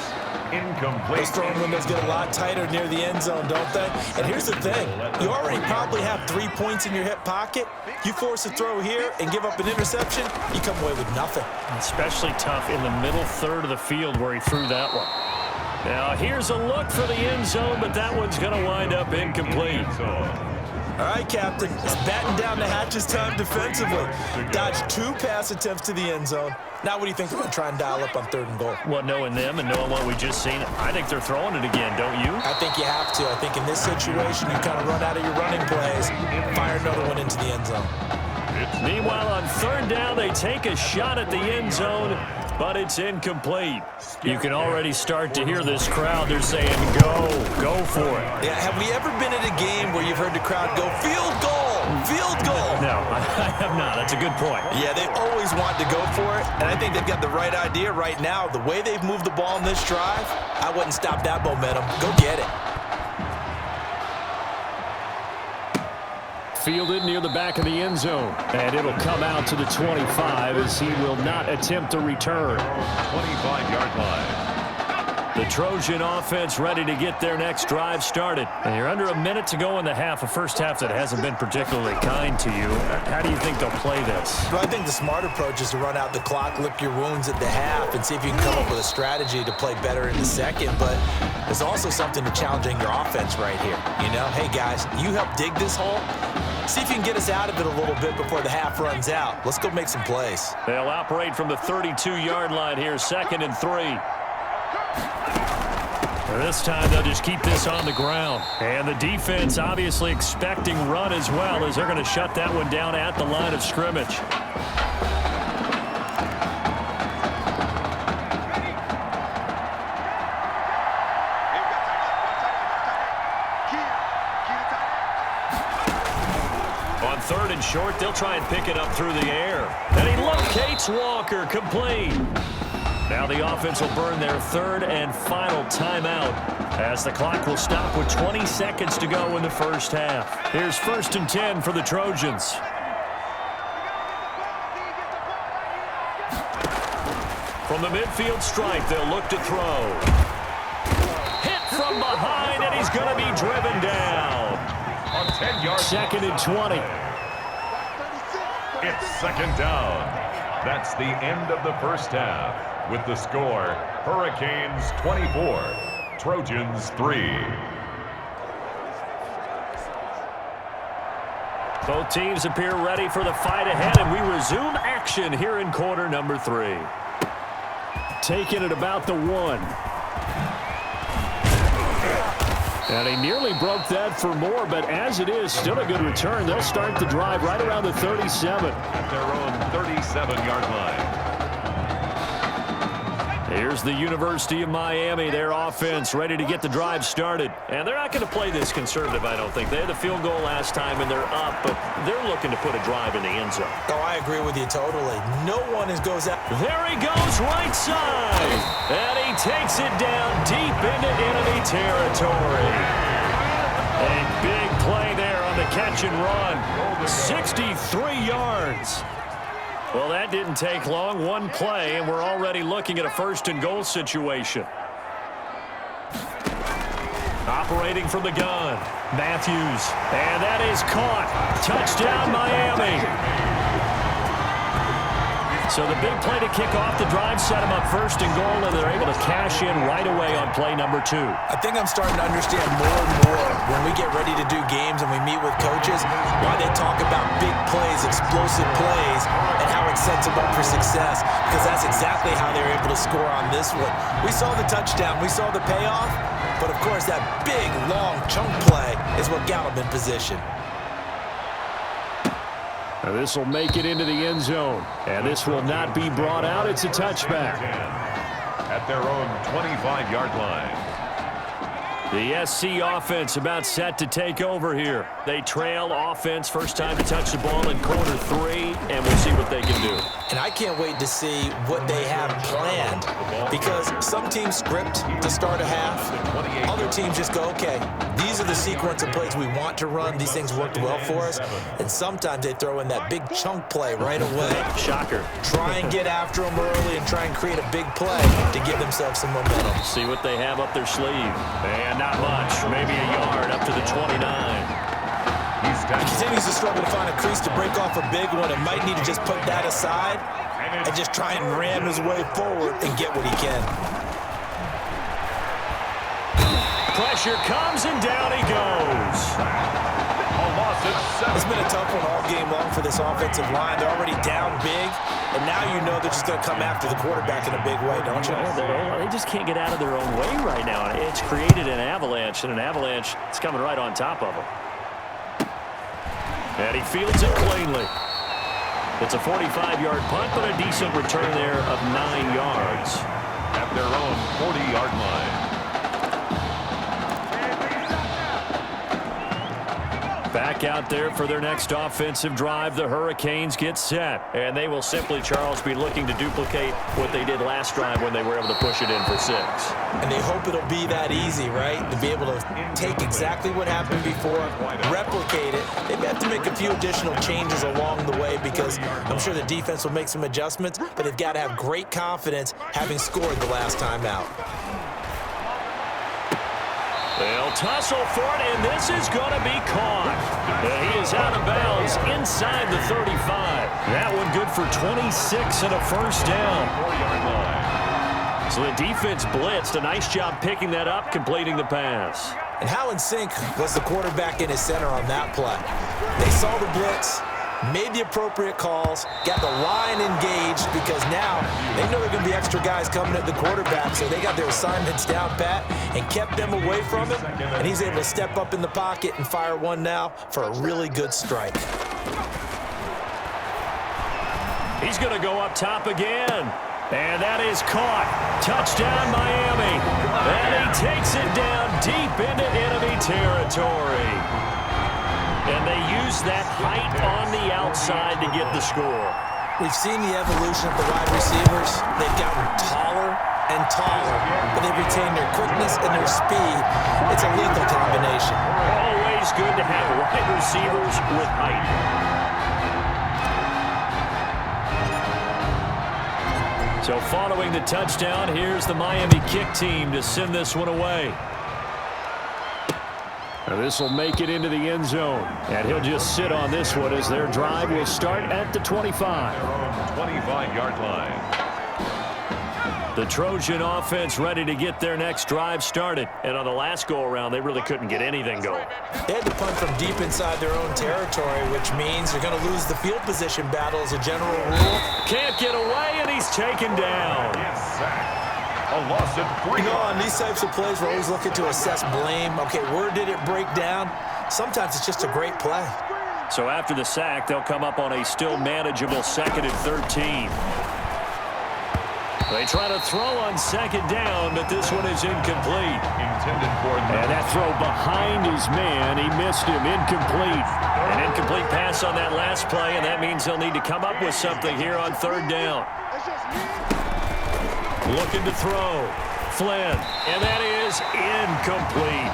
Incomplete. Those throwing windows get a lot tighter near the end zone, don't they? And here's the thing. You already probably have 3 points in your hip pocket. You force a throw here and give up an interception, you come away with nothing. Especially tough in the middle 3rd of the field where he threw that one. Now here's a look for the end zone, but that one's going to wind up incomplete. All right, Captain. It's batten down the hatches time defensively. Dodged 2 pass attempts to the end zone. Now what do you think they're going to try and dial up on 3rd and goal? Well, knowing them and knowing what we just seen, I think they're throwing it again, don't you? I think you have to. I think in this situation, you kind of run out of your running plays, fire another one into the end zone. Meanwhile, on 3rd down, they take a shot at the end zone, but it's incomplete. You can already start to hear this crowd. They're saying, go for it. Yeah, have we ever been at a game where you've heard the crowd go, field goal, field goal? No, I have not. That's a good point. Yeah, they always want to go for it, and I think they've got the right idea right now. The way they've moved the ball in this drive, I wouldn't stop that momentum. Go get it. Fielded near the back of the end zone. And it'll come out to the 25 as he will not attempt a return. 25-yard line. The Trojan offense ready to get their next drive started. And you're under a minute to go in the half, a first half that hasn't been particularly kind to you. How do you think they'll play this? Well, I think the smart approach is to run out the clock, lick your wounds at the half, and see if you can come up with a strategy to play better in the second. But there's also something to challenging your offense right here. You know, hey, guys, you help dig this hole. See if you can get us out of it a little bit before the half runs out. Let's go make some plays. They'll operate from the 32-yard line here, 2nd and 3. This time they'll just keep this on the ground. And the defense obviously expecting run as well, as they're going to shut that one down at the line of scrimmage. On 3rd and short, they'll try and pick it up through the air. And he locates Walker, complete. Now the offense will burn their 3rd and final timeout as the clock will stop with 20 seconds to go in the first half. Here's 1st and 10 for the Trojans. From the midfield stripe, they'll look to throw. Hit from behind, and he's going to be driven down. On 10-yard 2nd and 20. It's 2nd down. That's the end of the first half. With the score, Hurricanes 24, Trojans 3. Both teams appear ready for the fight ahead, and we resume action here in quarter number 3. Taking it about the 1. And he nearly broke that for more, but as it is, still a good return. They'll start the drive right around the 37. At their own 37-yard line. Here's the University of Miami, their offense ready to get the drive started. And they're not going to play this conservative, I don't think. They had the field goal last time, and they're up, but they're looking to put a drive in the end zone. Oh, I agree with you totally. No one goes out. There he goes, right side. And he takes it down deep into enemy territory. A big play there on the catch and run. 63 yards. Well, that didn't take long. One play, and we're already looking at a 1st and goal situation. Operating from the gun, Matthews. And that is caught. Touchdown, Miami. So the big play to kick off the drive set them up 1st and goal, and they're able to cash in right away on play number 2. I think I'm starting to understand more and more when we get ready to do games and we meet with coaches why they talk about big plays, explosive plays, and how it sets them up for success, because that's exactly how they were able to score on this one. We saw the touchdown, we saw the payoff, but of course that big, long chunk play is what got them in position. This will make it into the end zone, and this will not be brought out. It's a touchback. At their own 25-yard line. The SC offense about set to take over here. They trail offense, first time to touch the ball in quarter 3, and we'll see what they can do. And I can't wait to see what they have planned, because some teams script to start a half. Other teams just go, okay, these are the sequence of plays we want to run. These things worked well for us. And sometimes they throw in that big chunk play right away. Shocker. Try and get after them early and try and create a big play to give themselves some momentum. See what they have up their sleeve. And not much, maybe a yard up to the 29. He continues to struggle to find a crease to break off a big one, and might need to just put that aside and just try and ram his way forward and get what he can. Pressure comes, and down he goes. It's been a tough one all game long for this offensive line. They're already down big, and now you know they're just going to come after the quarterback in a big way, don't you? They just can't get out of their own way right now. It's created an avalanche, and an avalanche is coming right on top of them. And he fields it cleanly. It's a 45-yard punt, but a decent return there of 9 yards. At their own 40-yard line. Back out there for their next offensive drive. The Hurricanes get set. And they will simply, Charles, be looking to duplicate what they did last drive when they were able to push it in for 6. And they hope it'll be that easy, right? To be able to take exactly what happened before, replicate it. They may have to make a few additional changes along the way, because I'm sure the defense will make some adjustments, but they've got to have great confidence having scored the last time out. They'll tussle for it, and this is going to be caught. He is out of bounds inside the 35. That one good for 26 and a first down. So the defense blitzed. A nice job picking that up, completing the pass. And how in sync was the quarterback in his center on that play? They saw the blitz, made the appropriate calls, got the line engaged, because now they know there are going to be extra guys coming at the quarterback, so they got their assignments down pat and kept them away from him, and he's able to step up in the pocket and fire one now for a really good strike. He's going to go up top again, and that is caught. Touchdown, Miami. And he takes it down deep into enemy territory. And they use that height on the outside to get the score. We've seen the evolution of the wide receivers. They've gotten taller and taller, but they've retained their quickness and their speed. It's a lethal combination. Always good to have wide receivers with height. So following the touchdown, here's the Miami kick team to send this one away. Now this will make it into the end zone, and he'll just sit on this one as their drive will start at the 25. 25-yard line. The Trojan offense ready to get their next drive started, and on the last go-around, they really couldn't get anything going. They had to punt from deep inside their own territory, which means they're going to lose the field position battle as a general rule. Can't get away, and he's taken down. A loss of 3. You know, on these types of plays, we're always looking to assess blame. Okay, where did it break down? Sometimes it's just a great play. So after the sack, they'll come up on a still manageable 2nd and 13. They try to throw on 2nd down, but this one is incomplete. Intended for and that throw behind his man, he missed him. Incomplete. An incomplete pass on that last play, and that means they'll need to come up with something here on 3rd down. Looking to throw. Flynn. And that is incomplete.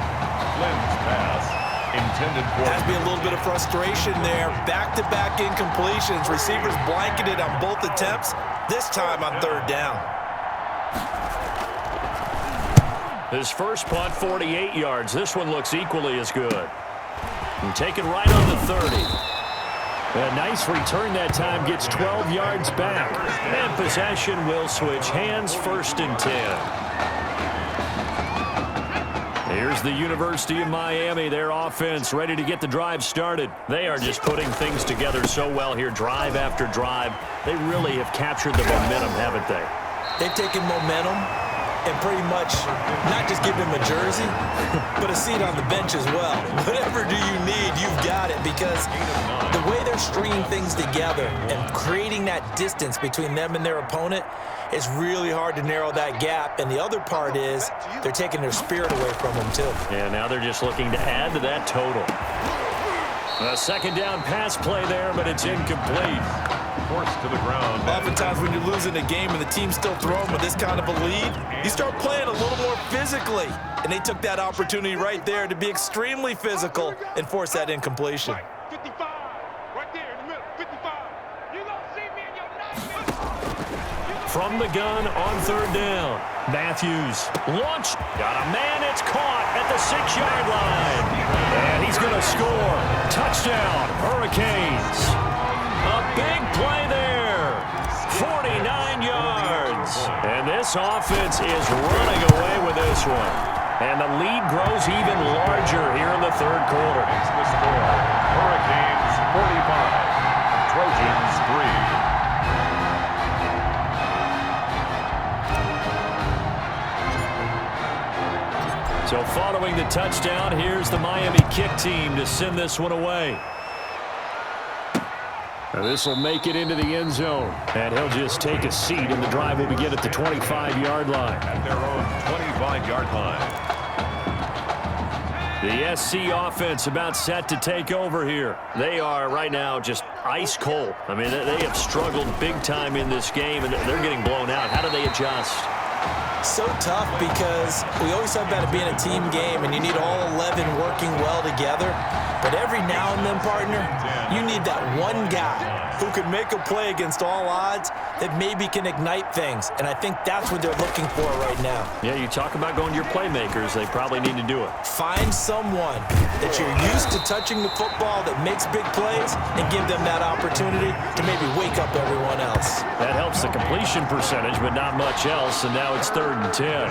Flynn's pass intended for... Has to be a little bit of frustration there. Back-to-back incompletions. Receivers blanketed on both attempts. This time on 3rd down. His first punt, 48 yards. This one looks equally as good. And taken right on the 30. A nice return that time, gets 12 yards back. And possession will switch hands, 1st and 10. Here's the University of Miami, their offense ready to get the drive started. They are just putting things together so well here, drive after drive. They really have captured the momentum, haven't they? They've taken momentum and pretty much not just give him a jersey, but a seat on the bench as well. Whatever do you need, you've got it, because the way they're stringing things together and creating that distance between them and their opponent is really hard to narrow that gap. And the other part is they're taking their spirit away from them, too. Yeah, now they're just looking to add to that total. A second down pass play there, but it's incomplete. Forced to the ground. Oftentimes when you're losing a game and the team's still throwing with this kind of a lead, you start playing a little more physically. And they took that opportunity right there to be extremely physical and force that incompletion. 55, right there in the middle, 55. You gonna see me in your next. From the gun on third down. Matthews, launch, got a man, it's caught at the 6-yard line. And he's going to score. Touchdown, Hurricanes. A big play there, 49 yards. And this offense is running away with this one. And the lead grows even larger here in the third quarter. It's the score. Hurricanes 45, Trojans 3. So following the touchdown, here's the Miami kick team to send this one away. This will make it into the end zone, and he'll just take a seat, and the drive will begin at the 25-yard line. At their own 25-yard line. The SC offense about set to take over here. They are right now just ice cold. I mean, they have struggled big time in this game, and they're getting blown out. How do they adjust? So tough, because we always talk about it being a team game and you need all 11 working well together. But every now and then, partner, you need that one guy who can make a play against all odds that maybe can ignite things. And I think that's what they're looking for right now. Yeah, you talk about going to your playmakers. They probably need to do it. Find someone that you're used to touching the football that makes big plays and give them that opportunity to maybe wake up everyone else. That helps the completion percentage, but not much else, and now it's 3rd and 10.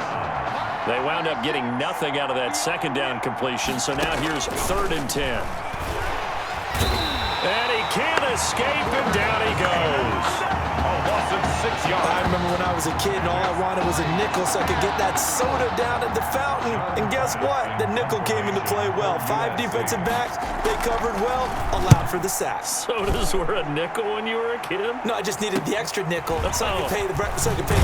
They wound up getting nothing out of that second down completion, so now here's 3rd and 10. And he can't escape, and down he goes. Loss of 6 yards. I remember when I was a kid and all I wanted was a nickel so I could get that soda down at the fountain. And guess what? The nickel came into play well. 5 defensive backs, they covered well, allowed for the sack. Sodas were a nickel when you were a kid? No, I just needed the extra nickel so I could pay the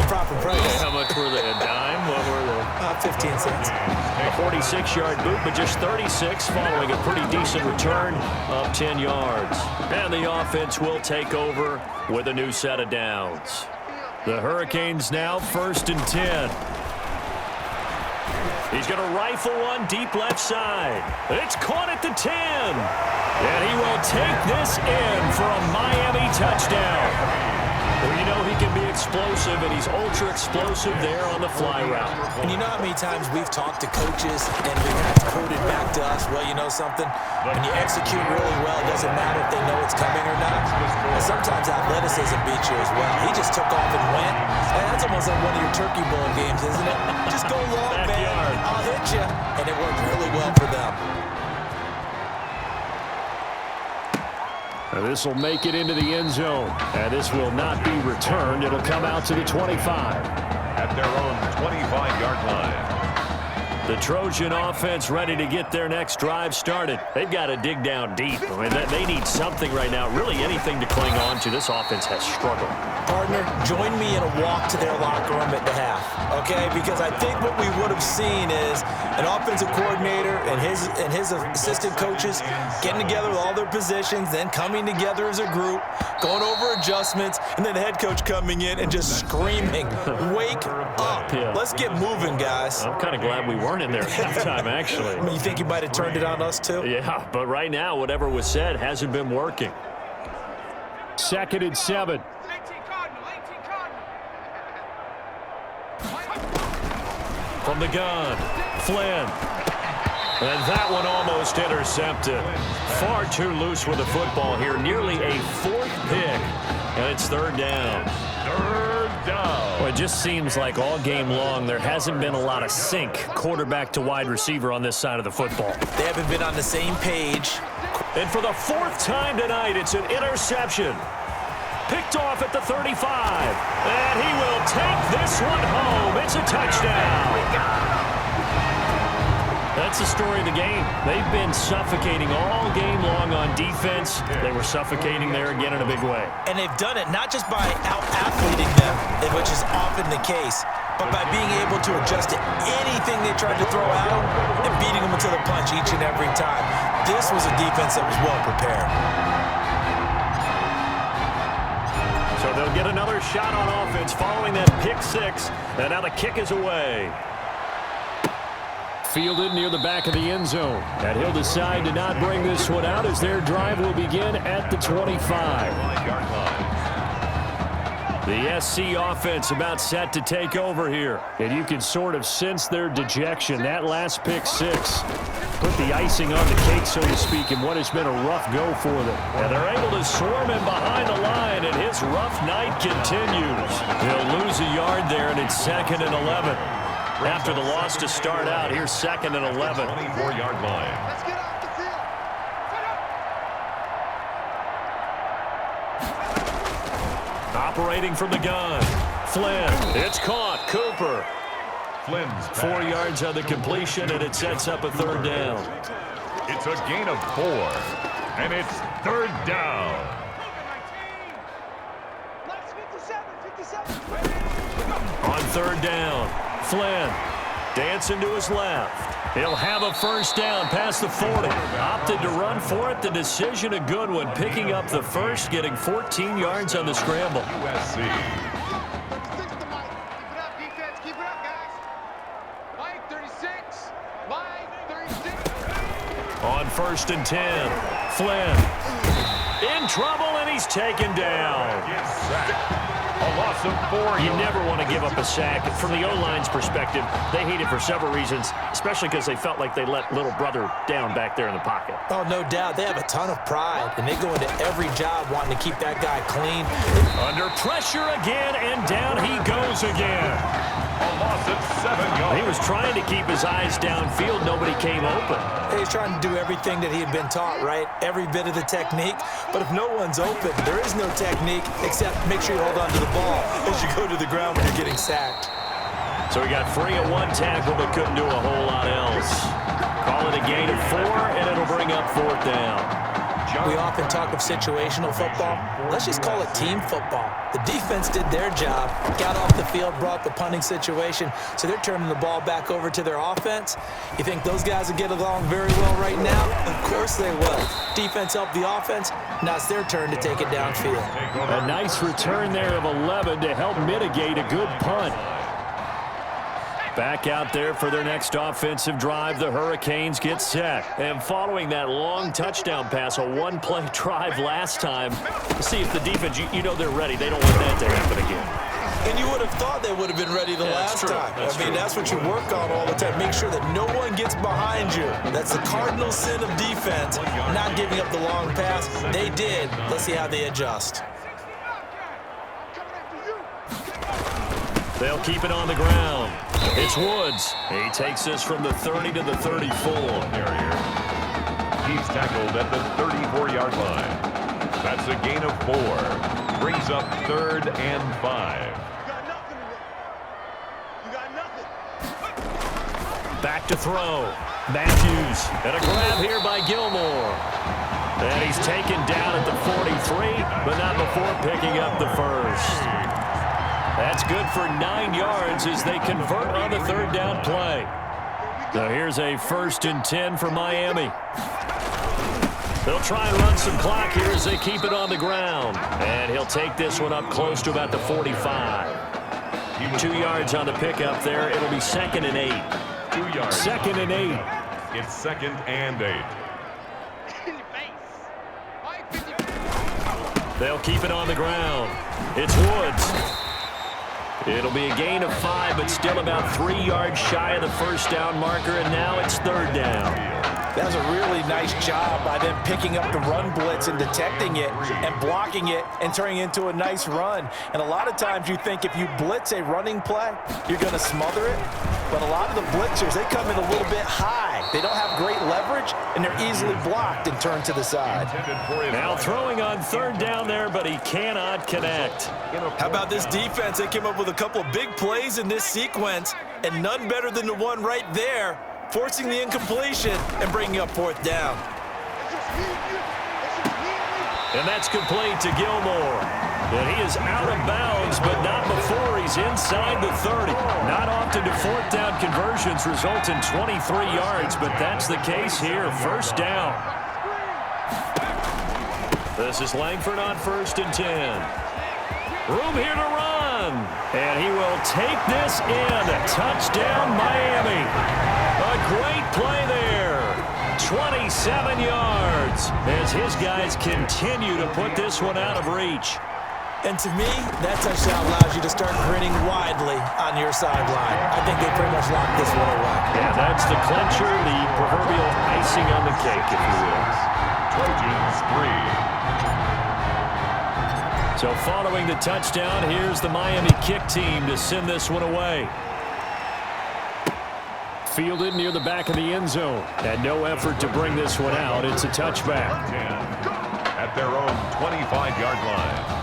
proper price. Okay, how much were they? A dime? What were they? 15 cents. A 46-yard boot, but just 36 following a pretty decent return of 10 yards. And the offense will take over with a new set of downs. The Hurricanes now 1st and 10. He's going to rifle one deep left side. It's caught at the 10. And he will take this in for a Miami touchdown. Well, you know he can be explosive, and he's ultra explosive there on the fly route. And you know how many times we've talked to coaches and we've had it quoted back to us, well, you know something? When you execute really well, it doesn't matter if they know it's coming or not. And sometimes athleticism beats you as well. He just took off and went. And that's almost like one of your Turkey Bowl games, isn't it? Just go long, man. I'll hit you. And it worked really well for them. This will make it into the end zone, and this will not be returned. It'll come out to the 25. At their own 25-yard line. The Trojan offense ready to get their next drive started. They've got to dig down deep. I mean, they need something right now, really anything to cling on to. This offense has struggled. Partner, join me in a walk to their locker room at the half, okay? Because I think what we would have seen is an offensive coordinator and his assistant coaches getting together with all their positions, then coming together as a group, going over adjustments, and then the head coach coming in and just screaming, wake up. Yeah. Let's get moving, guys. I'm kind of glad we weren't in there at halftime, actually. I mean, you think you might have turned it on us, too? Yeah, but right now, whatever was said hasn't been working. 2nd and 7. From the gun, Flynn. And that one almost intercepted. Far too loose with the football here. Nearly a 4th pick. And it's 3rd down. 3rd down. Well, it just seems like all game long there hasn't been a lot of sync quarterback to wide receiver on this side of the football. They haven't been on the same page. And for the 4th time tonight, it's an interception. picked off at the 35. And he will take this one home. It's a touchdown. That's the story of the game. They've been suffocating all game long on defense. They were suffocating there again in a big way. And they've done it not just by out-athleting them, which is often the case, but by being able to adjust to anything they tried to throw at them and beating them to the punch each and every time. This was a defense that was well prepared. So they'll get another shot on offense following that pick six. And now the kick is away. Fielded near the back of the end zone. And he'll decide to not bring this one out as their drive will begin at the 25. The SC offense about set to take over here. And you can sort of sense their dejection. That last pick six put the icing on the cake, so to speak, in what has been a rough go for them. And they're able to swarm him behind the line, and his rough night continues. He'll lose a yard there, and it's 2nd and 11. After the loss to start out, here's 2nd and 11. 24-yard line. Let's get off the field. Operating from the gun. Flynn. It's caught. Cooper. Flynn's 4 yards on the completion, and it sets up a 3rd down. It's a gain of 4, and it's 3rd down. On 3rd down, Flynn dancing to his left. He'll have a 1st down past the 40. Opted to run for it. The decision a good one, picking up the 1st, getting 14 yards on the scramble. USC. Keep it up, guys. Mike, 36. Mike, 36. On 1st and 10, Flynn in trouble, and he's taken down. A loss of 4. You never want to give up a sack. From the O-line's perspective, they hate it for several reasons, especially because they felt like they let little brother down back there in the pocket. Oh, no doubt. They have a ton of pride, and they go into every job wanting to keep that guy clean. Under pressure again, and down he goes again. A loss of 7 yards. He was trying to keep his eyes downfield. Nobody came open. He's trying to do everything that he had been taught, right? Every bit of the technique. But if no one's open, there is no technique except make sure you hold on to the ball as you go to the ground when you're getting sacked. So he got free of 1 tackle, but couldn't do a whole lot else. Call it a gain of 4, and it'll bring up 4th down. We often talk of situational football. Let's just call it team football. The defense did their job, got off the field, brought the punting situation, so they're turning the ball back over to their offense. You think those guys will get along very well right now? Of course they will. Defense helped the offense. Now it's their turn to take it downfield. A nice return there of 11 to help mitigate a good punt. Back out there for their next offensive drive, the Hurricanes get set. And following that long touchdown pass, a one-play drive last time, see if the defense, you know they're ready. They don't want that to happen again. And you would have thought they would have been ready the last time. That's what you work on all the time. Make sure that no one gets behind you. That's the cardinal sin of defense, not giving up the long pass. They did. Let's see how they adjust. They'll keep it on the ground. It's Woods. He takes this from the 30 to the 34. He's tackled at the 34-yard line. That's a gain of 4. Brings up 3rd and 5. You got nothing. Back to throw. Matthews. And a grab here by Gilmore. And he's taken down at the 43, but not before picking up the 1st. That's good for 9 yards as they convert on the 3rd down play. So here's a 1st and 10 for Miami. They'll try and run some clock here as they keep it on the ground. And he'll take this one up close to about the 45. 2 yards on the pickup there. It'll be 2nd and 8. 2 yards. 2nd and 8. It's 2nd and 8. They'll keep it on the ground. It's Woods. It'll be a gain of 5, but still about 3 yards shy of the 1st down marker, and now it's 3rd down. That was a really nice job by them picking up the run blitz and detecting it and blocking it and turning it into a nice run. And a lot of times you think if you blitz a running play, you're going to smother it. but a lot of the blitzers, they come in a little bit high. They don't have great leverage, and they're easily blocked and turned to the side. Now throwing on third down there, but he cannot connect. How about this defense? They came up with a couple of big plays in this sequence, and none better than the one right there, forcing the incompletion and bringing up fourth down. And that's complete to Gilmore. And he is out of bounds, but not before he's inside the 30. Not often do fourth down conversions result in 23 yards, but that's the case here. First down. This is Langford on 1st and 10. Room here to run. And he will take this in. Touchdown, Miami. A great play there. 27 yards as his guys continue to put this one out of reach. And to me, that touchdown allows you to start grinning widely on your sideline. I think they pretty much locked this one away. Yeah, that's the clincher, the proverbial icing on the cake, if you will. Trojans 3. So following the touchdown, here's the Miami kick team to send this one away. Fielded near the back of the end zone. And no effort to bring this one out. It's a touchback. 10 at their own 25-yard line.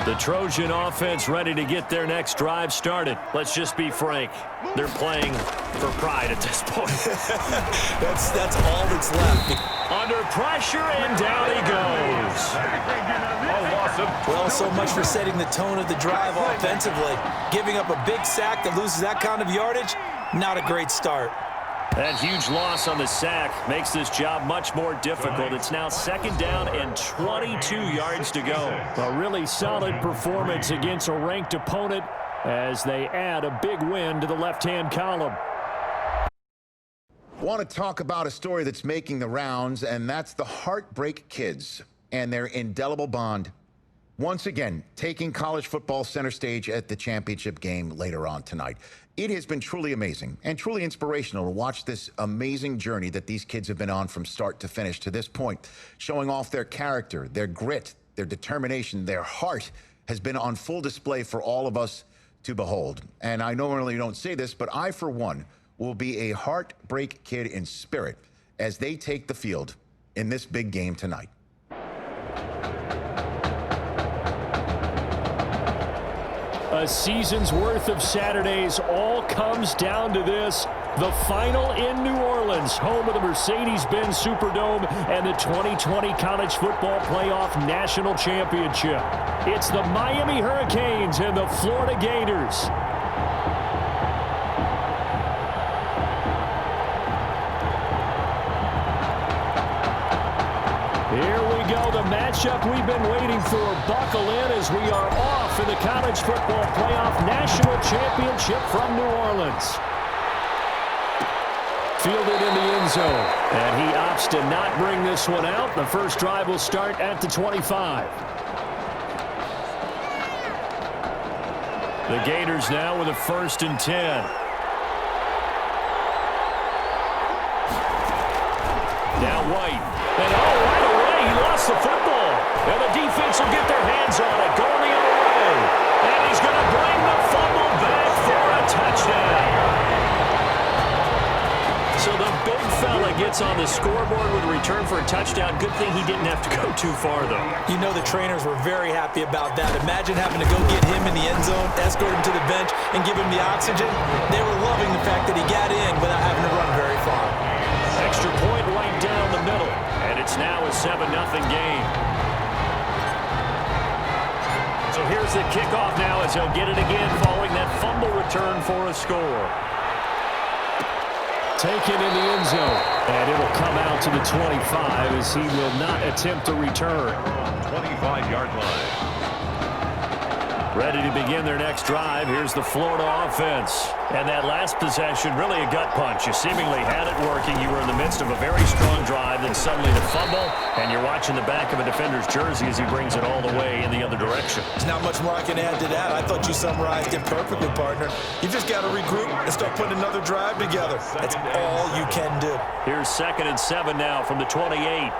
The Trojan offense ready to get their next drive started. Let's just be frank. They're playing for pride at this point. That's all that's left. Under pressure, and down he goes. Well, so much for setting the tone of the drive offensively. Giving up a big sack that loses that kind of yardage, not a great start. That huge loss on the sack makes this job much more difficult. It's now 2nd down and 22 yards to go. A really solid performance against a ranked opponent as they add a big win to the left-hand column. Want to talk about a story that's making the rounds, and that's the Heartbreak Kids and their indelible bond. Once again, taking college football center stage at the championship game later on tonight. It has been truly amazing and truly inspirational to watch this amazing journey that these kids have been on from start to finish to this point, showing off their character, their grit, their determination, their heart has been on full display for all of us to behold. And I normally don't say this, but I, for one, will be a Heartbreak Kid in spirit as they take the field in this big game tonight. A season's worth of Saturdays all comes down to this. The final in New Orleans, home of the Mercedes-Benz Superdome and the 2020 College Football Playoff National Championship. It's the Miami Hurricanes and the Florida Gators. Here we go, the matchup we've been waiting for. Buckle in as we are off in the College Football Playoff National Championship from New Orleans. Fielded in the end zone, and he opts to not bring this one out. The first drive will start at the 25. The Gators now with a 1st and 10. Now White, and right away he lost the football. And the defense will get their hands on it, going the other way. And he's going to bring the fumble back for a touchdown. So the big fella gets on the scoreboard with a return for a touchdown. Good thing he didn't have to go too far, though. You know the trainers were very happy about that. Imagine having to go get him in the end zone, escort him to the bench, and give him the oxygen. They were loving the fact that he got in without having to run very far. Extra point right down the middle, and it's now a 7-0 game. So here's the kickoff now as he'll get it again following that fumble return for a score. Taken in the end zone, and it'll come out to the 25 as he will not attempt a return. 25-yard line. Ready to begin their next drive. Here's the Florida offense. And that last possession, really a gut punch. You seemingly had it working. You were in the midst of a very strong drive, then suddenly the fumble, and you're watching the back of a defender's jersey as he brings it all the way in the other direction. There's not much more I can add to that. I thought you summarized it perfectly, partner. You just got to regroup and start putting another drive together. That's all you can do. Here's 2nd and 7 now from the 28.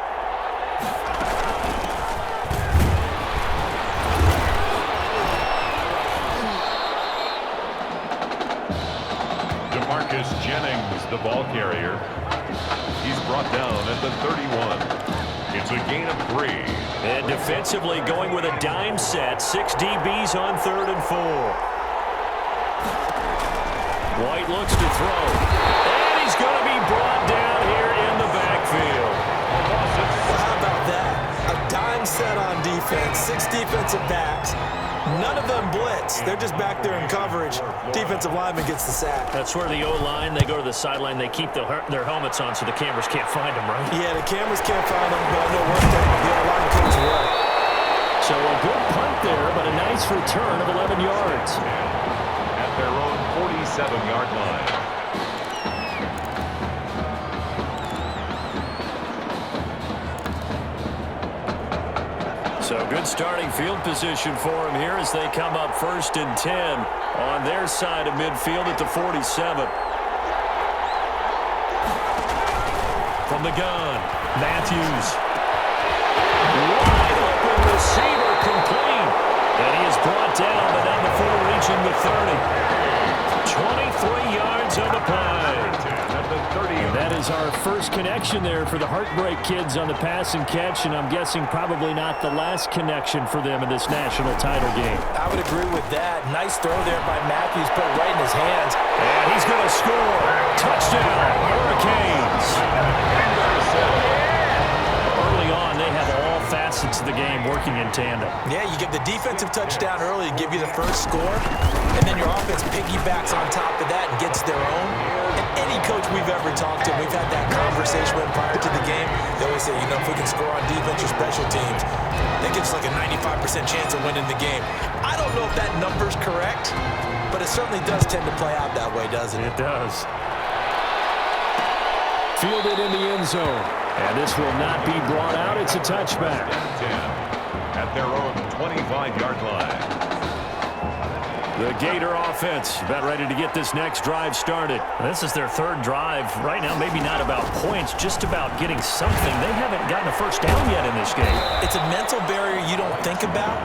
Marcus Jennings, the ball carrier. He's brought down at the 31. It's a gain of 3. And defensively going with a dime set. 6 DBs on 3rd and 4. White looks to throw. And he's going to be brought down here in the backfield. Well, how about that? A dime set on defense. 6 defensive backs. None of them blitz. They're just back there in coverage. Defensive lineman gets the sack. That's where the O-line, they go to the sideline, they keep their helmets on so the cameras can't find them, right? Yeah, the cameras can't find them, but I know one thing. The O-line comes to work. So a good punt there, but a nice return of 11 yards. At their own 47-yard line. So good starting field position for him here as they come up 1st and 10 on their side of midfield at the 47. From the gun, Matthews. Wide open receiver complete. And he is brought down, but down before reaching the 30. 23 yards on the play. And that is our first connection there for the Heartbreak Kids on the pass and catch, and I'm guessing probably not the last connection for them in this national title game. I would agree with that. Nice throw there by Matthews, put it right in his hands. And he's going to score. Touchdown, Hurricanes. Early on, they have all facets of the game working in tandem. Yeah, you get the defensive touchdown early to give you the first score, and then your offense piggybacks on top of that and gets their own. And any coach we've ever talked to, we've had that conversation with prior to the game. They always say, you know, if we can score on defense or special teams, that gives us like a 95% chance of winning the game. I don't know if that number's correct, but it certainly does tend to play out that way, doesn't it? It does. Fielded in the end zone. And this will not be brought out. It's a touchback. 10 at their own 25-yard line. The Gator offense about ready to get this next drive started. This is their 3rd drive. Right now, maybe not about points, just about getting something. They haven't gotten a first down yet in this game. It's a mental barrier you don't think about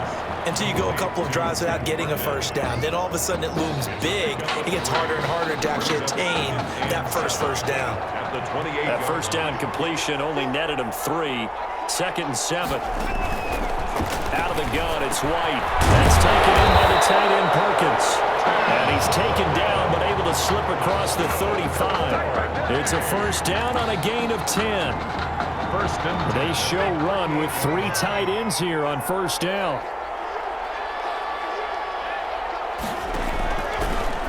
until you go a couple of drives without getting a first down. Then all of a sudden it looms big. It gets harder and harder to actually attain that first down. That first down completion only netted him 3. 2nd and 7. Out of the gun, it's White. That's taken in by the tight end Perkins. And he's taken down, but able to slip across the 35. It's a first down on a gain of 10. They show run with 3 tight ends here on first down.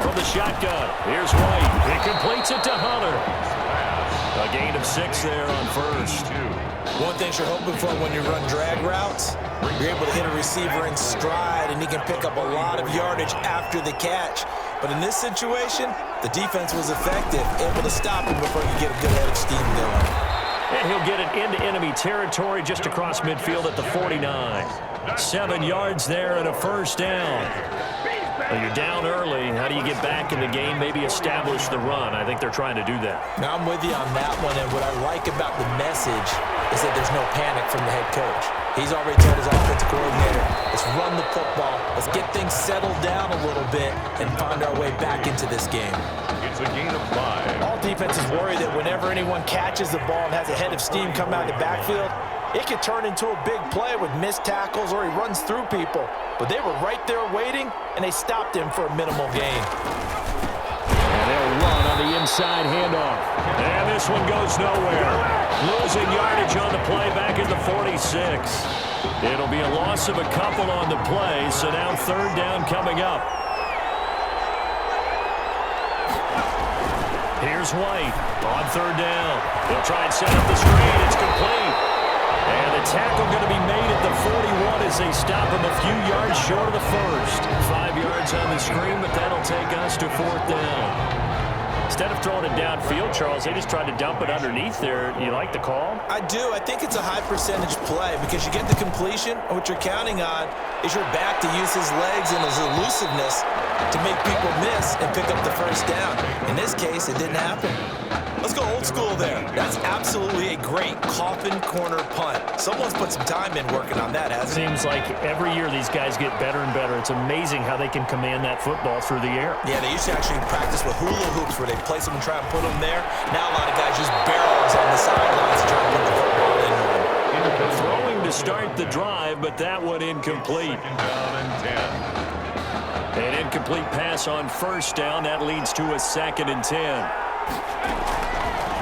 From the shotgun, here's White. He completes it to Hunter. A gain of 6 there on first. One thing you're hoping for when you run drag routes, you're able to hit a receiver in stride, and he can pick up a lot of yardage after the catch. But in this situation, the defense was effective, able to stop him before you get a good head of steam going. And he'll get it into enemy territory just across midfield at the 49. 7 yards there and a first down. Well, you're down early. How do you get back in the game? Maybe establish the run. I think they're trying to do that. Now, I'm with you on that one, and what I like about the message is that there's no panic from the head coach. He's already told his offensive coordinator, let's run the football, let's get things settled down a little bit and find our way back into this game. It's a gain of 5. All defenses worry that whenever anyone catches the ball and has a head of steam come out of the backfield, it could turn into a big play with missed tackles or he runs through people. But they were right there waiting, and they stopped him for a minimal gain. And they'll run on the inside handoff. And this one goes nowhere. Losing yardage on the play back at the 46. It'll be a loss of a couple on the play, so now 3rd down coming up. Here's White on 3rd down. They'll try and set up the screen. It's complete. And the tackle going to be made at the 41 as they stop him a few yards short of the first. 5 yards on the screen, but that'll take us to 4th down. Instead of throwing it downfield, Charles, they just tried to dump it underneath there. You like the call? I do. I think it's a high percentage play because you get the completion, and what you're counting on is your back to use his legs and his elusiveness to make people miss and pick up the first down. In this case, it didn't happen. Let's go old school there. That's absolutely a great coffin corner punt. Someone's put some time in working on that, hasn't it? Seems like every year these guys get better and better. It's amazing how they can command that football through the air. Yeah, they used to actually practice with hula hoops where they place them and try and put them there. Now a lot of guys use barrels on the sidelines to try and put the football in one. Throwing to start the drive, but that one incomplete. Second down and 10. An incomplete pass on first down. That leads to a 2nd and 10.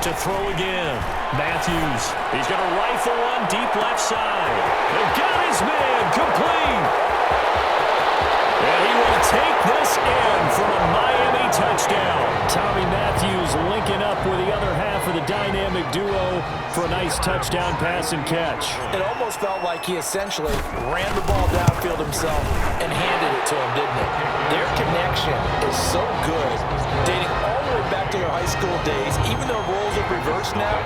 To throw again. Matthews. He's going to rifle one deep left side. They've got his man complete. And he will take this in for a Miami touchdown. Tommy Matthews linking up with the other half of the dynamic duo for a nice touchdown pass and catch. It almost felt like he essentially ran the ball downfield himself and handed it to him, didn't it? Their connection is so good, dating all the way back to their high school days. Even though roles are reversed now,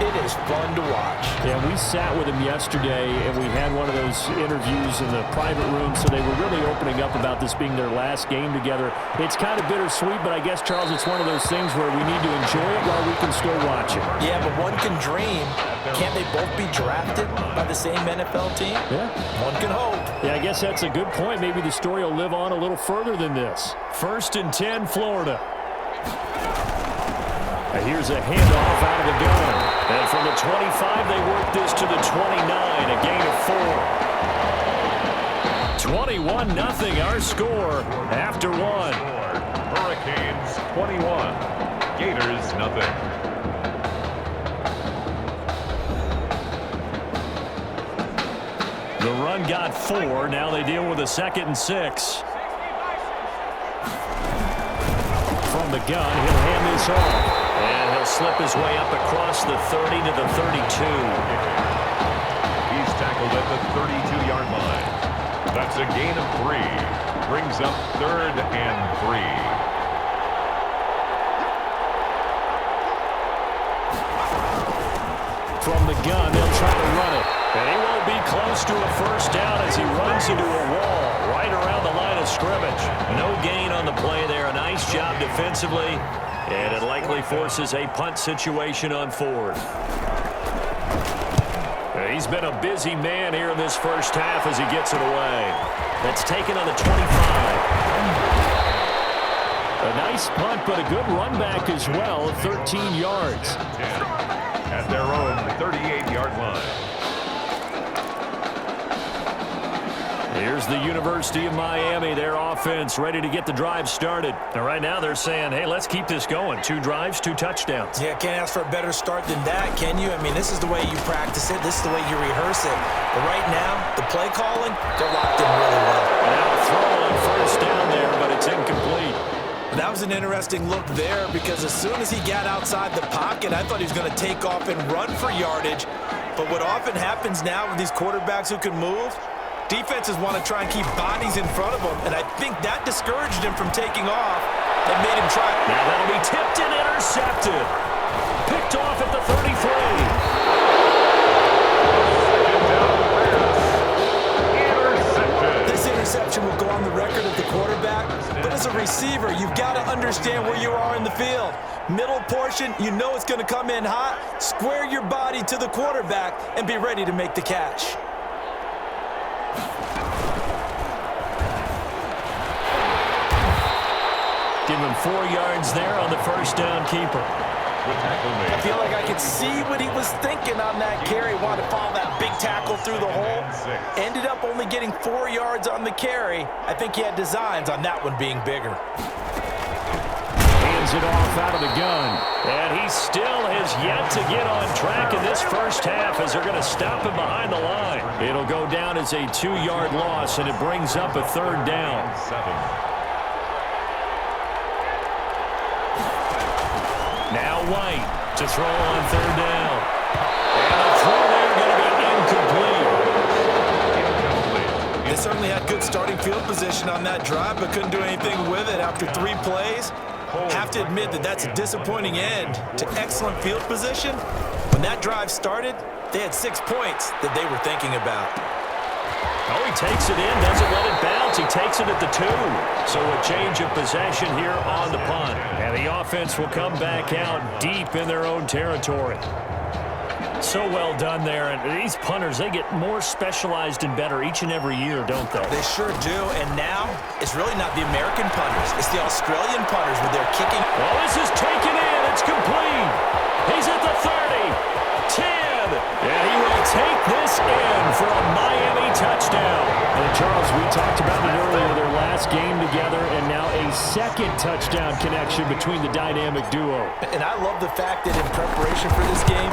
it is fun to watch. Yeah, we sat with him yesterday, and we had one of those interviews in the private room, so they were really opening up about this being their last game together. It's kind of bittersweet, but I guess, Charles, it's one of those things where we need to enjoy it while we can still watch it. Yeah, but one can dream. Can't they both be drafted by the same NFL team? Yeah. One can hope. Yeah, I guess that's a good point. Maybe the story will live on a little further than this. 1st and 10, Florida. Here's a handoff out of the gun. And from the 25, they work this to the 29, a gain of 4. 21-0, our score after 1. Hurricanes 21, Gators nothing. The run got 4. Now they deal with a 2nd and 6. From the gun, he'll hand this off. And he'll slip his way up across the 30 to the 32. He's tackled at the 32-yard line. That's a gain of 3. Brings up 3rd and 3. From the gun, they'll try to run it. And he won't be close to a first down as he runs into a wall right around the line of scrimmage. No gain on the play there. A nice job defensively. And it likely forces a punt situation on 4th. He's been a busy man here in this first half as he gets it away. That's taken on the 25. A nice punt, but a good run back as well, 13 yards. At their own 38-yard line. Here's the University of Miami, their offense ready to get the drive started. And right now they're saying, hey, let's keep this going. 2 drives, 2 touchdowns. Yeah, can't ask for a better start than that, can you? I mean, this is the way you practice it. This is the way you rehearse it. But right now, the play calling, they're locked in really well. Now a throw on first down there, but it's incomplete. That was an interesting look there because as soon as he got outside the pocket, I thought he was going to take off and run for yardage. But what often happens now with these quarterbacks who can move, defenses want to try and keep bodies in front of them, and I think that discouraged him from taking off and made him try. Now that'll be tipped and intercepted. Picked off at the 33. This interception will go on the record of the quarterback, but as a receiver, you've got to understand where you are in the field. Middle portion, you know it's going to come in hot. Square your body to the quarterback and be ready to make the catch. Give him 4 yards there on the first down keeper. I feel like I could see what he was thinking on that carry. Wanted to follow that big tackle through the hole. Ended up only getting 4 yards on the carry. I think he had designs on that one being bigger. Hands it off out of the gun. And he still has yet to get on track in this first half as they're going to stop him behind the line. It'll go down as a 2-yard loss, and it brings up a 3rd down. Now White to throw on 3rd down. And the throw there going to be incomplete. They certainly had good starting field position on that drive, but couldn't do anything with it after 3 plays. Have to admit that that's a disappointing end to excellent field position. When that drive started, they had 6 points that they were thinking about. Oh, he takes it in, doesn't let it bounce. He takes it at the 2. So a change of possession here on the punt. And the offense will come back out deep in their own territory. So well done there. And these punters, they get more specialized and better each and every year, don't they? They sure do. And now it's really not the American punters. It's the Australian punters with their kicking. Well, this is taken in. It's complete. He's at the 30. 10. And he will take this in for a Miami touchdown. And Charles, we talked about it earlier, their last game together, and now a second touchdown connection between the dynamic duo. And I love the fact that in preparation for this game,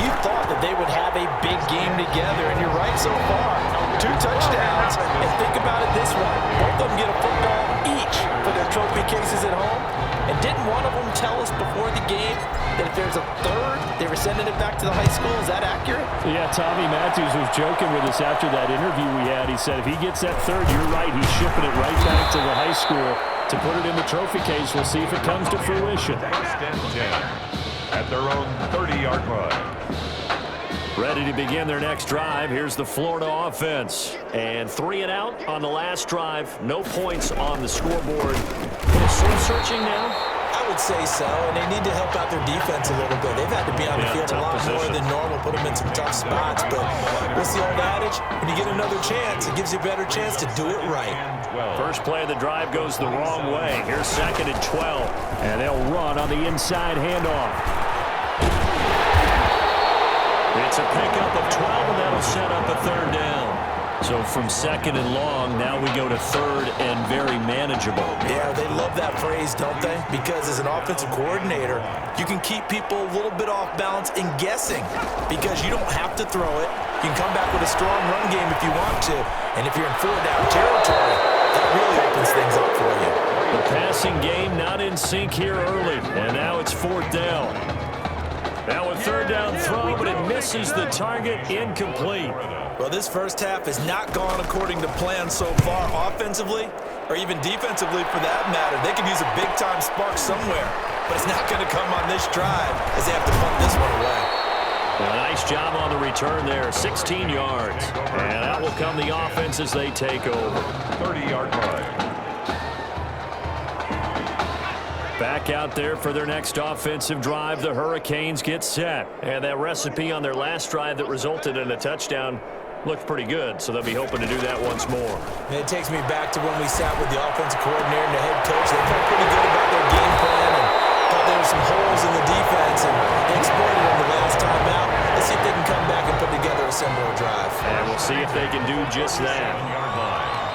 you thought that they would have a big game together, and you're right so far. 2 touchdowns, and think about it this way. Both of them get a football each for their trophy cases at home. And didn't one of them tell us before the game that if there's a third, they were sending it back to the high school? Is that accurate? Yeah, Tommy Matthews was joking with us after that interview we had. He said if he gets that third, you're right, he's shipping it right back to the high school to put it in the trophy case. We'll see if it comes to fruition. Extend 10 at their own 30-yard line. Ready to begin their next drive. Here's the Florida offense. And 3 and out on the last drive. No points on the scoreboard. Soul searching now? I would say so, and they need to help out their defense a little bit. They've had to be on the field a lot more than normal, put them in some tough spots. But what's the old adage? When you get another chance, it gives you a better chance to do it right. First play of the drive goes the wrong way. Here's 2nd and 12. And they'll run on the inside handoff. It's a pickup of 12, and that'll set up a 3rd down. So from 2nd and long, now we go to 3rd and very manageable. Yeah, they love that phrase, don't they? Because as an offensive coordinator, you can keep people a little bit off balance and guessing because you don't have to throw it. You can come back with a strong run game if you want to. And if you're in 4-down territory, that really opens things up for you. The passing game not in sync here early, and now it's 4th down. Now a 3rd down throw, but it misses the target, incomplete. Well, this first half has not gone according to plan so far offensively or even defensively for that matter. They could use a big-time spark somewhere, but it's not going to come on this drive as they have to punt this one away. Well, nice job on the return there, 16 yards. And out will come the offense as they take over. 30-yard line. Back out there for their next offensive drive. The Hurricanes get set. And that recipe on their last drive that resulted in a touchdown looked pretty good, so they'll be hoping to do that once more. It takes me back to when we sat with the offensive coordinator and the head coach. They felt pretty good about their game plan and thought there were some holes in the defense, and they exploited them the last time out. Let's see if they can come back and put together a similar drive. And we'll see if they can do just that.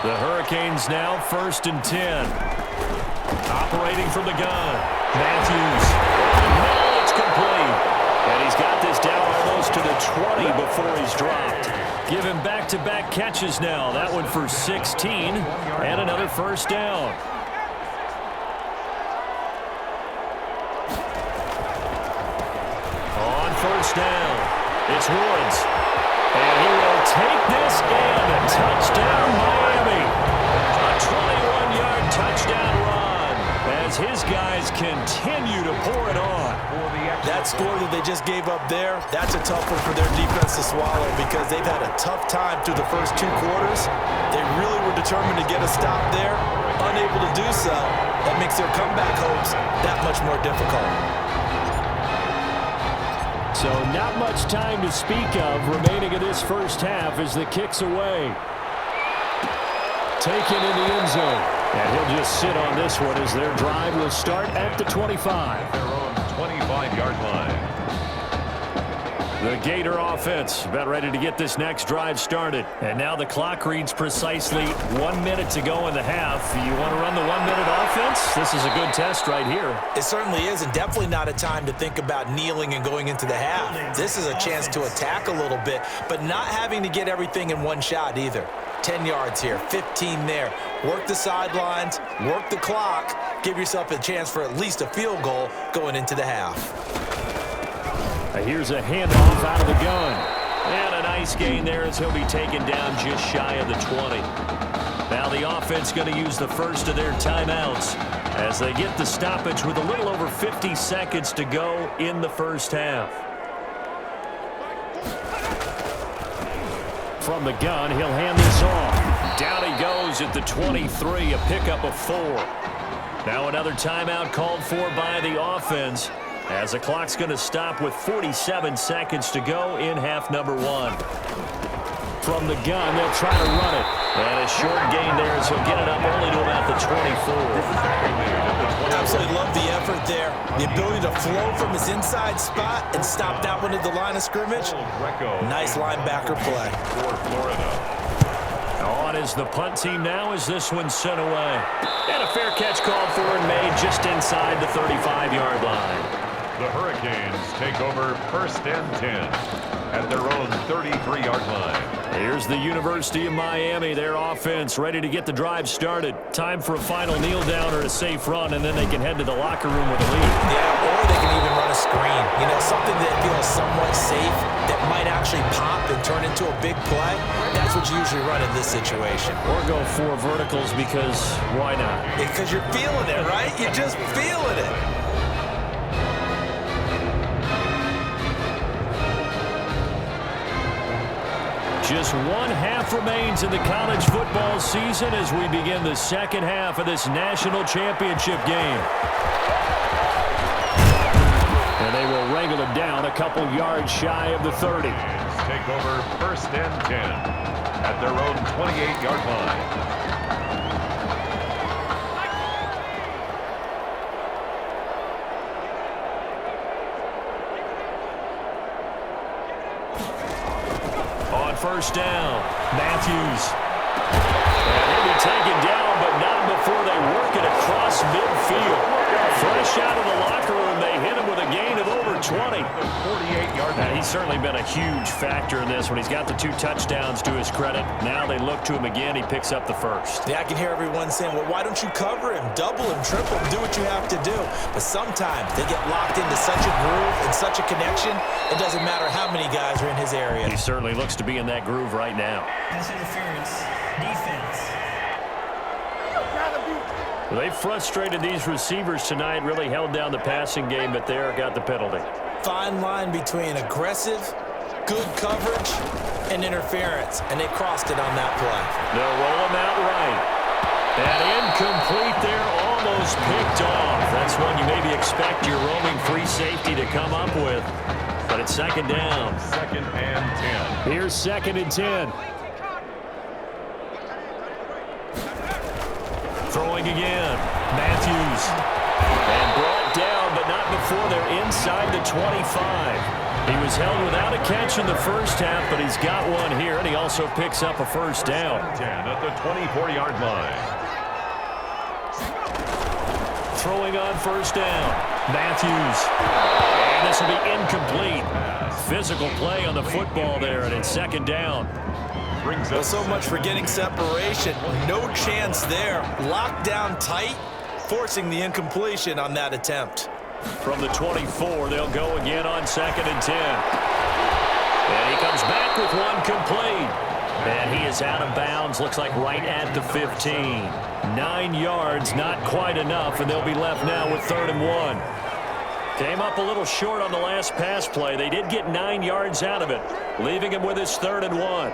The Hurricanes now 1st and 10. Operating from the gun. Matthews. No, it's complete. And he's got this down almost to the 20 before he's dropped. Give him back-to-back catches now. That one for 16 and another 1st down. On 1st down, it's Woods. And he will take this in. A touchdown, Miami. A 21-yard touchdown run as his guys continue to pour it on. That score that they just gave up there, that's a tough one for their defense to swallow because they've had a tough time through the first 2 quarters. They really were determined to get a stop there, unable to do so. That makes their comeback hopes that much more difficult. So not much time to speak of remaining in this first half as the kick's away. Taken in the end zone. And he'll just sit on this one as their drive will start at the 25. Their own 25-yard line. The Gator offense about ready to get this next drive started. And now the clock reads precisely 1 minute to go in the half. You want to run the 1-minute offense? This is a good test right here. It certainly is, and definitely not a time to think about kneeling and going into the half. This is a chance to attack a little bit, but not having to get everything in one shot either. 10 yards here, 15 there. Work the sidelines, work the clock, give yourself a chance for at least a field goal going into the half. Here's a handoff out of the gun. And a nice gain there as he'll be taken down just shy of the 20. Now the offense going to use the first of their timeouts as they get the stoppage with a little over 50 seconds to go in the first half. From the gun, he'll hand this off. Down he goes at the 23, a pickup of 4. Now another timeout called for by the offense, as the clock's going to stop with 47 seconds to go in half number 1. From the gun, they'll try to run it. And a short gain there, so get it up only to about the 24. Absolutely love the effort there. The ability to flow from his inside spot and stop that one at the line of scrimmage. Nice linebacker play. For Florida. On is the punt team now as this one's sent away. And a fair catch called for and made just inside the 35-yard line. The Hurricanes take over 1st and 10 at their own 33-yard line. Here's the University of Miami, their offense ready to get the drive started. Time for a final kneel down or a safe run, and then they can head to the locker room with a lead. Yeah, or they can even run a screen. You know, something that feels somewhat safe that might actually pop and turn into a big play. That's what you usually run in this situation. Or go 4 verticals because why not? Because you're feeling it, right? You're just feeling it. Just 1 half remains in the college football season as we begin the second half of this national championship game. And they will wrangle it down a couple yards shy of the 30. Take over 1st and 10 at their own 28-yard line. First down, Matthews. And he'll be taken down, but not before they work it across midfield. Fresh out of the locker room, they hit him with a gain of over 20. 48-yard line. He's certainly been a huge factor in this when he's got the 2 touchdowns to his credit. Now they look to him again. He picks up the first. Yeah, I can hear everyone saying, well, why don't you cover him, double him, triple him, do what you have to do. But sometimes they get locked into such a groove and such a connection, it doesn't matter how many guys are in his area. He certainly looks to be in that groove right now. Pass interference, defense. They frustrated these receivers tonight, really held down the passing game, but there got the penalty. Fine line between aggressive, good coverage, and interference, and they crossed it on that play. They'll roll him out right. And incomplete there, almost picked off. That's one you maybe expect your roaming free safety to come up with. But it's second down. 2nd and 10. Here's 2nd and 10. Throwing again, Matthews. And brought down, but not before they're inside the 25. He was held without a catch in the first half, but he's got one here, and he also picks up a first down. 10 at the 24-yard line. Throwing on first down, Matthews. And this will be incomplete. Physical play on the football there, and it's second down. Well, so much for getting separation. No chance there. Locked down tight, forcing the incompletion on that attempt. From the 24, they'll go again on 2nd and 10. And he comes back with one complete. And he is out of bounds, looks like right at the 15. 9 yards, not quite enough, and they'll be left now with 3rd and 1. Came up a little short on the last pass play. They did get 9 yards out of it, leaving him with his 3rd and 1.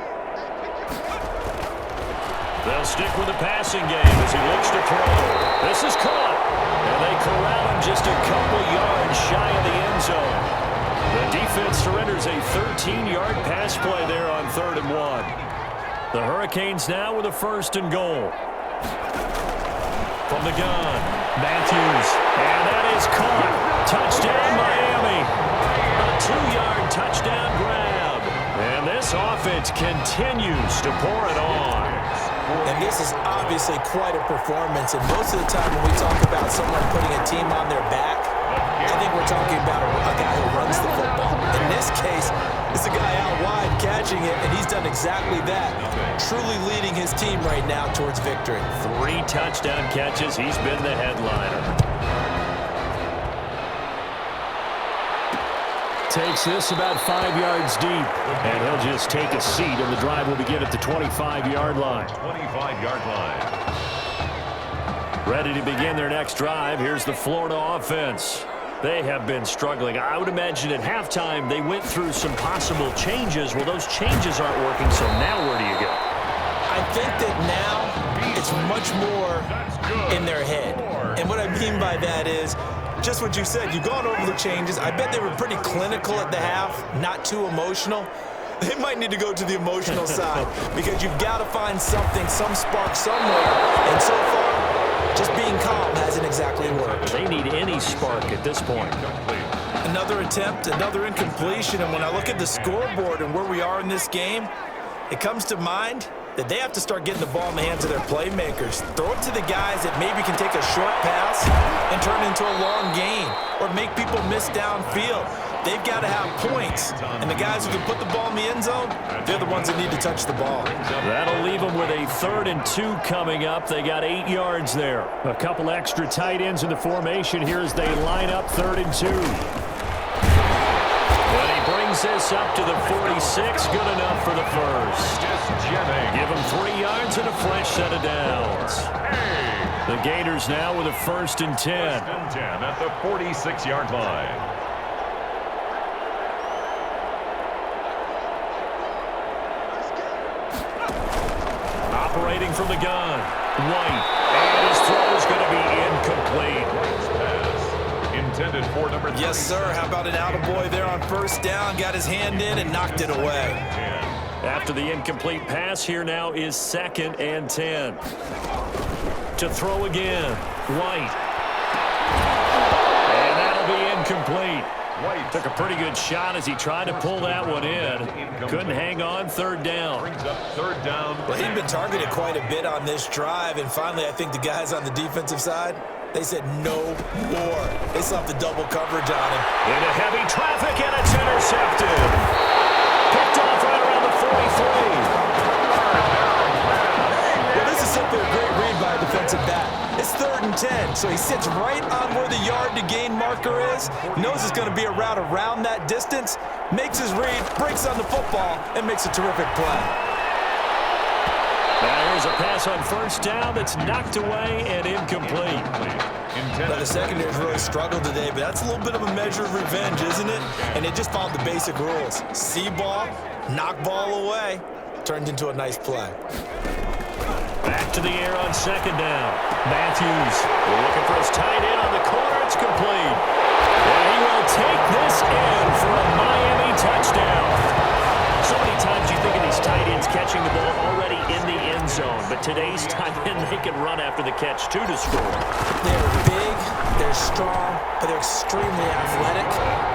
They'll stick with the passing game as he looks to throw. This is caught. And they corral him just a couple yards shy of the end zone. The defense surrenders a 13-yard pass play there on 3rd and 1. The Hurricanes now with a 1st and goal. From the gun, Matthews. And that is caught. Touchdown, Miami. A 2-yard touchdown grab. And this offense continues to pour it on. And this is obviously quite a performance. And most of the time when we talk about someone putting a team on their back, I think we're talking about a guy who runs the football. In this case, it's a guy out wide catching it, and he's done exactly that. Truly leading his team right now towards victory. 3 touchdown catches. He's been the headliner. Takes this about 5 yards deep, and he'll just take a seat, and the drive will begin at the 25-yard line. 25-yard line. Ready to begin their next drive. Here's the Florida offense. They have been struggling. I would imagine at halftime they went through some possible changes. Well, those changes aren't working, so now where do you go? I think that now it's much more in their head. And what I mean by that is just what you said. You've gone over the changes. I bet they were pretty clinical at the half, not too emotional. They might need to go to the emotional side because you've got to find something, some spark somewhere. And so far, just being calm hasn't exactly worked. They need any spark at this point. Another attempt, another incompletion. And when I look at the scoreboard and where we are in this game, it comes to mind that they have to start getting the ball in the hands of their playmakers. Throw it to the guys that maybe can take a short pass and turn it into a long gain or make people miss downfield. They've got to have points, and the guys who can put the ball in the end zone, they're the ones that need to touch the ball. That'll leave them with a 3rd and 2 coming up. They got 8 yards there. A couple extra tight ends in the formation here as they line up 3rd and 2. And he brings this up to the 46. Good enough for the first. Give him 3 yards and a fresh set of downs. The Gators now with a 1st and 10. 1st and 10 at the 46-yard line. Operating from the gun, White, and his throw is going to be incomplete. Pass intended for number 3. Yes, sir. How about an attaboy there on 1st down? Got his hand in and knocked it away. After the incomplete pass, here now is 2nd and 10. To throw again, White. And that'll be incomplete. White took a pretty good shot as he tried to pull that one in. Couldn't hang on. 3rd down. Brings up 3rd down. Well, he'd been targeted quite a bit on this drive, and finally I think the guys on the defensive side, they said no more. They slapped the double coverage on him. Into heavy traffic, and it's intercepted. Picked off right around the 43. Well, this is simply a great read by a defensive back. It's 3rd and 10, so he sits right on where the yard to gain marker is, knows it's going to be a route around that distance, makes his read, breaks on the football, and makes a terrific play. Now here's a pass on 1st down that's knocked away and incomplete. Now the secondary's really struggled today, but that's a little bit of a measure of revenge, isn't it? And they just followed the basic rules. See ball, knock ball away, turned into a nice play. Back to the air on 2nd down. Matthews looking for his tight end on the corner. It's complete. And he will take this in for a Miami touchdown. So many times you think of these tight ends catching the ball already in the end zone, but today's tight end, they can run after the catch, too, to score. They're big, they're strong, but they're extremely athletic,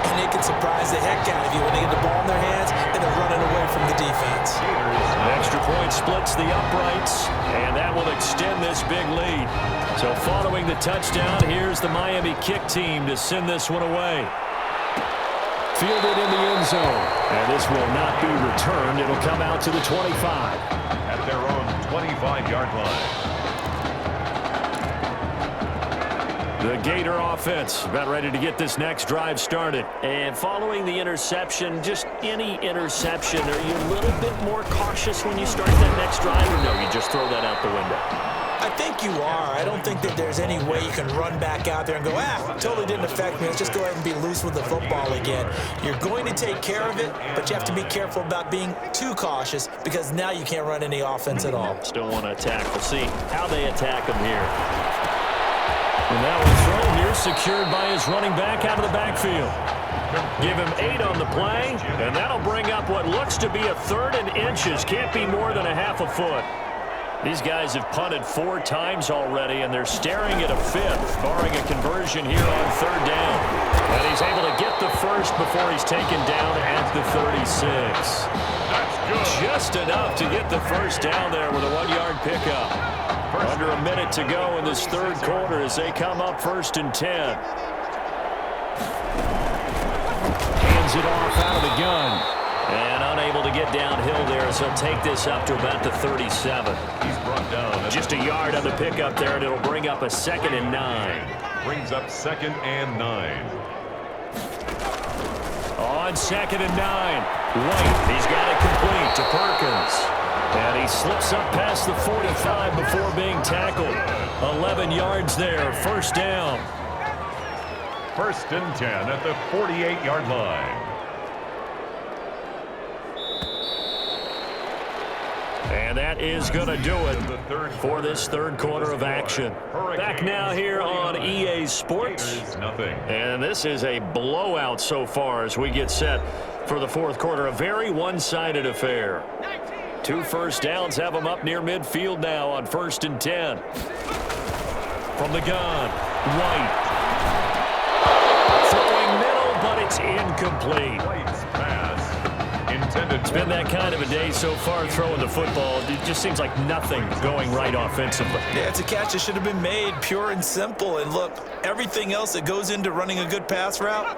and they can surprise the heck out of you when they get the ball in their hands and they're running away from the defense. An extra point splits the uprights, and that will extend this big lead. So following the touchdown, here's the Miami kick team to send this one away. Fielded in the end zone, and this will not be returned. It'll come out to the 25. At their own 25-yard line. The Gator offense about ready to get this next drive started. And following the interception, just any interception, are you a little bit more cautious when you start that next drive, or no, you just throw that out the window? I think you are. I don't think that there's any way you can run back out there and go, totally didn't affect me. Let's just go ahead and be loose with the football again. You're going to take care of it, but you have to be careful about being too cautious because now you can't run any offense at all. Still want to attack. We'll see how they attack him here. And that one thrown here, secured by his running back out of the backfield. Give him 8 on the play, and that'll bring up what looks to be a 3rd and inches. Can't be more than a half a foot. These guys have punted 4 times already, and they're staring at a 5th, barring a conversion here on 3rd down. And he's able to get the first before he's taken down at the 36. That's good. Just enough to get the first down there with a 1-yard pickup. Under a minute to go in this 3rd quarter as they come up 1st and 10. Hands it off out of the gun. And unable to get downhill there, so he'll take this up to about the 37. He's brought down. Just a yard on the pickup there, and it'll bring up a 2nd and 9. Brings up 2nd and 9. On 2nd and 9. White, he's got it complete to Perkins. And he slips up past the 45 before being tackled. 11 yards there, 1st down. First and 10 at the 48-yard line. And that is going to do it for this third quarter of action. Back now here on EA Sports. And this is a blowout so far as we get set for the fourth quarter. A very one-sided affair. 2 first downs have them up near midfield now on first and 10. From the gun, White. Throwing middle, but it's incomplete. It's been that kind of a day so far throwing the football. It just seems like nothing going right offensively. Yeah, it's a catch that should have been made, pure and simple. And look, everything else that goes into running a good pass route,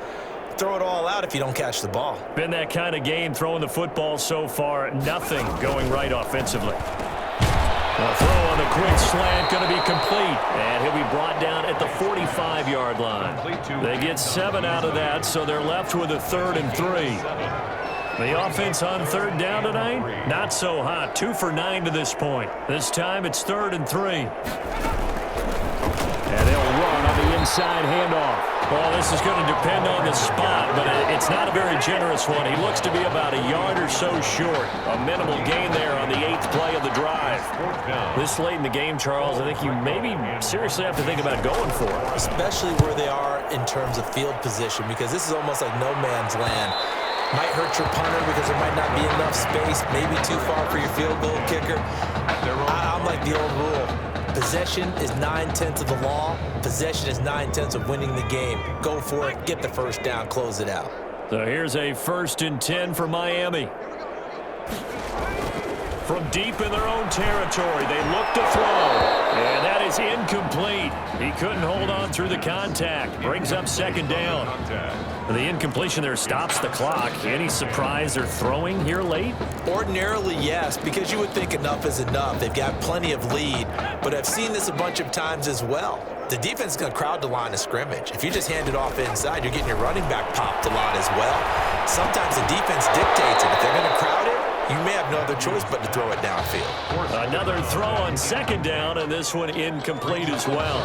throw it all out if you don't catch the ball. Been that kind of game throwing the football so far. Nothing going right offensively. A throw on the quick slant going to be complete. And he'll be brought down at the 45-yard line. They get 7 out of that, so they're left with a 3rd and 3. The offense on third down tonight, not so hot. 2 for 9 to this point. This time it's 3rd and 3. And they'll run on the inside handoff. Well, this is going to depend on the spot, but it's not a very generous one. He looks to be about a yard or so short. A minimal gain there on the 8th play of the drive. This late in the game, Charles, I think you maybe seriously have to think about going for it. Especially where they are in terms of field position, because this is almost like no man's land. Might hurt your punter because there might not be enough space, maybe too far for your field goal kicker. I'm like the old rule. Possession is 9/10 of the law. Possession is 9/10 of winning the game. Go for it, get the first down, close it out. So here's a 1st and 10 for Miami. From deep in their own territory, they look to throw. And that is incomplete. He couldn't hold on through the contact. Brings up 2nd down. The incompletion there stops the clock. Any surprise they're throwing here late? Ordinarily, yes, because you would think enough is enough. They've got plenty of lead, but I've seen this a bunch of times as well. The defense is going to crowd the line of scrimmage. If you just hand it off inside, you're getting your running back popped a lot as well. Sometimes the defense dictates it. If they're going to crowd it, you may have no other choice but to throw it downfield. Another throw on 2nd down, and this one incomplete as well.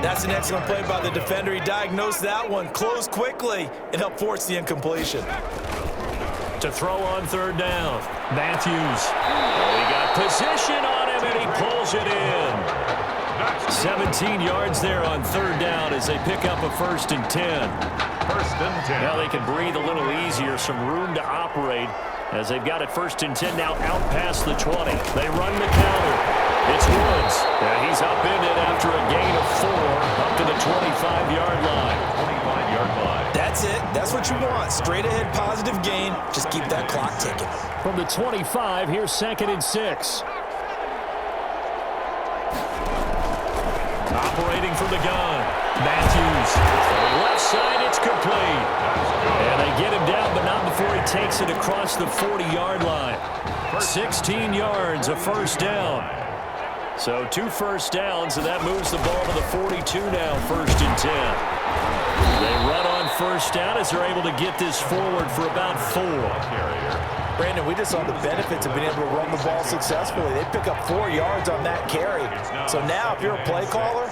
That's an excellent play by the defender. He diagnosed that one, closed quickly, and helped force the incompletion. To throw on 3rd down, Matthews. He got position on him, and he pulls it in. 17 yards there on 3rd down as they pick up a 1st and 10. Now they can breathe a little easier, some room to operate as they've got it 1st and 10 now out past the 20. They run the counter. It's Woods. And he's upended after a gain of 4 up to the 25-yard line. 25-yard line. That's it. That's what you want. Straight ahead positive gain. Just keep that clock ticking. From the 25, here's 2nd and 6. Operating from the gun, Matthews. Left side, it's complete. And they get him down, but not before he takes it across the 40-yard line. 16 yards, a 1st down. So 2 first downs, and that moves the ball to the 42 now, 1st and 10. They run on 1st down as they're able to get this forward for about 4. Brandon, we just saw the benefits of being able to run the ball successfully. They pick up 4 yards on that carry. So now if you're a play caller,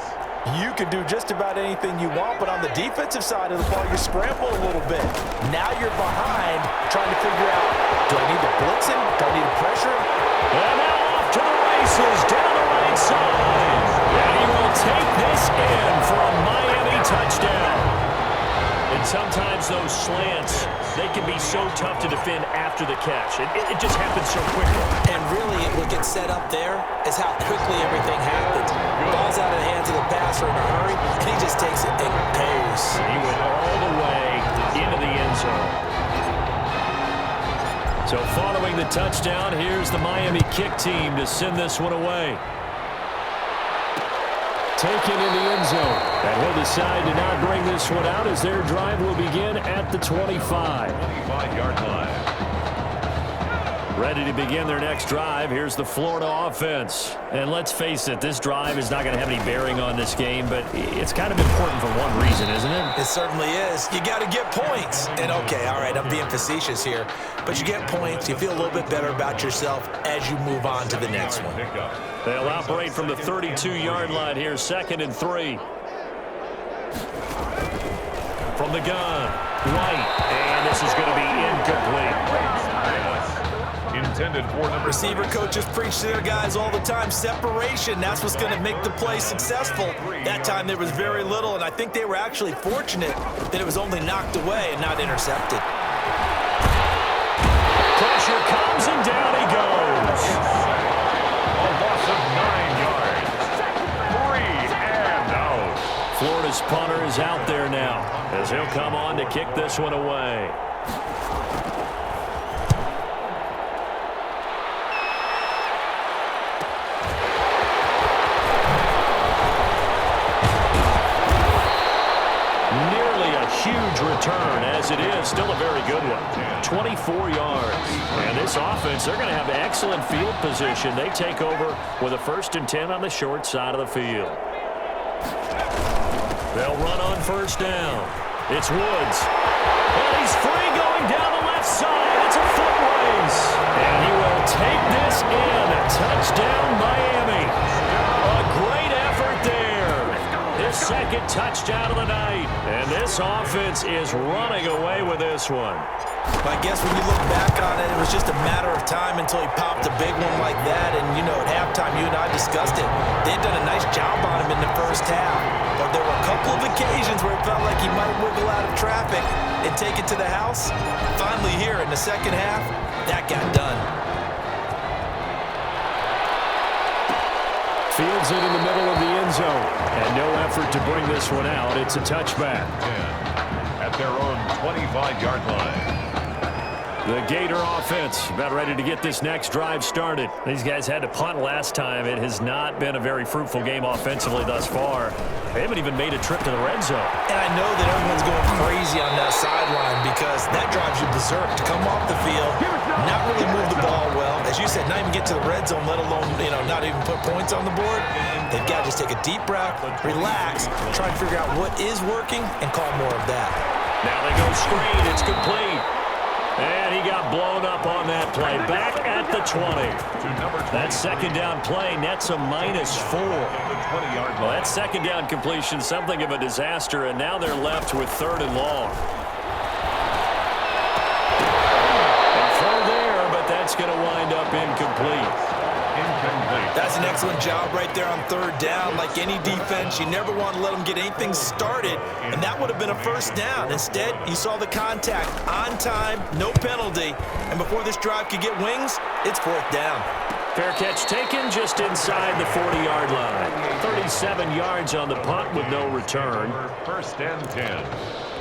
you can do just about anything you want, but on the defensive side of the ball, you scramble a little bit. Now you're behind trying to figure out, do I need to blitz him? Do I need to pressure him? And now off to the races, down the right side. And he will take this in for a Miami touchdown. And sometimes those slants, they can be so tough to defend after the catch. It just happens so quickly. And really, what gets set up there is how quickly everything happens. Ball's out of the hands of the passer in a hurry, and he just takes it and goes. He went all the way into the end zone. So following the touchdown, here's the Miami kick team to send this one away. Taken in the end zone. And he'll decide to not bring this one out as their drive will begin at the 25. 25-yard line. Ready to begin their next drive. Here's the Florida offense. And let's face it, this drive is not going to have any bearing on this game, but it's kind of important for one reason, isn't it? It certainly is. You got to get points. And okay, all right, I'm being facetious here, but you get points, you feel a little bit better about yourself as you move on to the next one. They'll operate from the 32-yard line here, 2nd and 3. from the gun. Right, and this is going to be incomplete. Intended for number Receiver coaches preach to their guys all the time. Separation, that's what's going to make the play successful. That time there was very little, and I think they were actually fortunate that it was only knocked away and not intercepted. Pressure comes, and down he goes. A loss of 9 yards. 3 and out. Florida's punter is out there now as he'll come on to kick this one away. Huge return, as it is still a very good one. 24 yards. And this offense, they're going to have excellent field position. They take over with a 1st and 10 on the short side of the field. They'll run on 1st down. It's Woods. And he's free going down the left side. It's a foot race. And he will take this in. Touchdown, Miami. A great effort there. His 2nd touchdown of the night. And this offense is running away with this one. I guess when you look back on it, it was just a matter of time until he popped a big one like that. And, you know, at halftime, you and I discussed it. They had done a nice job on him in the 1st half. But there were a couple of occasions where it felt like he might wiggle out of traffic and take it to the house. Finally here in the 2nd half, that got done. Fields it in the middle of the end zone. And no effort to bring this one out. It's a touchback. At their own 25-yard line. The Gator offense about ready to get this next drive started. These guys had to punt last time. It has not been a very fruitful game offensively thus far. They haven't even made a trip to the red zone. And I know that everyone's going crazy on that sideline because that drives you berserk to come off the field, not really move the ball well. As you said, not even get to the red zone, let alone, you know, not even put points on the board. They've got to just take a deep breath, relax, try to figure out what is working and call more of that. Now they go screen. It's complete. And he got blown up on that play. Back at the 20. That 2nd down play nets a -4. Well, that 2nd down completion, something of a disaster, and now they're left with 3rd and long. A throw there, but that's going to wind up incomplete. That's an excellent job right there on 3rd down. Like any defense, you never want to let them get anything started, and that would have been a 1st down. Instead, you saw the contact on time, no penalty, and before this drive could get wings, it's 4th down. Fair catch taken just inside the 40-yard line. 37 yards on the punt with no return. 1st and 10.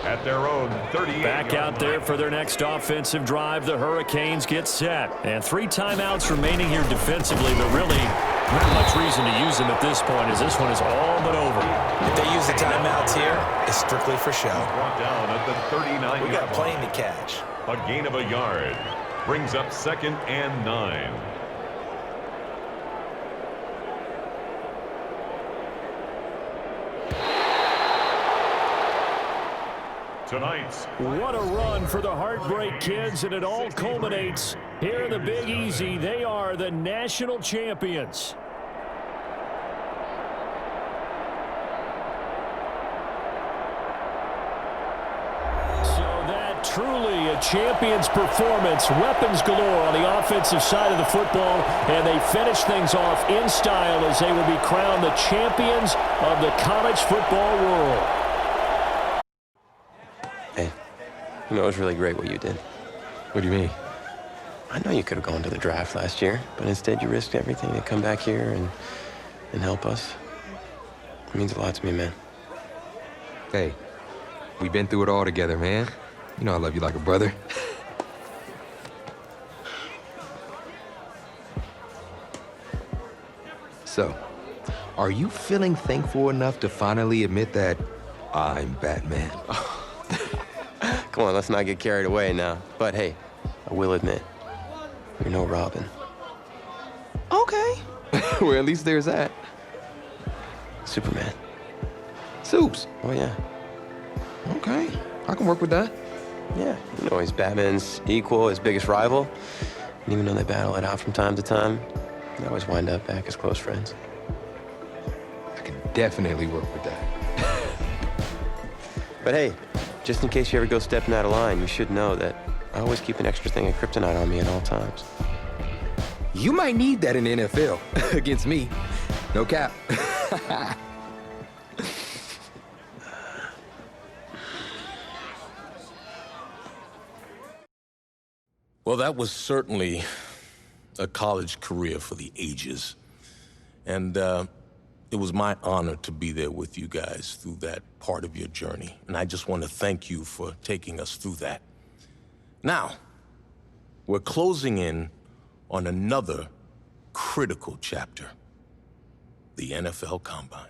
At their own 38. Back out there for their next offensive drive. The Hurricanes get set. And 3 timeouts remaining here defensively, but really not much reason to use them at this point as this one is all but over. If they use the timeouts here, it's strictly for show. Brought down at the 39. We got a plane to catch. A gain of a yard. Brings up 2nd and 9. Tonight's. What a run for the Heartbreak Kids, and it all culminates here in the Big Easy. They are the national champions. So that truly a champion's performance. Weapons galore on the offensive side of the football, and they finish things off in style as they will be crowned the champions of the college football world. Hey, you know, it was really great what you did. What do you mean? I know you could have gone to the draft last year, but instead you risked everything to come back here and help us. It means a lot to me, man. Hey, we've been through it all together, man. You know I love you like a brother. So, are you feeling thankful enough to finally admit that I'm Batman? Come on, let's not get carried away now. But hey, I will admit, you're no Robin. Okay. Well, at least there's that. Superman. Supes. Oh, yeah. Okay, I can work with that. Yeah, you know, he's Batman's equal, his biggest rival. And even though they battle it out from time to time, they always wind up back as close friends. I can definitely work with that. But hey, Just in case you ever go stepping out of line, you should know that I always keep an extra thing of kryptonite on me at all times. You might need that in the NFL against me. No cap. Well, that was certainly a college career for the ages. And it was my honor to be there with you guys through that part of your journey. And I just want to thank you for taking us through that. Now, we're closing in on another critical chapter, the NFL Combine.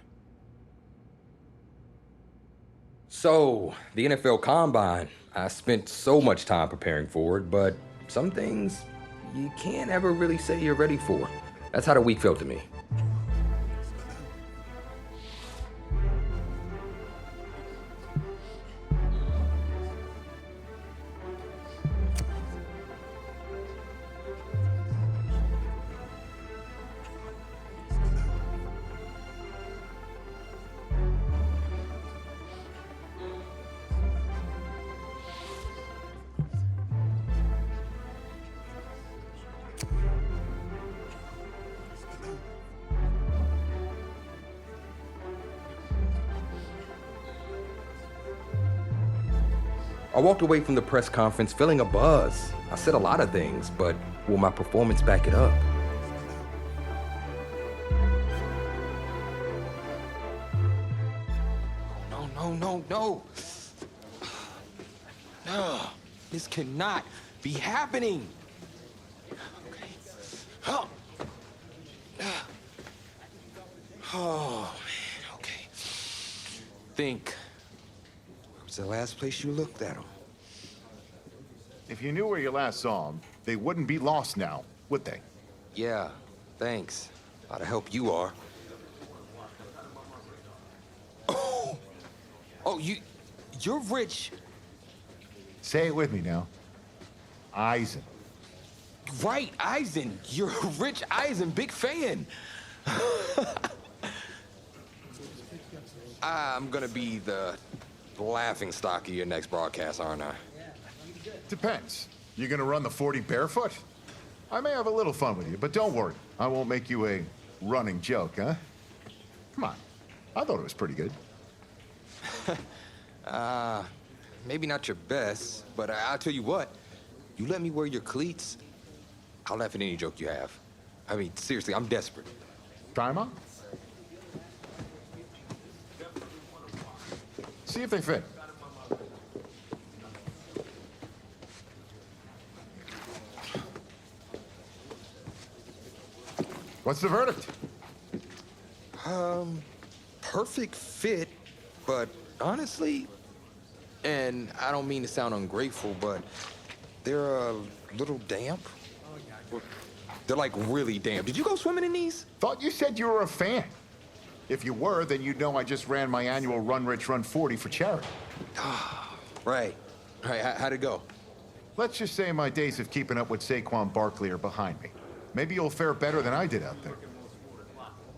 So, the NFL Combine, I spent so much time preparing for it, but some things you can't ever really say you're ready for. That's how the week felt to me. I walked away from the press conference feeling a buzz. I said a lot of things, but will my performance back it up? No. No, this cannot be happening. Okay. Oh, man, okay. Think. Where was the last place you looked at him? If you knew where you last saw them, they wouldn't be lost now, would they? Yeah, thanks. A lot of help you are. Oh, you're rich. Say it with me now. Eisen. Right, Eisen. You're Rich Eisen, big fan. I'm gonna be the laughing stock of your next broadcast, aren't I? Depends. You gonna run the 40 barefoot? I may have a little fun with you, but don't worry. I won't make you a running joke, huh? Come on. I thought it was pretty good. Maybe not your best, but I'll tell you what. You let me wear your cleats, I'll laugh at any joke you have. I mean, seriously, I'm desperate. Try 'em on. See if they fit. What's the verdict? Perfect fit, but honestly, and I don't mean to sound ungrateful, but they're a little damp. They're like really damp. Did you go swimming in these? Thought you said you were a fan. If you were, then you'd know I just ran my annual Run Rich Run 40 for charity. Right. How'd it go? Let's just say my days of keeping up with Saquon Barkley are behind me. Maybe you'll fare better than I did out there.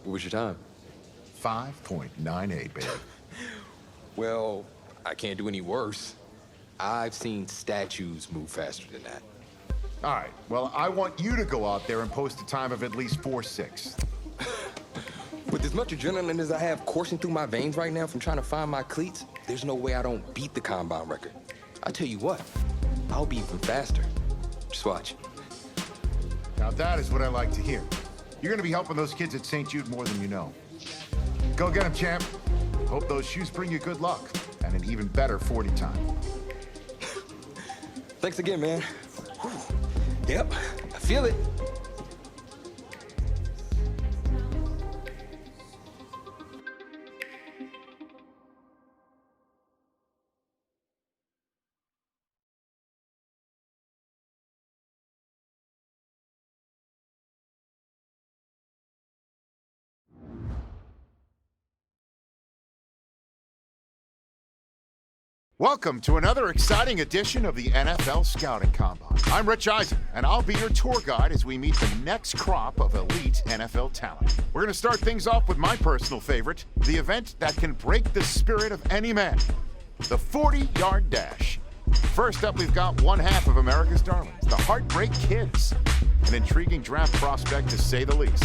What was your time? 5.98, baby. Well, I can't do any worse. I've seen statues move faster than that. All right, well, I want you to go out there and post a time of at least 4.6. With as much adrenaline as I have coursing through my veins right now from trying to find my cleats, there's no way I don't beat the Combine record. I tell you what, I'll be even faster. Just watch. Now that is what I like to hear. You're gonna be helping those kids at St. Jude more than you know. Go get them, champ. Hope those shoes bring you good luck and an even better 40 time. Thanks again, man. Whew. Yep, I feel it. Welcome to another exciting edition of the NFL Scouting Combine. I'm Rich Eisen, and I'll be your tour guide as we meet the next crop of elite NFL talent. We're going to start things off with my personal favorite, the event that can break the spirit of any man, the 40-yard dash. First up, we've got one half of America's darlings, the Heartbreak Kids. An intriguing draft prospect, to say the least.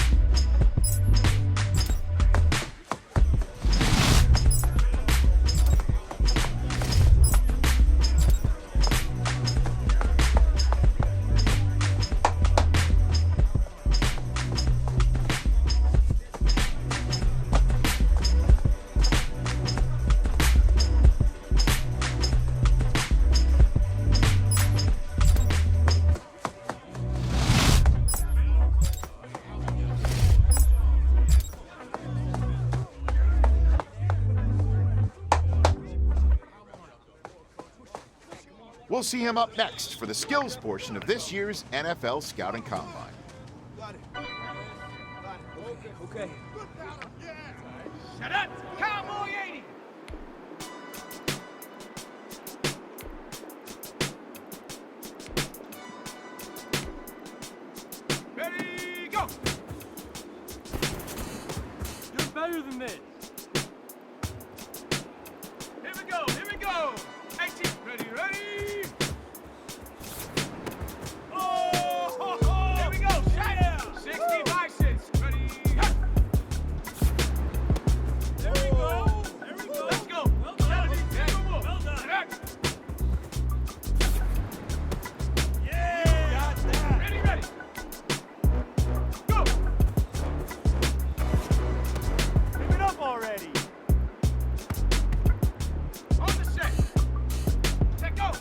We'll see him up next for the skills portion of this year's NFL Scouting Combine. Okay. Shut up! Cowboy 80! Ready, go! You're better than this. Here we go, here we go! 18, ready, ready! Oh, here we go, shatter! 60 by 6, ready, hut! There we go, there we go. Let's go. Well done. Well done. Yeah! Got that. Ready, ready. Go! Give it up already. On the set. Set, go.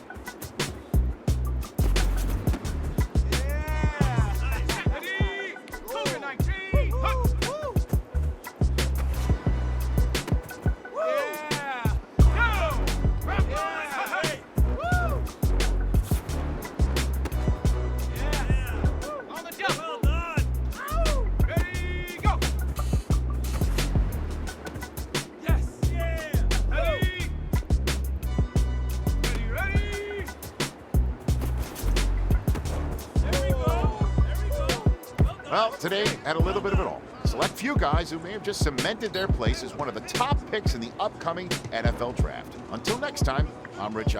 Well, today had a little bit of it all. Select few guys who may have just cemented their place as one of the top picks in the upcoming NFL draft. Until next time, I'm Rich.